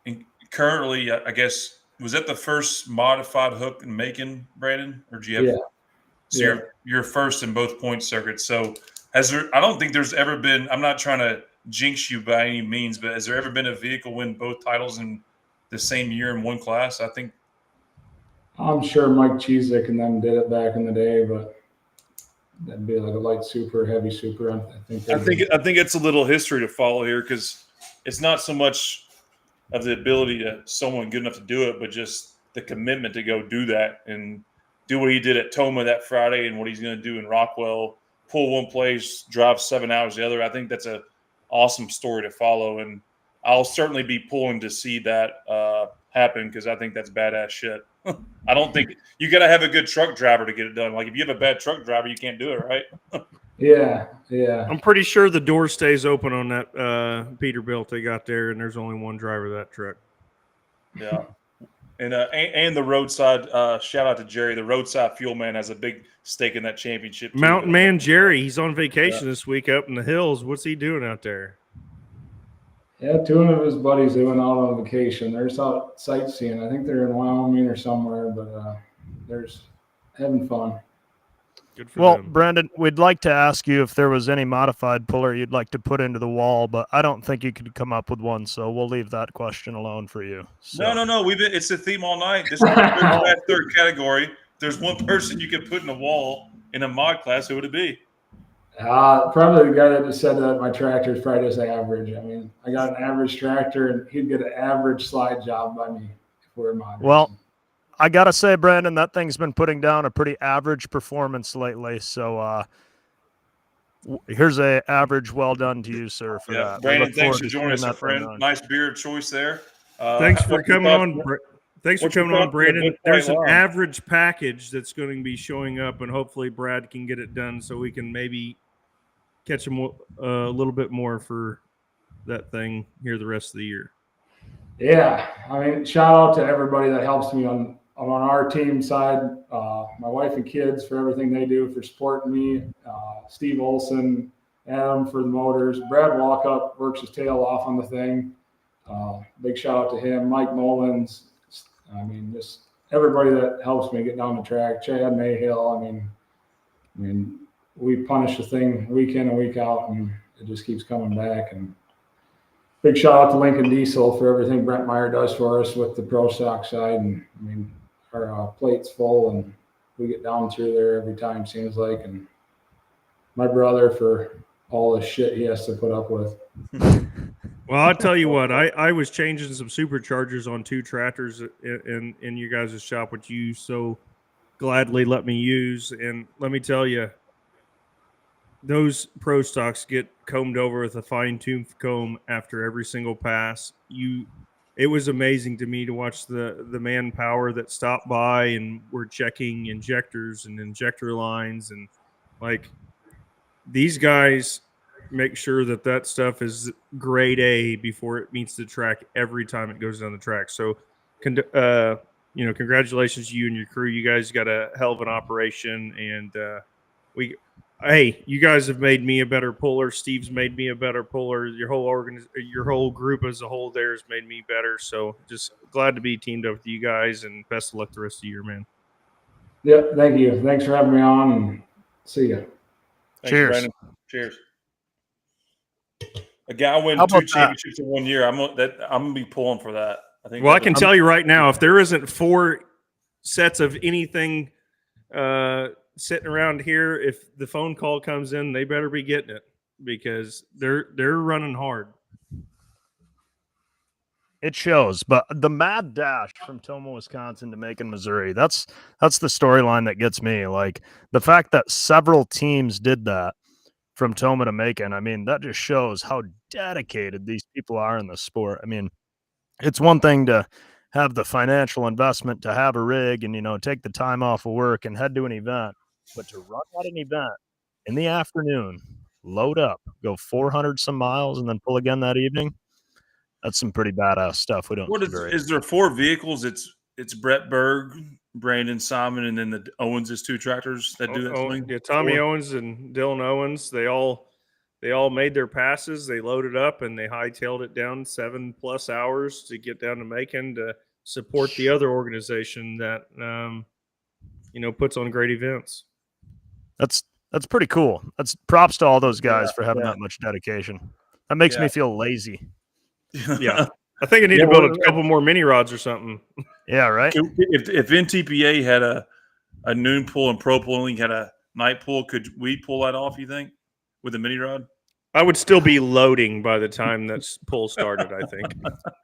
And currently, I guess, was that the first modified hook in Macon, Brandon? Or do you have? Yeah. So Yeah. you're first in both point circuits. So I don't think there's ever been, I'm not trying to jinx you by any means, but has there ever been a vehicle win both titles in the same year in one class? I think. I'm sure Mike Cheezick and them did it back in the day, but that'd be like a light super, heavy super. I think it's a little history to follow here, because it's not so much of the ability to someone good enough to do it, but just the commitment to go do that and do what he did at Toma that Friday and what he's going to do in Rockwell. Pull one place, drive 7 hours the other. I think that's a awesome story to follow, and I'll certainly be pulling to see that happen, because I think that's badass shit. I don't think you got to have a good truck driver to get it done. Like, if you have a bad truck driver, you can't do it, right? Yeah. I'm pretty sure the door stays open on that Peterbilt they got there, and there's only one driver of that truck. Yeah. And the roadside, shout out to Jerry. The roadside fuel man has a big stake in that championship too. Mountain Man Jerry, he's on vacation this week up in the hills. What's he doing out there? Yeah, 2 of his buddies, they went out on vacation. They're just out sightseeing. I think they're in Wyoming or somewhere, but they're having fun. Good for Well, them. Brandon, we'd like to ask you if there was any modified puller you'd like to put into the wall, but I don't think you could come up with one, so we'll leave that question alone for you. So. No. It's the theme all night. This is the third category. There's one person you could put in the wall in a mod class. Who would it be? Probably the guy that just said that my tractor is probably just average. I mean, I got an average tractor, and he'd get an average slide job by me if we're mod. Well, I got to say, Brandon, that thing's been putting down a pretty average performance lately. So here's a average well done to you, sir, for that. Brandon, thanks for joining us, friend. Nice beer choice there. Thanks for coming on. Thanks for coming on, Brandon. There's an average package that's going to be showing up, and hopefully Brad can get it done so we can maybe catch him a little bit more for that thing here the rest of the year. Yeah, I mean, shout out to everybody that helps me on our team side. My wife and kids for everything they do for supporting me. Steve Olson, Adam for the motors. Brad Walkup works his tail off on the thing. Big shout out to him. Mike Mullins. I mean, just everybody that helps me get down the track. Chad Mayhill. I mean, we punish the thing week in and week out, and it just keeps coming back. And big shout out to Lincoln Diesel for everything Brent Meyer does for us with the pro stock side. And I mean, our plate's full, and we get down through there every time, seems like. And my brother for all the shit he has to put up with. Well, I'll tell you what, I was changing some superchargers on 2 tractors in you guys' shop, which you so gladly let me use. And let me tell you, those pro stocks get combed over with a fine-tooth comb after every single pass. It was amazing to me to watch the manpower that stopped by and were checking injectors and injector lines, and like these guys make sure that stuff is grade A before it meets the track every time it goes down the track. So, congratulations to you and your crew. You guys got a hell of an operation, and you guys have made me a better puller. Steve's made me a better puller. Your whole group as a whole there has made me better. So just glad to be teamed up with you guys, and best of luck the rest of the year, man. Yep. Thank you. Thanks for having me on, and see you. Cheers. Brandon. Cheers. A guy win 2 championships in 1 year. I'm gonna be pulling for that. I think. Well, I can tell you right now, if there isn't 4 sets of anything sitting around here, if the phone call comes in, they better be getting it, because they're running hard. It shows, but the mad dash from Toma, Wisconsin to Macon, Missouri, that's the storyline that gets me. Like, the fact that several teams did that from Toma to Macon, I mean, that just shows how dedicated these people are in the sport. I mean, it's one thing to have the financial investment to have a rig and, take the time off of work and head to an event, but to run at an event in the afternoon, load up, go 400 some miles, and then pull again that evening. That's some pretty badass stuff. We don't. Is there 4 vehicles? It's it's Brett Berg, Brandon Simon, and then the Owens' 2 tractors that do that swing. Yeah, Tommy Owens and Dylan Owens, they all made their passes. They loaded up and they hightailed it down 7+ hours to get down to Macon to support the other organization that puts on great events. That's pretty cool. That's props to all those guys for having that much dedication. That makes me feel lazy. Yeah. I think I need to build a couple more mini rods or something. Yeah, right. If NTPA had a noon pull and Pro Pulling had a night pull, could we pull that off, you think, with a mini rod? I would still be loading by the time that pull started, I think.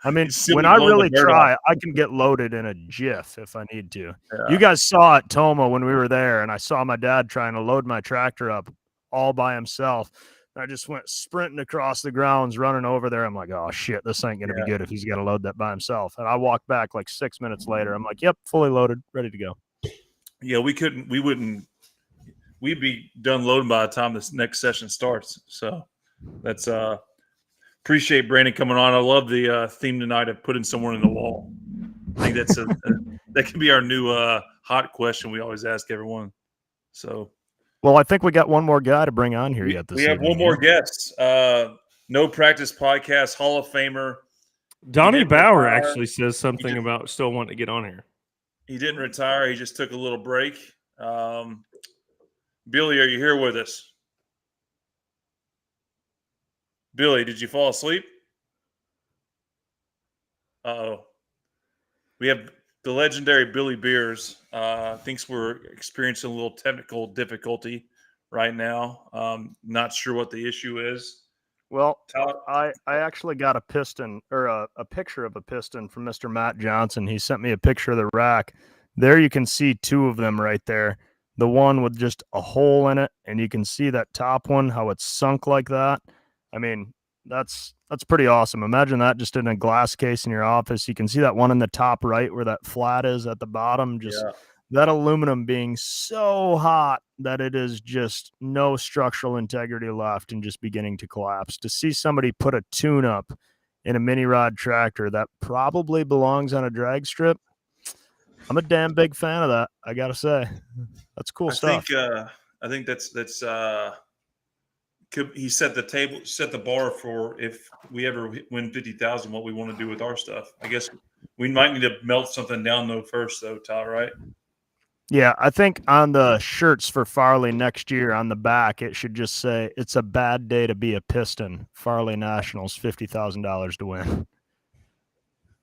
I mean, when I really try, I can get loaded in a jiff if I need to. Yeah. You guys saw at Toma when we were there, and I saw my dad trying to load my tractor up all by himself. I just went sprinting across the grounds, running over there. I'm like, oh, shit, this ain't going to be good if he's got to load that by himself. And I walked back like 6 minutes later. I'm like, yep, fully loaded, ready to go. Yeah, we'd be done loading by the time this next session starts. So that's appreciate Brandon coming on. I love the theme tonight of putting someone in the wall. I think that's that can be our new hot question we always ask everyone. So. Well, I think we got one more guy to bring on here yet. We have one more guest. No Practice Podcast Hall of Famer. Donnie Bauer actually says something about still wanting to get on here. He didn't retire. He just took a little break. Billy, are you here with us? Billy, did you fall asleep? Uh-oh. We have the legendary Billy Beers. Thinks we're experiencing a little technical difficulty right now. Not sure what the issue is. Well, I actually got a piston or a picture of a piston from Mr. Matt Johnson. He sent me a picture of the rack. There you can see 2 of them right there. The one with just a hole in it, and you can see that top one, how it's sunk like that. I mean, that's pretty awesome. Imagine that just in a glass case in your office. You can see that one in the top right where that flat is at the bottom. Just that aluminum being so hot that it is just no structural integrity left and just beginning to collapse. To see somebody put a tune-up in a mini rod tractor that probably belongs on a drag strip, I'm a damn big fan of that. I gotta say, that's cool stuff. I think that's he set the bar for if we ever win 50,000, what we want to do with our stuff. I guess we might need to melt something down though first, though, Tyler, right? Yeah, I think on the shirts for Farley next year on the back, it should just say, "It's a bad day to be a Piston. Farley Nationals, $50,000 to win."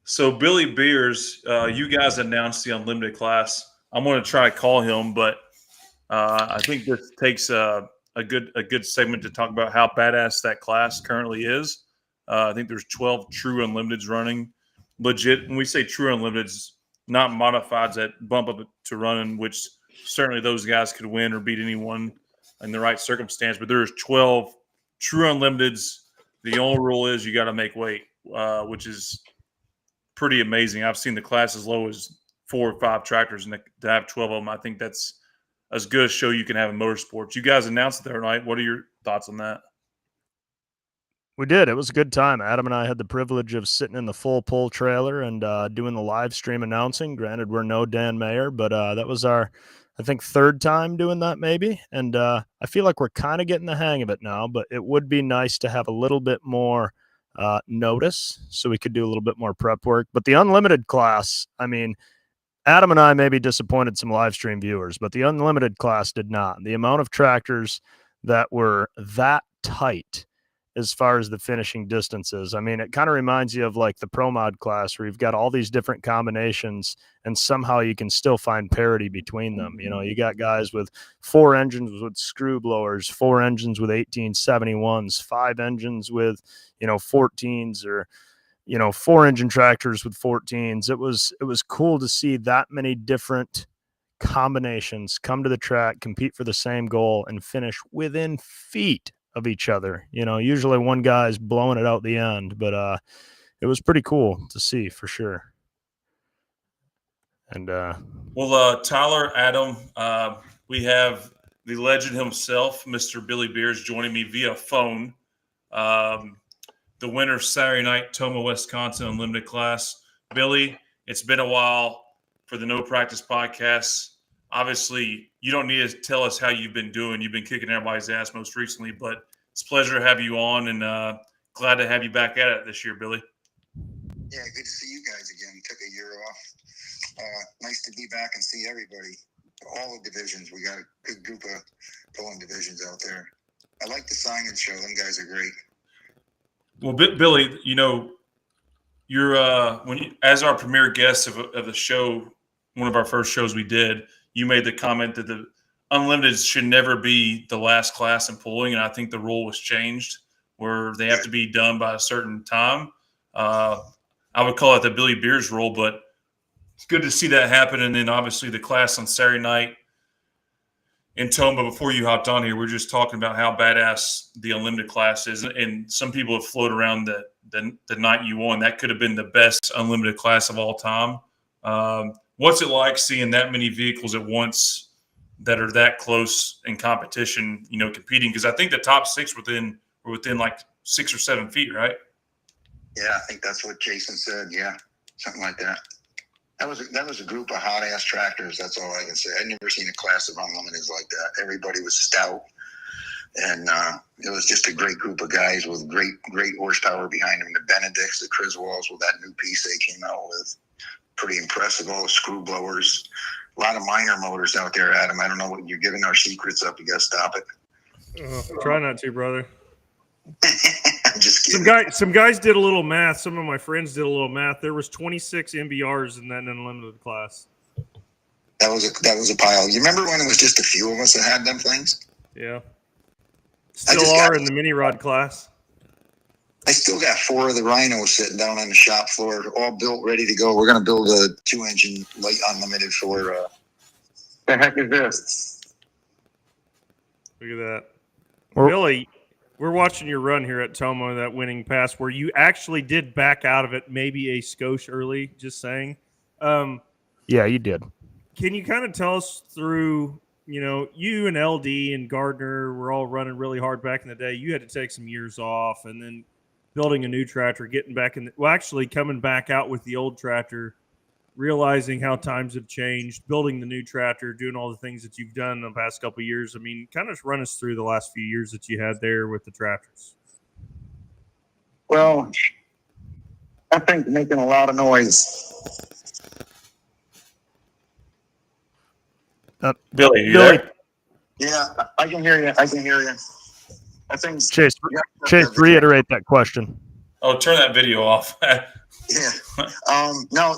So Billy Beers, you guys announced the unlimited class. I'm going to try to call him, but I think this takes a good segment to talk about how badass that class currently is. I think there's 12 true unlimiteds running. Legit, when we say true unlimiteds, not modifieds that bump up to running, which certainly those guys could win or beat anyone in the right circumstance. But there's 12 true unlimiteds. The only rule is you got to make weight, which is pretty amazing. I've seen the class as low as 4 or 5 tractors, and to have 12 of them, I think that's as good a show you can have in motorsports. You guys announced it the other night. What are your thoughts on that? We did. It was a good time. Adam and I had the privilege of sitting in the full pull trailer and doing the live stream announcing. Granted, we're no Dan Mayer, but that was our, I think, 3rd time doing that maybe. And I feel like we're kind of getting the hang of it now, but it would be nice to have a little bit more notice so we could do a little bit more prep work. But the unlimited class, I mean, Adam and I maybe disappointed some live stream viewers, but the unlimited class did not. The amount of tractors that were that tight as far as the finishing distances. I mean, it kind of reminds you of like the Pro Mod class where you've got all these different combinations and somehow you can still find parity between them. You know, you got guys with 4 engines with screw blowers, 4 engines with 1871s, 5 engines with, 14s, or, 4 engine tractors with 14s. It was cool to see that many different combinations come to the track, compete for the same goal, and finish within feet of each other. Usually one guy's blowing it out the end, but it was pretty cool to see for sure. And Tyler, Adam, we have the legend himself, Mr. Billy Beers, joining me via phone. The winner Saturday night, Toma, Wisconsin Unlimited class. Billy, it's been a while. for the No Practice podcast. Obviously, you don't need to tell us how you've been doing. You've been kicking everybody's ass most recently, but it's a pleasure to have you on, and glad to have you back at it this year, Billy. Yeah, good to see you guys again. Took a year off. Nice to be back and see everybody. All the divisions. We got a good group of pulling divisions out there. I like the signage show. Them guys are great. Well, Billy, you're as our premier guest of the show, one of our first shows we did, you made the comment that the Unlimited should never be the last class in pulling, and I think the rule was changed where they have to be done by a certain time. I would call it the Billy Beers rule, but it's good to see that happen. And then obviously the class on Saturday night in Toma, before you hopped on here, we were just talking about how badass the Unlimited class is. And some people have floated around the night you won. That could have been the best Unlimited class of all time. What's it like seeing that many vehicles at once that are that close in competition, competing? Because I think the top six were within like 6 or 7 feet, right? Yeah, I think that's what Jason said. Yeah, something like that. That was a group of hot ass tractors. That's all I can say. I've never seen a class of Unlimiteds like that. Everybody was stout, and it was just a great group of guys with great horsepower behind them. The Benedicts, the Criswells, with that new piece they came out with, pretty impressive. All the screw blowers, a lot of minor motors out there, Adam. I don't know what you're giving our secrets up. You got to stop it. Try not to, brother. I'm just kidding. Some guys did a little math. Some of my friends did a little math. There was 26 MBRs in that Unlimited class. That was a pile. You remember when it was just a few of us that had them things? Yeah. Still are in the mini rod class. I still got 4 of the Rhinos sitting down on the shop floor, all built, ready to go. We're going to build a 2-engine light Unlimited for the heck is this? Look at that. Billy, we're watching your run here at Toma, that winning pass where you actually did back out of it, maybe a skosh early, just saying. Yeah, you did. Can you kind of tell us through, you and LD and Gardner were all running really hard back in the day. You had to take some years off, and then building a new tractor, getting back actually coming back out with the old tractor, realizing how times have changed, building the new tractor, doing all the things that you've done in the past couple of years. I mean, kind of run us through the last few years that you had there with the tractors. Well, I think making a lot of noise. Billy, you there? Yeah, I can hear you. I think Chase, reiterate that question. Oh, turn that video off. Yeah. No,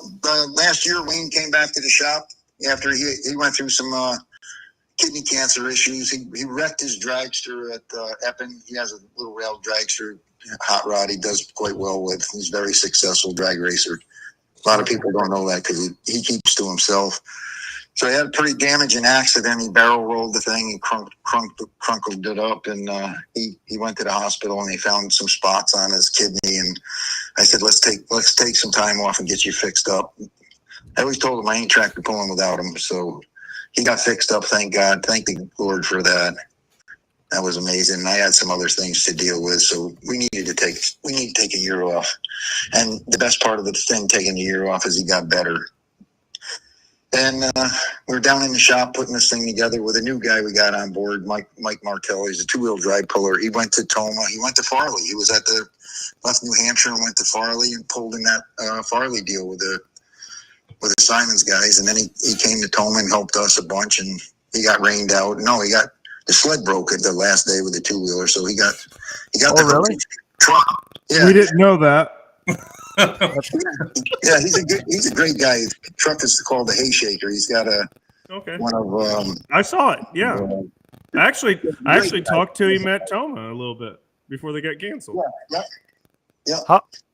last year Wayne came back to the shop after he went through some kidney cancer issues. He wrecked his dragster at Epping. He has a little rail dragster, hot rod he does quite well with. He's a very successful drag racer. A lot of people don't know that because he keeps to himself. So he had a pretty damaging accident. He barrel rolled the thing and crunkled it up, and he went to the hospital and they found some spots on his kidney. And I said, let's take some time off and get you fixed up. I always told him I ain't tractor pulling without him. So he got fixed up. Thank God. Thank the Lord for that. That was amazing. I had some other things to deal with, so we need to take a year off. And the best part of the thing, taking a year off, is he got better. And we're down in the shop putting this thing together with a new guy we got on board, Mike Martell. He's a 2-wheel drive puller. He went to Toma. He went to Farley. He was left New Hampshire and went to Farley and pulled in that Farley deal with the Simons guys. And then he came to Toma and helped us a bunch. And he got rained out. No, the sled broke it the last day with the 2-wheeler. So he got the really? truck. Yeah. We didn't know that. Yeah, he's a great guy. His truck is called the Hay Shaker. He's got one of I saw it. Yeah, I actually talked to him at Toma a little bit before they got canceled. Yeah.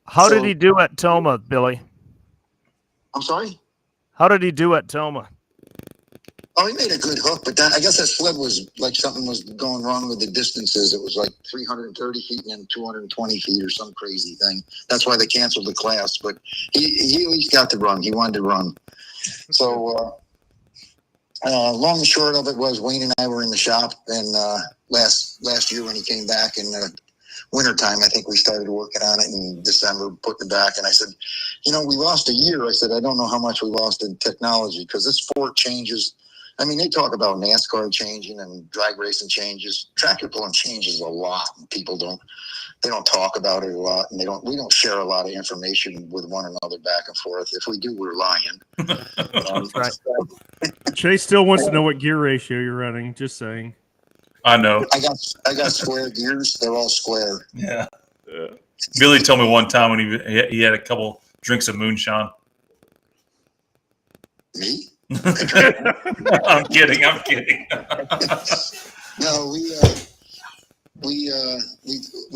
How did he do at Toma, Billy? I'm sorry? How did he do at Toma? Oh, he made a good hook, but then I guess that sled was like something was going wrong with the distances. It was like 330 feet and then 220 feet or some crazy thing. That's why they canceled the class. But he at least got to run. He wanted to run. So long and short of it was Wayne and I were in the shop, and last year when he came back, and wintertime. I think we started working on it in December, putting it back. And I said, we lost a year. I said, I don't know how much we lost in technology because this sport changes. I mean, they talk about NASCAR changing and drag racing changes. Tractor pulling changes a lot. And people don't talk about it a lot, and we don't share a lot of information with one another back and forth. If we do, we're lying. Right. Chase still wants to know what gear ratio you're running. Just saying. I know. I got square gears. They're all square. Yeah. Billy told me one time when he had a couple drinks of moonshine. Me? I'm kidding. No, we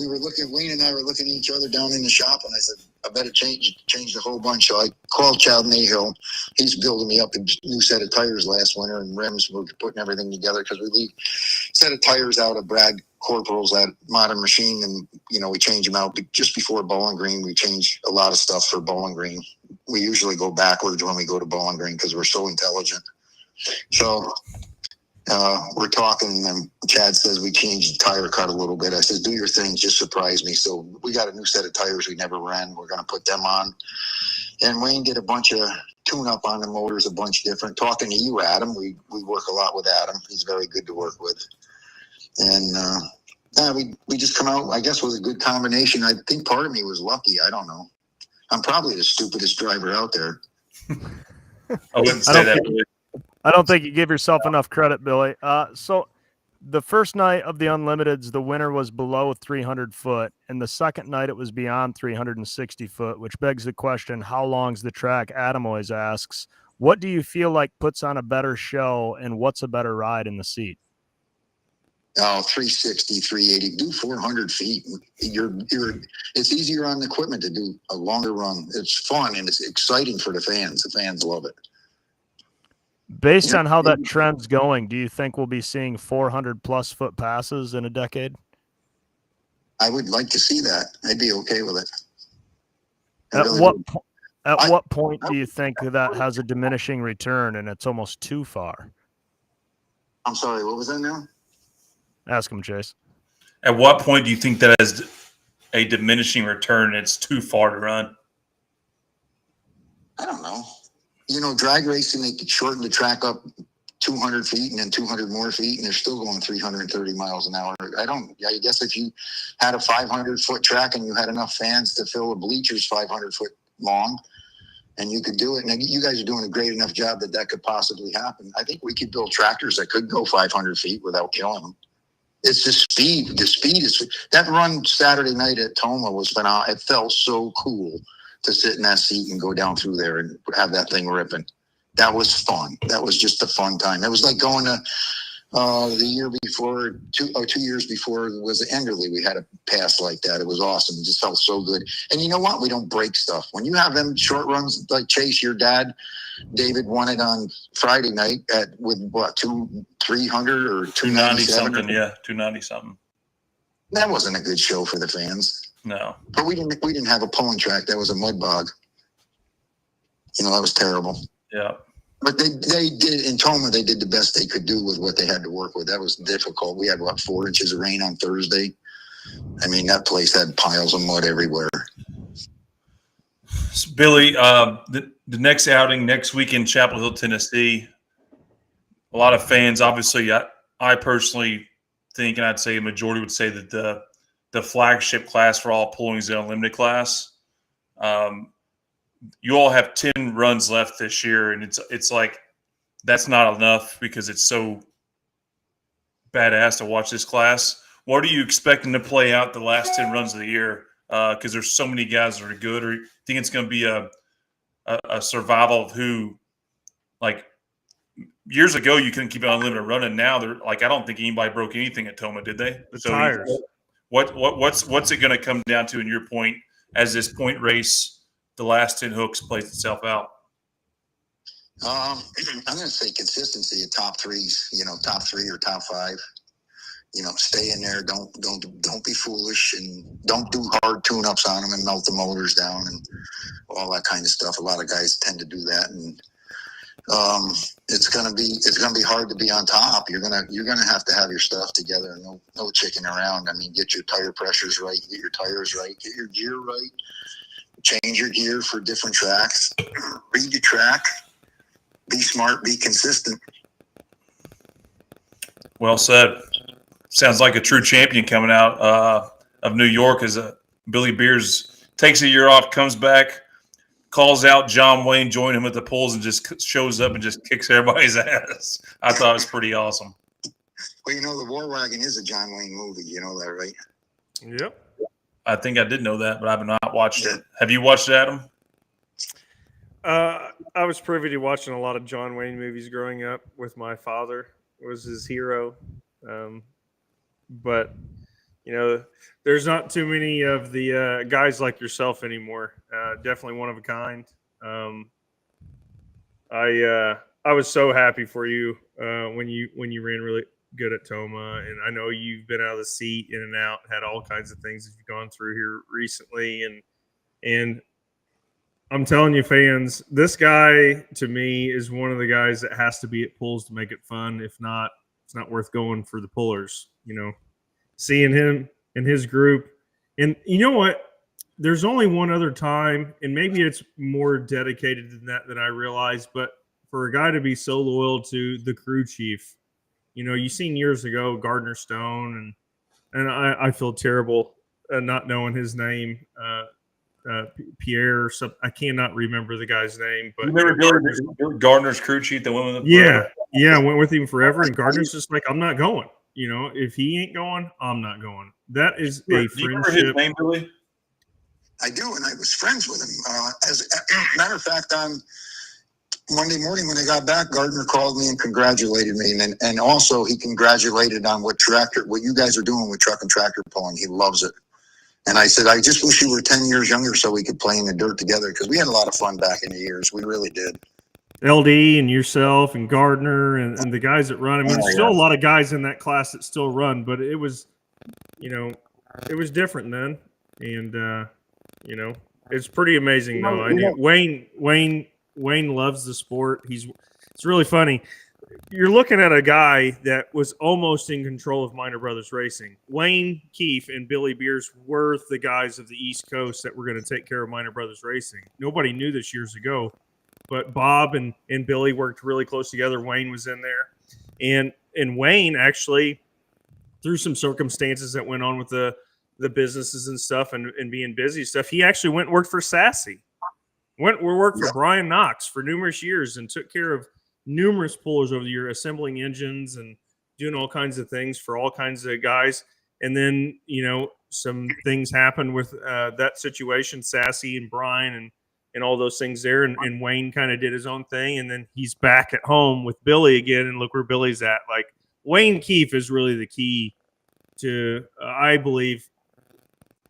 were looking. Wayne and I were looking at each other down in the shop, and I said, I better change the whole bunch. So I called Chad Mayhill. He's building me up a new set of tires last winter and rims. We're putting everything together because we leave a set of tires out of Brad Corporal's at Modern Machine, and we change them out just before Bowling Green. We change a lot of stuff for Bowling Green. We usually go backwards when we go to Bowling Green because we're so intelligent. So we're talking, and Chad says we changed the tire cut a little bit. I said, do your thing, just surprise me. So we got a new set of tires we never ran. We're going to put them on. And Wayne did a bunch of tune-up on the motors, a bunch different. Talking to you, Adam, we work a lot with Adam. He's very good to work with. And we just come out, I guess, with a good combination. I think part of me was lucky. I don't know. I'm probably the stupidest driver out there. I wouldn't say that. I don't think you give yourself enough credit, Billy. So the first night of the Unlimiteds, the winner was below 300 foot, and the second night it was beyond 360 foot, which begs the question, how long's the track? Adam always asks, what do you feel like puts on a better show, and what's a better ride in the seat? Oh, 360, 380, do 400 feet. It's easier on the equipment to do a longer run. It's fun, and it's exciting for the fans. The fans love it. Based on how that trend's going, do you think we'll be seeing 400 plus foot passes in a decade? I would like to see that. I'd be okay with it. At what point do you think that has a diminishing return and it's almost too far? I'm sorry, what was that now? Ask him, Chase. At what point do you think that has a diminishing return and it's too far to run? I don't know. Drag racing, they could shorten the track up 200 feet and then 200 more feet, and they're still going 330 miles an hour. I guess if you had a 500-foot track and you had enough fans to fill the bleachers 500 foot long, and you could do it. And you guys are doing a great enough job that could possibly happen. I think we could build tractors that could go 500 feet without killing them. It's the speed. The speed is that run Saturday night at Toma was phenomenal. It felt so cool to sit in that seat and go down through there and have that thing ripping. That was fun. That was just a fun time. It was like going to the year before, 2 years before, it was Enderley. We had a pass like that. It was awesome. It just felt so good. And you know what? We don't break stuff. When you have them short runs like Chase, your dad, David, won it on Friday night with what, 300 or 290 something? Yeah, 290 something. That wasn't a good show for the fans. No, but we didn't have a pulling track. That was a mud bog. That was terrible. Yeah. But they did in Toma. They did the best they could do with what they had to work with. That was difficult. We had 4 inches of rain on Thursday. I mean, that place had piles of mud everywhere. So Billy, the next outing next week in Chapel Hill, Tennessee. A lot of fans, obviously. I personally think, and I'd say a majority would say that the flagship class for all pulling is the unlimited class. You all have 10 runs left this year, and it's like that's not enough because it's so badass to watch this class. What are you expecting to play out the last 10 runs of the year? Because there's so many guys that are good. Or you think it's going to be a survival of who? Like years ago, you couldn't keep it unlimited running. Now they're like, I don't think anybody broke anything at Toma, did they? The tires. What's it going to come down to in your point as this point race, the last 10 hooks plays itself out? I'm going to say consistency at top threes. Top 3 or top 5. Stay in there. Don't be foolish, and don't do hard tune-ups on them and melt the motors down and all that kind of stuff. A lot of guys tend to do that, and it's gonna be hard to be on top. You're gonna have to have your stuff together. No chicken around. I mean, get your tire pressures right, get your tires right, get your gear right, change your gear for different tracks, read your track, be smart, be consistent. Well said. Sounds like a true champion coming out of New York. As Billy Beers takes a year off, comes back, calls out John Wayne, join him at the polls, and just shows up and just kicks everybody's ass. I thought it was pretty awesome. Well, the War Wagon is a John Wayne movie. You know that, right? Yep. I think I did know that, but I've not watched it. Have you watched it, Adam? I was privy to watching a lot of John Wayne movies growing up with my father. It was his hero. But, there's not too many of the guys like yourself anymore. Definitely one of a kind. I was so happy for you when you ran really good at Toma, and I know you've been out of the seat, in and out, had all kinds of things that you've gone through here recently, and I'm telling you, fans, this guy to me is one of the guys that has to be at pulls to make it fun. If not, it's not worth going for the pullers. Seeing him and his group, and you know what? There's only one other time, and maybe it's more dedicated than that than I realized, but for a guy to be so loyal to the crew chief, you seen years ago Gardner Stone, and I feel terrible not knowing his name, Pierre or something. I cannot remember the guy's name, but you remember Gardner's crew chief that went with him? Yeah, I went with him forever, and Gardner's just like, I'm not going. If he ain't going, I'm not going. That is a friendship. Do you remember his name, Billy? I do, and I was friends with him. As a matter of fact, on Monday morning when I got back, Gardner called me and congratulated me, and also he congratulated on what you guys are doing with truck and tractor pulling. He loves it. And I said, I just wish you were 10 years younger so we could play in the dirt together, because we had a lot of fun back in the years. We really did. LD and yourself and Gardner and the guys that run. I mean, there's still a lot of guys in that class that still run, but it was, it was different then. And, it's pretty amazing though. I knew Wayne loves the sport. It's really funny. You're looking at a guy that was almost in control of Minor Brothers Racing. Wayne, Keefe, and Billy Beers were the guys of the East Coast that were going to take care of Minor Brothers Racing. Nobody knew this years ago, but Bob and Billy worked really close together. Wayne was in there. And Wayne actually, through some circumstances that went on with the businesses and stuff and being busy stuff, he actually went and worked for Sassy. Worked for Brian Knox for numerous years and took care of numerous pullers over the year, assembling engines and doing all kinds of things for all kinds of guys. And then, some things happened with that situation, Sassy and Brian and all those things there. And Wayne kind of did his own thing. And then he's back at home with Billy again. And look where Billy's at. Like, Wayne Keefe is really the key to, I believe,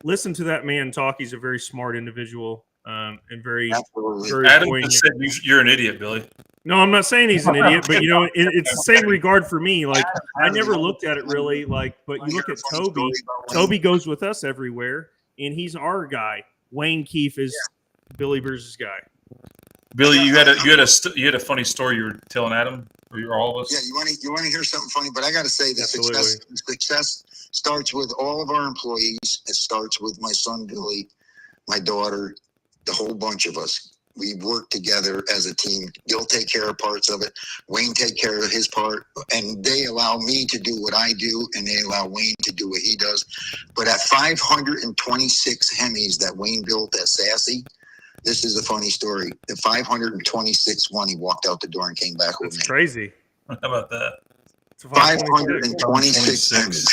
listen to that man talk. He's a very smart individual. And very Adam said you're an idiot, Billy. No, I'm not saying he's an idiot, but it's the same regard for me. Like, I never looked at it really like, but you look at Toby. Toby goes with us everywhere, and he's our guy. Wayne Keefe is Billy Beers' guy. Billy, you had a funny story you were telling Adam or all of us. Yeah, you want to hear something funny, but I got to say that success starts with all of our employees. It starts with my son Billy, my daughter, the whole bunch of us. We work together as a team. You'll take care of parts of it. Wayne take care of his part, and they allow me to do what I do, and they allow Wayne to do what he does. But at 526 Hemis that Wayne built at Sassy, this is a funny story. The 526 one, he walked out the door and came back with me. That's crazy. How about that? 526 Hemis.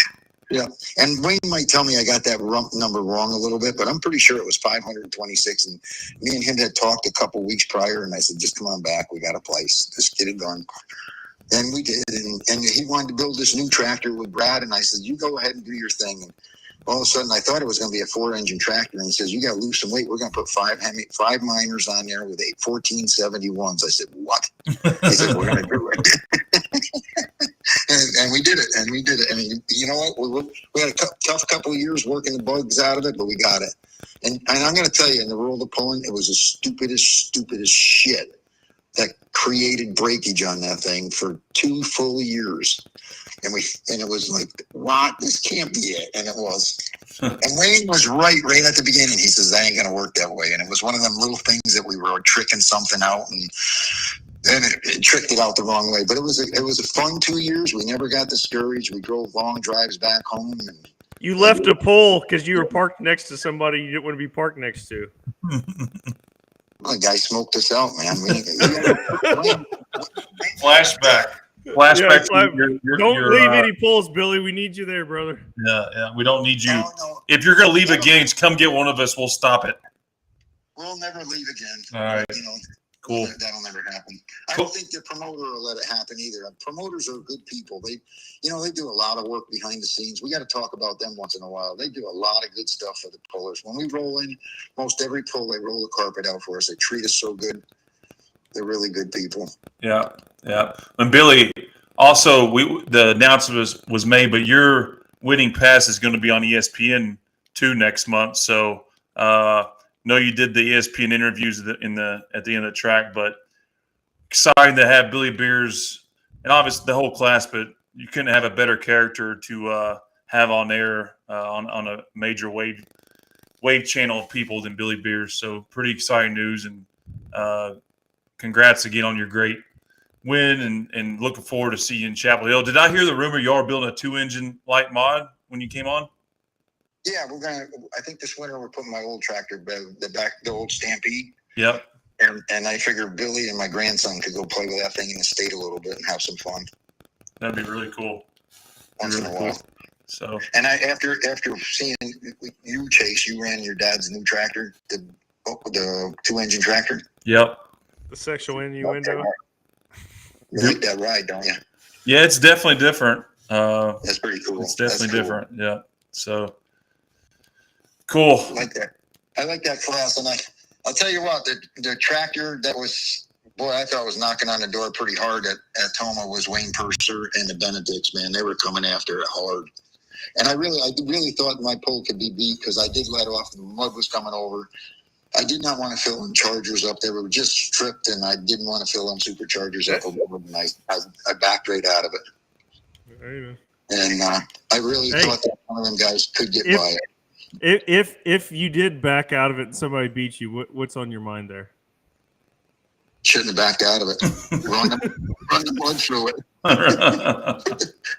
Yeah, and Wayne might tell me I got that number wrong a little bit, but I'm pretty sure it was 526. And me and him had talked a couple weeks prior, and I said, just come on back. We got a place. This kid had gone. And we did, and he wanted to build this new tractor with Brad, and I said, you go ahead and do your thing. And all of a sudden, I thought it was going to be a 4-engine tractor, and he says, you got to lose some weight. We're going to put 5 minors on there with 1471s. I said, what? He said, we're going to do it. And we did it. I mean, you know what? We had a tough couple of years working the bugs out of it, but we got it. And I'm going to tell you, in the world of pulling, it was the stupidest shit that created breakage on that thing for 2 full years. And it was like, what? This can't be it. And it was. And Wayne was right at the beginning. He says, that ain't going to work that way. And it was one of them little things that we were tricking something out, and then it tricked it out the wrong way. But it was a fun 2 years. We never got discouraged. We drove long drives back home. And you left a pole because you were parked next to somebody you didn't want to be parked next to. The guy smoked us out, man. Flashback. Don't leave any poles, Billy. We need you there, brother. Yeah. We don't need you. No. If you're going to leave again, come get one of us. We'll stop it. We'll never leave again. All right. Cool. That'll never happen. I don't think the promoter will let it happen either. Promoters are good people. They do a lot of work behind the scenes. We got to talk about them once in a while. They do a lot of good stuff for the pullers. When we roll in, most every pull, they roll the carpet out for us. They treat us so good. They're really good people. Yeah. And Billy, also, the announcement was made, but your winning pass is going to be on ESPN 2 next month. So, know you did the ESPN interviews at the end of the track, but exciting to have Billy Beers and obviously the whole class, but you couldn't have a better character to have on air on a major wave channel of people than Billy Beers. So pretty exciting news, and congrats again on your great win, and looking forward to seeing you in Chapel Hill. Did I hear the rumor you are building a 2-engine light mod when you came on? Yeah, I think this winter we're putting my old tractor, the old Stampede. Yep. And I figured Billy and my grandson could go play with that thing in the state a little bit and have some fun. That'd be really cool. Once in a while. Cool. So. And after seeing you, Chase, you ran your dad's new tractor, the 2-engine tractor. Yep. The sexual innuendo. You like that ride, don't you? Yeah, it's definitely different. That's pretty cool. It's definitely different. Yeah. So. Cool. I like that class, and I'll tell you what, the tractor that was, I thought was knocking on the door pretty hard at Toma was Wayne Purser and the Benedicts. Man, they were coming after it hard, and I really thought my pull could be beat because I did let off. The mud was coming over. I did not want to fill in Chargers up. They were just stripped, and I didn't want to fill in Superchargers up. And I backed right out of it. Amen. And I really thought that one of them guys could get by it. If you did back out of it and somebody beat you, what's on your mind there? Shouldn't have backed out of it. run the mud through it.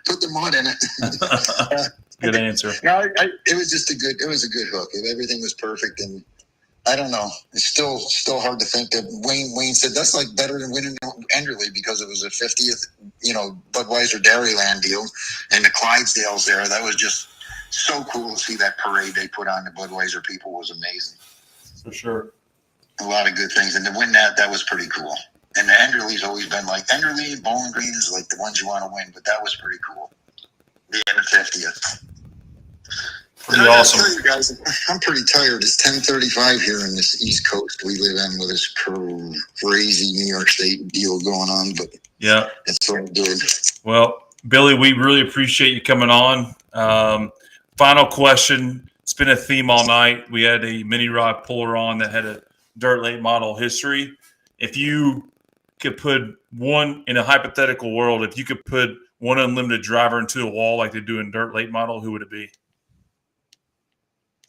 Put the mud in it. Good answer. No, it was just a good hook. Everything was perfect, and I don't know. It's still hard to think that Wayne said that's like better than winning Enderley because it was a 50th, Budweiser Dairyland deal, and the Clydesdales there. That was just so cool to see that parade they put on. The Budweiser people was amazing. For sure. A lot of good things. And to win that was pretty cool. And the Enderley's always been like, Enderley and Bowling Green is like the ones you want to win, but that was pretty cool. The end of 50th. Pretty awesome. Tell you guys, I'm pretty tired. It's 10:35 here in this East Coast we live in with this crazy New York State deal going on, but yeah, it's all good. Well, Billy, we really appreciate you coming on. Final question. It's been a theme all night. We had a mini rod puller on that had a dirt late model history. If you could put one in a hypothetical world, if you could put one unlimited driver into a wall like they do in dirt late model, who would it be?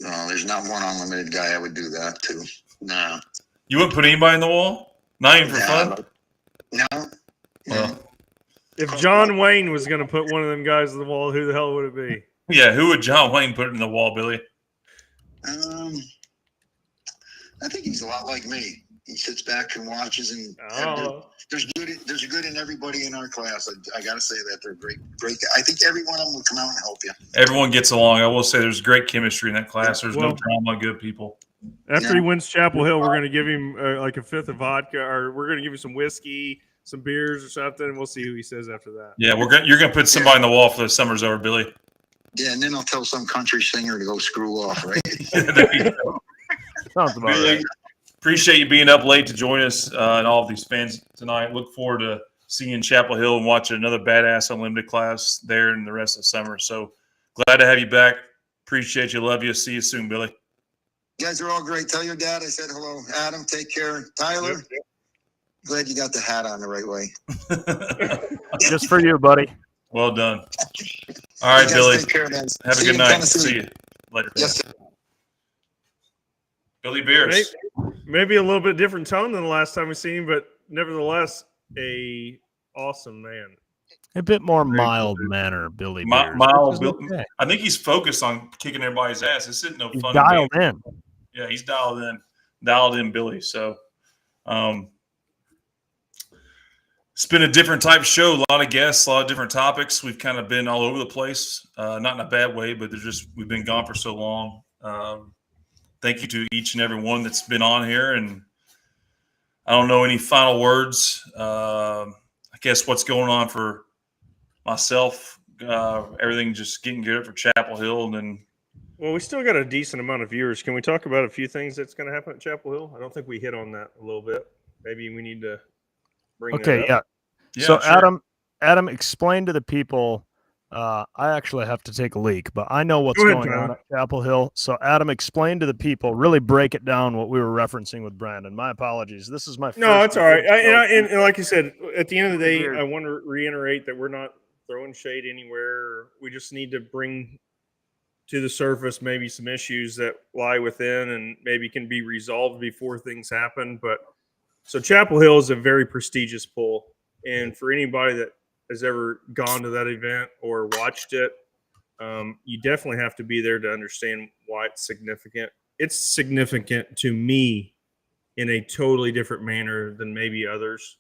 No, there's not one unlimited guy I would do that to. No. You wouldn't put anybody in the wall? Not even for fun? No. Well, if John Wayne was going to put one of them guys in the wall, who the hell would it be? Yeah, who would John Wayne put in the wall, Billy? I think he's a lot like me. He sits back and watches, and there's good in everybody in our class. I got to say that they're great. I think every one of them will come out and help you. Everyone gets along. I will say there's great chemistry in that class. There's no drama, good people. After he wins Chapel Hill, we're going to give him like a fifth of vodka, or we're going to give him some whiskey, some beers or something, and we'll see who he says after that. Yeah, you're going to put somebody in the wall for the summer's over, Billy. Yeah, and then I'll tell some country singer to go screw off, right? There you go. Sounds about Billy, right. appreciate you being up late to join us and all of these fans tonight. Look forward to seeing you in Chapel Hill and watching another badass unlimited class there in the rest of the summer. So glad to have you back. Appreciate you. Love you. See you soon, Billy. You guys are all great. Tell your dad I said hello. Adam, take care. Tyler, glad you got the hat on the right way. Just for you, buddy. Well done. All right, You guys Billy. take care, man. Have a See good you in night. Tennessee. See you later. Yes, sir. Billy Beers. Maybe a little bit different tone than the last time we seen him, but nevertheless, a awesome man. A bit more mild manner, Billy Beers. Mild. Okay. I think he's focused on kicking everybody's ass. This isn't no He's fun. dialed in. Yeah, he's dialed in, Billy. So, it's been a different type show. A lot of guests, a lot of different topics. We've kind of been all over the place, not in a bad way, but we've been gone for so long. Thank you to each and every one that's been on here. And I don't know any final words. I guess what's going on for myself, everything just getting good for Chapel Hill. And then, Well, we still got a decent amount of viewers. Can we talk about a few things that's going to happen at Chapel Hill? I don't think we hit on that a little bit. Maybe we need to bring that up. Yeah. So sure. Adam, explain to the people. I actually have to take a leak, but I know what's Go ahead, going on Tyler. at Chapel Hill. So Adam, explain to the people. Really break it down what we were referencing with Brandon. My apologies. This is my first. No, it's all right. show. And like you said, at the end of the day, I want to reiterate that we're not throwing shade anywhere. We just need to bring to the surface maybe some issues that lie within and maybe can be resolved before things happen. But so Chapel Hill is a very prestigious pull. And for anybody that has ever gone to that event or watched it, you definitely have to be there to understand why it's significant. It's significant to me in a totally different manner than maybe others.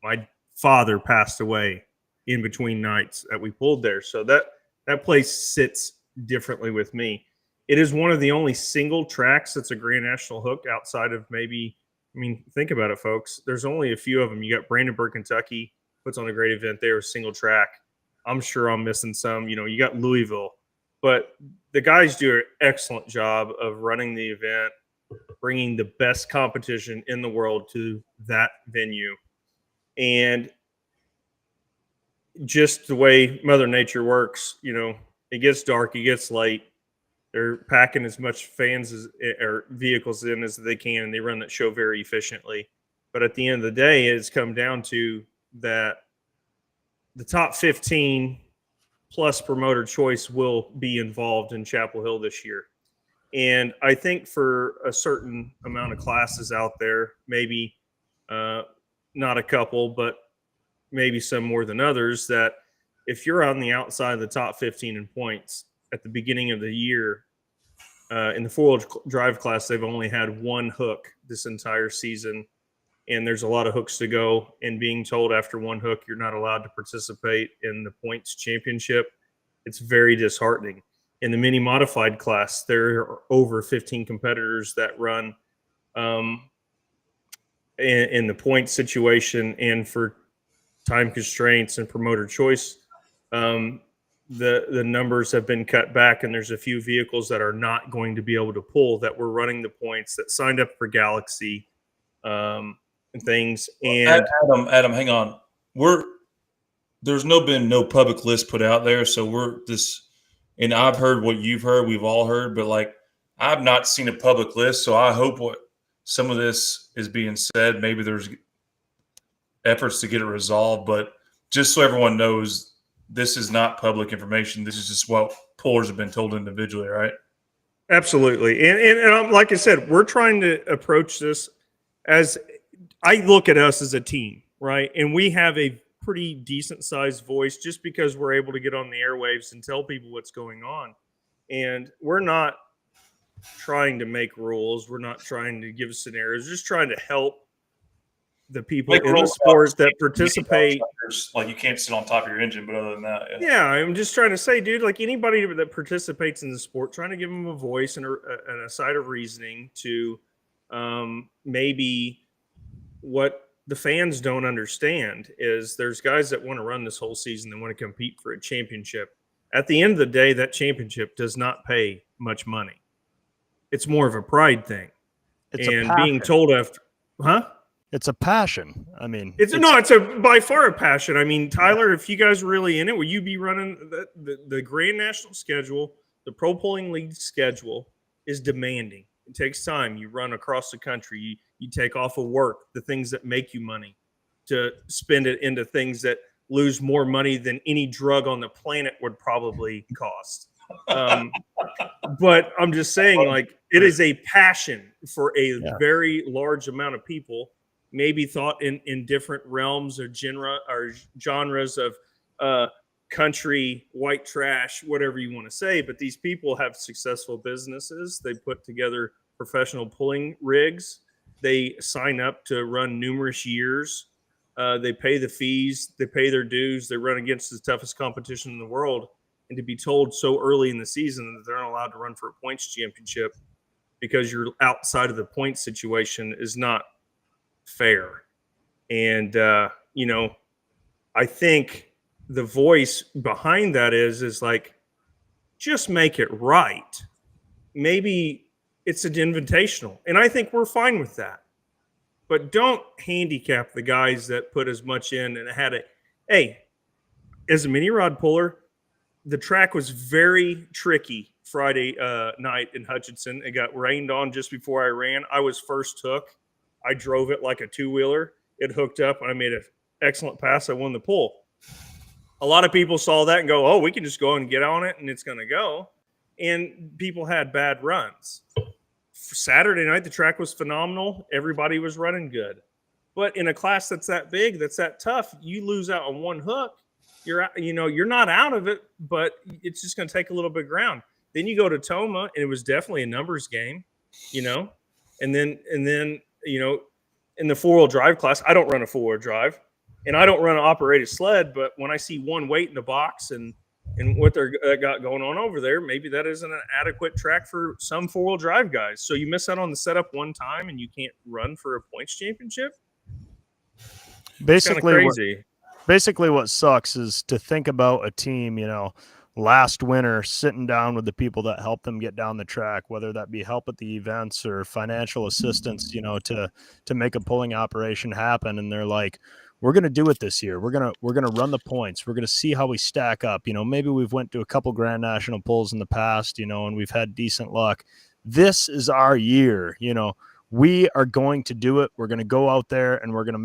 My father passed away in between nights that we pulled there. So that place sits differently with me. It is one of the only single tracks that's a Grand National hook outside of maybe, I mean, think about it, folks. There's only a few of them. You got Brandenburg, Kentucky, puts on a great event there, single track. I'm sure I'm missing some. You got Louisville. But the guys do an excellent job of running the event, bringing the best competition in the world to that venue. And just the way Mother Nature works, it gets dark, it gets late. They're packing as much fans or vehicles in as they can, and they run that show very efficiently. But at the end of the day, it's come down to that the top 15 plus promoter choice will be involved in Chapel Hill this year. And I think for a certain amount of classes out there, maybe not a couple, but maybe some more than others, that if you're on the outside of the top 15 in points at the beginning of the year, in the four-wheel drive class, they've only had one hook this entire season, and there's a lot of hooks to go. And being told after one hook you're not allowed to participate in the points championship, it's very disheartening. In the mini modified class, there are over 15 competitors that run in the point situation, and for time constraints and promoter choice, the numbers have been cut back, and there's a few vehicles that are not going to be able to pull that were running the points that signed up for Galaxy and things. And Adam, hang on. There's been no public list put out there, so we're this. And I've heard what you've heard, we've all heard, but I've not seen a public list. So I hope what some of this is being said, maybe there's efforts to get it resolved, but just so everyone knows, this is not public information. This is just what pullers have been told individually, right? Absolutely. And like I said, we're trying to approach this as I look at us as a team, right? And we have a pretty decent sized voice just because we're able to get on the airwaves and tell people what's going on. And we're not trying to make rules. We're not trying to give scenarios. We're just trying to help the people in the sport that participate. You can't sit on top of your engine, but other than that, yeah, I'm just trying to say, dude, anybody that participates in the sport, trying to give them a voice and a side of reasoning to maybe what the fans don't understand is there's guys that want to run this whole season. They want to compete for a championship. At the end of the day, that championship does not pay much money. It's more of a pride thing. It's and being told after, It's a passion. I mean, it's by far a passion. I mean, Tyler, if you guys are really in it, will you be running the Grand National schedule? The Pro Pulling League schedule is demanding. It takes time. You run across the country. You take off of work, the things that make you money. to spend it into things that lose more money than any drug on the planet would probably cost. But I'm just saying, like, it is a passion for a very large amount of people, maybe thought in different realms or genres of country, white trash, whatever you want to say. But these people have successful businesses. They put together professional pulling rigs. They sign up to run numerous years. They pay the fees. They pay their dues. They run against the toughest competition in the world. And to be told so early in the season that they're not allowed to run for a points championship because you're outside of the point situation is not fair. And, I think the voice behind that is like, just make it right. Maybe it's an invitational. And I think we're fine with that. But don't handicap the guys that put as much in and had it. Hey, as a mini rod puller, the track was very tricky Friday night in Hutchinson. It got rained on just before I ran. I was first hook. I drove it like a two-wheeler. It hooked up. I made an excellent pass. I won the pull. A lot of people saw that and go, oh, we can just go and get on it and it's going to go. And people had bad runs. For Saturday night, the track was phenomenal. Everybody was running good. But in a class that's that big, that's that tough, you lose out on one hook. You're not out of it, but it's just going to take a little bit of ground. Then you go to Toma, and it was definitely a numbers game, and then in the four-wheel drive class, I don't run a four-wheel drive, and I don't run an operated sled. But when I see one weight in the box and what they're got going on over there, maybe that isn't an adequate track for some four-wheel drive guys. So you miss out on the setup one time, and you can't run for a points championship. Basically, crazy. Basically what sucks is to think about a team, last winter sitting down with the people that helped them get down the track, whether that be help at the events or financial assistance, to make a pulling operation happen. And they're like, we're going to do it this year. We're going to run the points. We're going to see how we stack up. Maybe we've went to a couple Grand National pulls in the past, and we've had decent luck. This is our year. We are going to do it. We're going to go out there and we're going to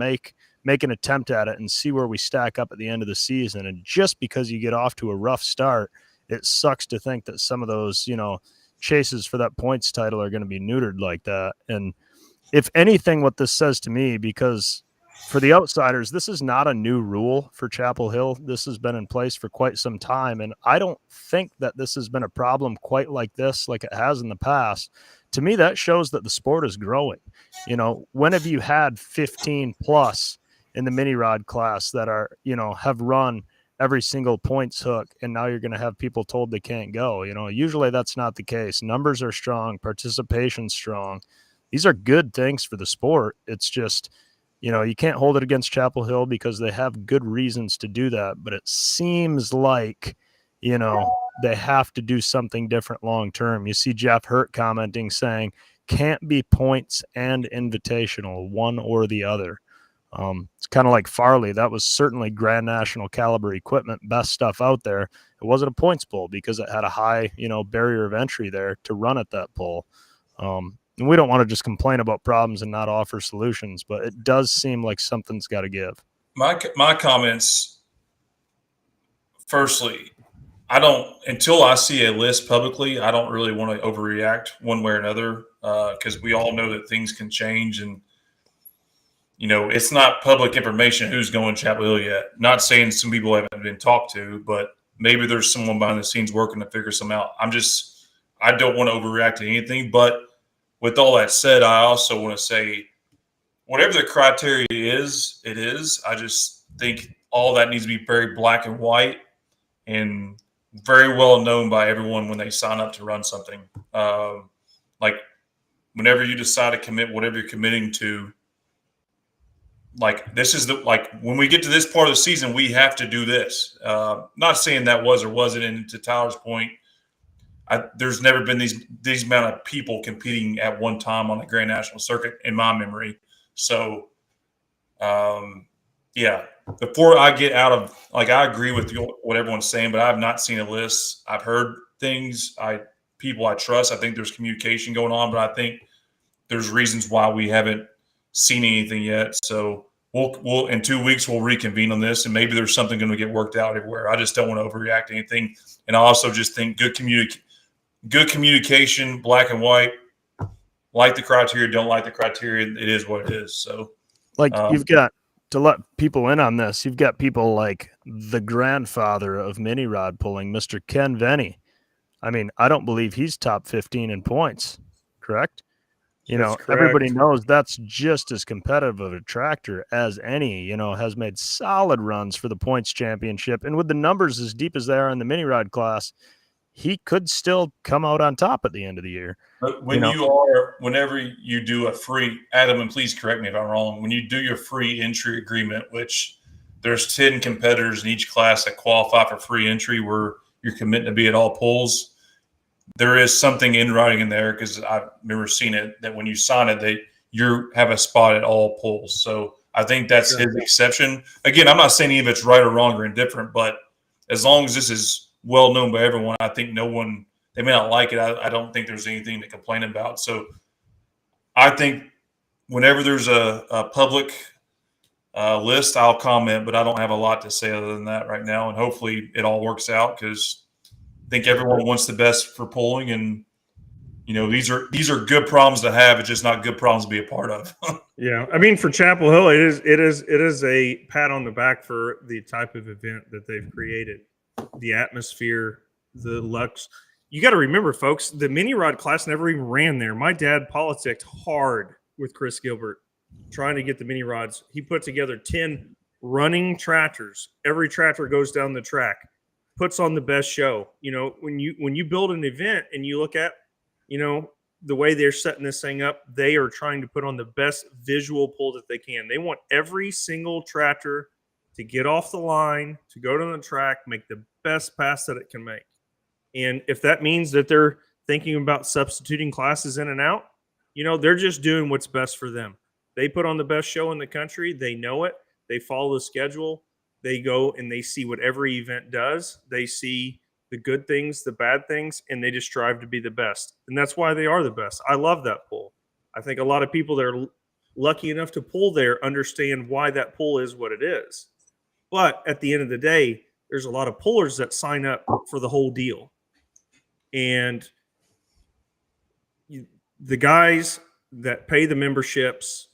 make an attempt at it and see where we stack up at the end of the season. And just because you get off to a rough start, it sucks to think that some of those, chases for that points title are going to be neutered like that. And if anything, what this says to me, because for the outsiders, this is not a new rule for Chapel Hill. This has been in place for quite some time. And I don't think that this has been a problem quite like this, like it has in the past. To me, that shows that the sport is growing. When have you had 15 plus in the mini rod class that are, have run every single points hook, and now you're going to have people told they can't go? Usually that's not the case. Numbers are strong, participation strong. These are good things for the sport. It's just, you can't hold it against Chapel Hill because they have good reasons to do that. But it seems like, they have to do something different long term. You see Jeff Hurt commenting saying, can't be points and invitational, one or the other. It's kind of like Farley. That was certainly Grand National caliber equipment, best stuff out there. It wasn't a points pull because it had a high, barrier of entry there to run at that pull. And we don't want to just complain about problems and not offer solutions, but it does seem like something's got to give. My comments, firstly, until I see a list publicly, I don't really want to overreact one way or another, because we all know that things can change. And it's not public information who's going Chapel Hill yet. Not saying some people haven't been talked to, but maybe there's someone behind the scenes working to figure some out. I don't want to overreact to anything. But with all that said, I also want to say, whatever the criteria is, it is. I just think all that needs to be very black and white and very well known by everyone when they sign up to run something. Like whenever you decide to commit whatever you're committing to, like this is when we get to this part of the season, we have to do this. Not saying that was or wasn't. And to Tyler's point, there's never been these amount of people competing at one time on the Grand National circuit in my memory. So, before I get out of, I agree with what everyone's saying, but I have not seen a list. I've heard things. People I trust. I think there's communication going on, but I think there's reasons why we haven't seen anything yet. So we'll in 2 weeks we'll reconvene on this, and maybe there's something going to get worked out everywhere. I just don't want to overreact to anything, and I also just think good communication, black and white. Like the criteria, don't like the criteria. It is what it is. So, you've got to let people in on this. You've got people like the grandfather of mini rod pulling, Mr. Ken Venny. I mean, I don't believe he's top 15 in points. Correct? That's correct. Everybody knows that's just as competitive of a tractor as any, has made solid runs for the points championship. And with the numbers as deep as they are in the mini rod class, he could still come out on top at the end of the year. But whenever you do a free, Adam, and please correct me if I'm wrong, when you do your free entry agreement, which there's 10 competitors in each class that qualify for free entry where you're committed to be at all pulls, there is something in writing in there, because I remember seeing it, that when you sign it, you have a spot at all pulls. So I think that's his exception. Again, I'm not saying any of it's right or wrong or indifferent, but as long as this is well known by everyone, I think they may not like it. I don't think there's anything to complain about. So I think whenever there's a public list, I'll comment, but I don't have a lot to say other than that right now. And hopefully it all works out, because I think everyone wants the best for pulling, and these are good problems to have. It's just not good problems to be a part of. Yeah, I mean, for Chapel Hill, it is a pat on the back for the type of event that they've created, the atmosphere, the lux. You got to remember, folks, the mini rod class never even ran there. My dad politicked hard with Chris Gilbert trying to get the mini rods. He put together 10 running tractors. Every tractor goes down the track, puts on the best show. When you build an event and you look at, the way they're setting this thing up, they are trying to put on the best visual pull that they can. They want every single tractor to get off the line, to go to the track, make the best pass that it can make. And if that means that they're thinking about substituting classes in and out, they're just doing what's best for them. They put on the best show in the country. They know it. They follow the schedule. They go and they see what every event does. They see the good things, the bad things, and they just strive to be the best. And that's why they are the best. I love that pull. I think a lot of people that are lucky enough to pull there understand why that pull is what it is. But at the end of the day, there's a lot of pullers that sign up for the whole deal. And the guys that pay the memberships,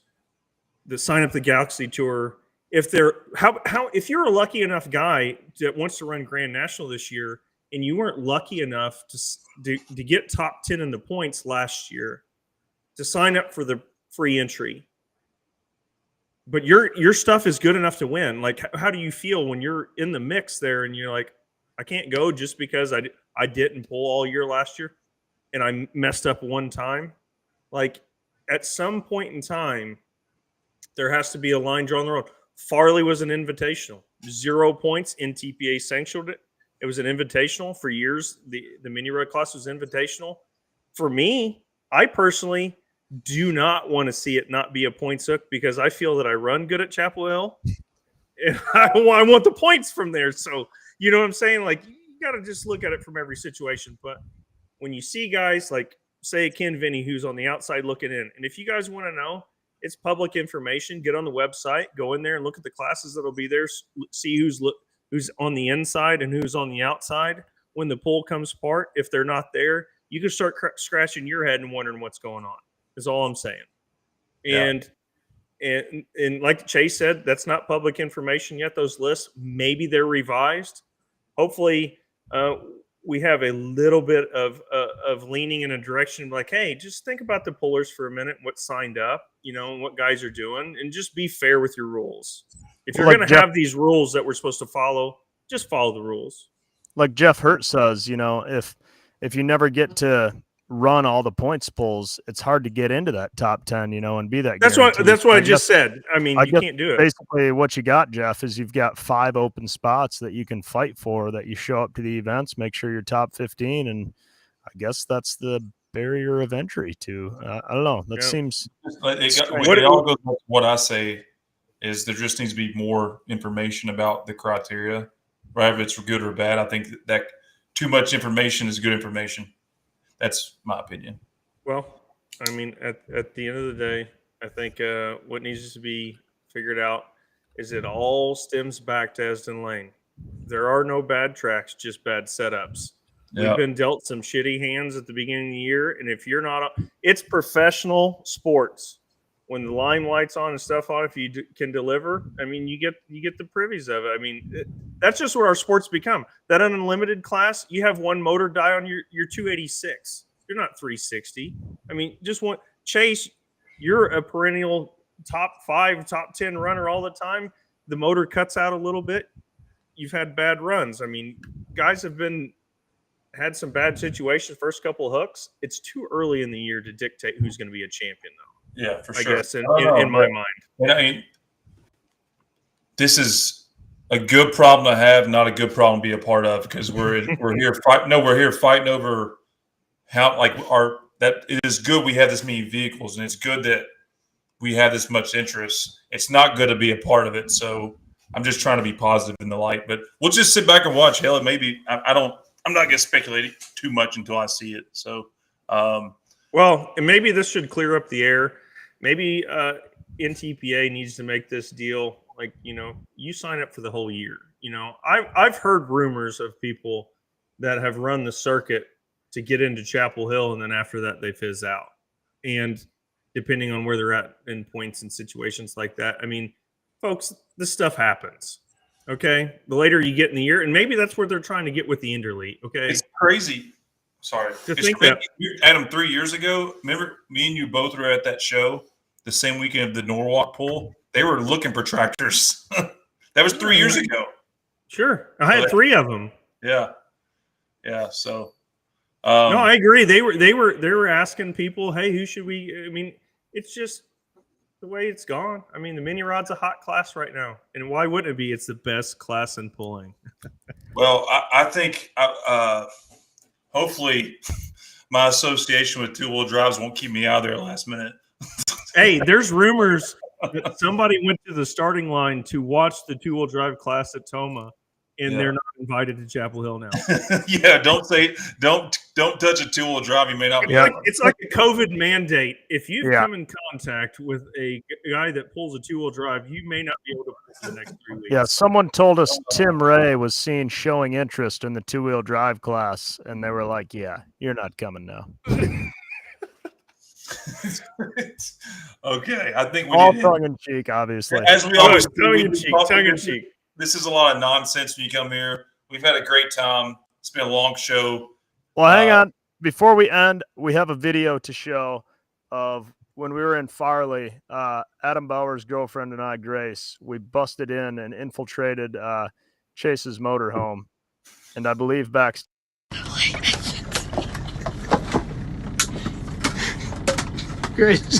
that sign up the Galaxy Tour, if you're a lucky enough guy that wants to run Grand National this year, and you weren't lucky enough to get top 10 in the points last year, to sign up for the free entry, but your stuff is good enough to win. Like, how do you feel when you're in the mix there and you're like, I can't go just because I didn't pull all year last year and I messed up one time? Like, at some point in time, there has to be a line drawn on the road. Farley was an invitational, 0 points. NTPA sanctioned it. It was an invitational for years. The mini rod class was invitational. For me, I personally do not want to see it not be a points hook, because I feel that I run good at Chapel Hill, and I want the points from there. So, you know what I'm saying? Like, you got to just look at it from every situation. But when you see guys like, say, Ken Vinny, who's on the outside looking in, and if you guys want to know, it's public information. Get on the website, go in there and look at the classes that'll be there, see who's on the inside and who's on the outside. When the pull comes apart, if they're not there, you can start scratching your head and wondering what's going on, is all I'm saying. Yeah. And like Chase said, that's not public information yet. Those lists, maybe they're revised. Hopefully we have a little bit of leaning in a direction like, hey, just think about the pullers for a minute, what signed up, and what guys are doing, and just be fair with your rules. If you're going to have these rules that we're supposed to follow, just follow the rules. Like Jeff Hurt says, if you never get to run all the points pulls, it's hard to get into that top 10, and be that. That's what I just said. I mean, you can't do it. Basically, what you got, Jeff, is you've got 5 open spots that you can fight for, that you show up to the events, make sure you're top 15, and I guess that's the barrier of entry to. I don't know. That seems. It all goes back to what I say is there just needs to be more information about the criteria, right? If it's good or bad. I think that too much information is good information. That's my opinion. Well, I mean, at the end of the day, I think what needs to be figured out is it all stems back to Esden Lane. There are no bad tracks, just bad setups. Yeah. We've been dealt some shitty hands at the beginning of the year, and if you're not, it's professional sports. When the limelight's on and stuff on, if you can deliver, I mean, you get the privies of it. I mean, that's just what our sports become. That unlimited class, you have one motor die on your 286. You're not 360. I mean, just one Chase. You're a perennial top 5, top 10 runner all the time. The motor cuts out a little bit. You've had bad runs. I mean, guys have had some bad situations. First couple of hooks. It's too early in the year to dictate who's going to be a champion, though. Yeah, for I sure. guess in my mind. And I mean, this is a good problem to have, not a good problem to be a part of, because we're here fighting over how that it is good we have this many vehicles, and it's good that we have this much interest. It's not good to be a part of it. So I'm just trying to be positive in the light, but we'll just sit back and watch. Hell, maybe I'm not going to speculate too much until I see it. So, well, and maybe this should clear up the air. Maybe NTPA needs to make this deal like, you sign up for the whole year. I've heard rumors of people that have run the circuit to get into Chapel Hill, and then after that they fizz out. And depending on where they're at in points and situations like that, I mean, folks, this stuff happens. Okay, the later you get in the year, and maybe that's where they're trying to get with the Interleague. Okay, it's crazy. Sorry, it's crazy. Adam, 3 years ago, remember me and you both were at that show the same weekend of the Norwalk pool. They were looking for tractors. That was 3 years ago. Sure, I had 3 of them. Yeah. So, no, I agree. They were asking people, hey, who should we? I mean, it's just the way it's gone. I mean, the mini rod's a hot class right now, and why wouldn't it be? It's the best class in pulling. Well, I think hopefully my association with two-wheel drives won't keep me out of there last minute. Hey, there's rumors that somebody went to the starting line to watch the two-wheel drive class at Toma, and they're not invited to Chapel Hill now. Yeah, don't touch a two-wheel drive. You may not be. It's like a COVID mandate. If you've come in contact with a guy that pulls a two-wheel drive, you may not be able to pull for the next 3 weeks. Yeah, someone told us Tim Ray was seen showing interest in the two-wheel drive class, and they were like, "Yeah, you're not coming now." Okay, I think we all tongue in cheek, obviously. As we always tongue in cheek. This is a lot of nonsense when you come here. We've had a great time. It's been a long show. Well, hang on. Before we end, we have a video to show of when we were in Farley. Adam Bauer's girlfriend and I, Grace, we busted in and infiltrated Chase's motorhome, and I believe back. Grace.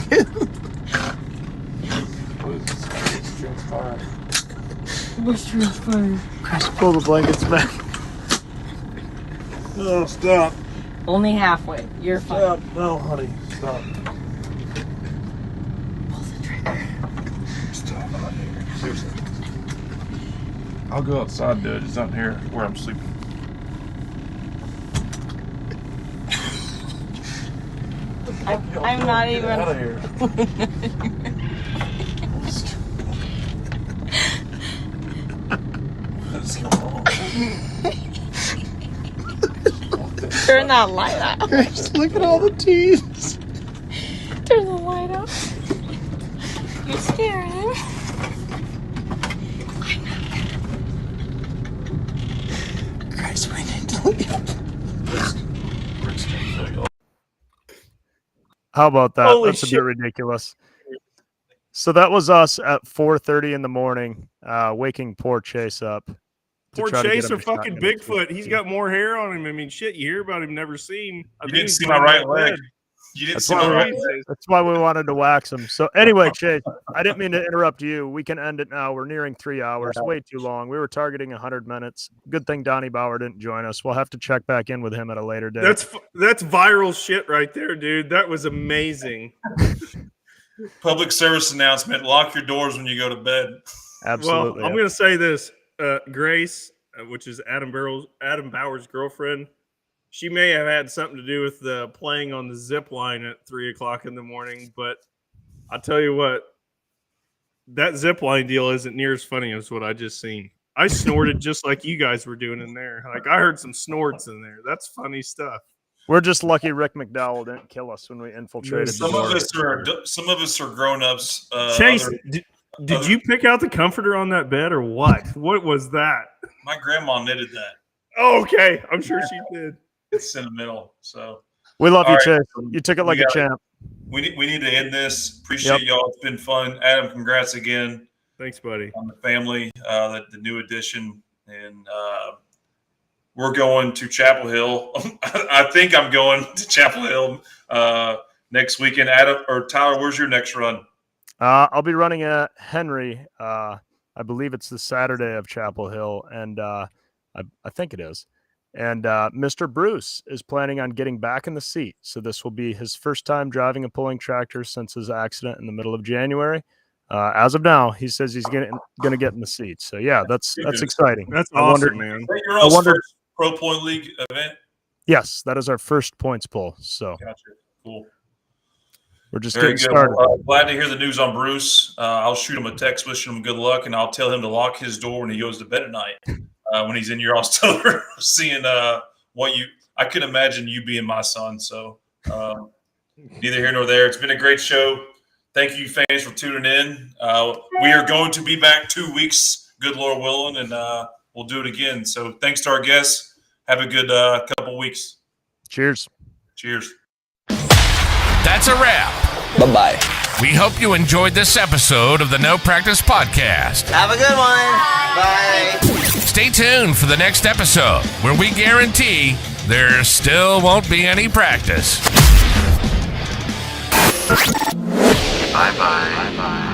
What's transpired? Chris, pull the blankets back. Oh, stop. Only halfway. You're fine. Stop. No, honey. Stop. Pull the trigger. Stop, honey. Seriously. I'll go outside, dude. It's not here where I'm sleeping. I'm not even. Get out of here. What's going on? Turn that light out. Grace, look at all the teeth. Turn the light out. You're scaring him. Grace, we need to leave. How about that? Holy That's shit. a bit ridiculous. So that was us at 4:30 in the morning, waking poor Chase up. Poor Chase, a fucking Bigfoot. He's got more hair on him. I mean, shit, you hear about him, never seen. You didn't see my right leg. You didn't see my right leg. That's why we wanted to wax him. So anyway, Chase, I didn't mean to interrupt you. We can end it now. We're nearing 3 hours. Way too long. We were targeting 100 minutes. Good thing Donnie Bauer didn't join us. We'll have to check back in with him at a later date. That's viral shit right there, dude. That was amazing. Public service announcement: lock your doors when you go to bed. Absolutely. Well, I'm going to say this. Grace, which is Adam Bauer's girlfriend, she may have had something to do with the playing on the zip line at 3 o'clock in the morning. But I'll tell you what, that zip line deal isn't near as funny as what I just seen. I snorted just like you guys were doing in there. Like I heard some snorts in there. That's funny stuff. We're just lucky Rick McDowell didn't kill us when we infiltrated. Some of us are grown ups. Chase, did you pick out the comforter on that bed or what? What was that? My grandma knitted that. Oh, okay, I'm sure she did. It's sentimental. So we love you, right. Chase. You took it like a champ. We need to end this. Appreciate y'all. It's been fun. Adam, congrats again. Thanks, buddy. On the family, the new addition, and we're going to Chapel Hill. I think I'm going to Chapel Hill next weekend. Adam or Tyler, where's your next run? I'll be running at Henry. I believe it's the Saturday of Chapel Hill, and I think it is. And Mr. Bruce is planning on getting back in the seat. So this will be his first time driving a pulling tractor since his accident in the middle of January. As of now, he says he's going to get in the seat. So yeah, that's exciting. That's awesome, man. Your first Pro Point League event? Yes, that is our first points pull. So gotcha. Cool. We're just getting started. Glad to hear the news on Bruce. I'll shoot him a text wishing him good luck, and I'll tell him to lock his door when he goes to bed at night. When he's in your October, seeing what you, I could imagine you being my son. So neither here nor there. It's been a great show. Thank you, fans, for tuning in. We are going to be back 2 weeks, good Lord willing, and we'll do it again. So thanks to our guests. Have a good couple weeks. Cheers. Cheers. That's a wrap. Bye-bye. We hope you enjoyed this episode of the No Practice Podcast. Have a good one. Bye. Stay tuned for the next episode, where we guarantee there still won't be any practice. Bye-bye. Bye-bye.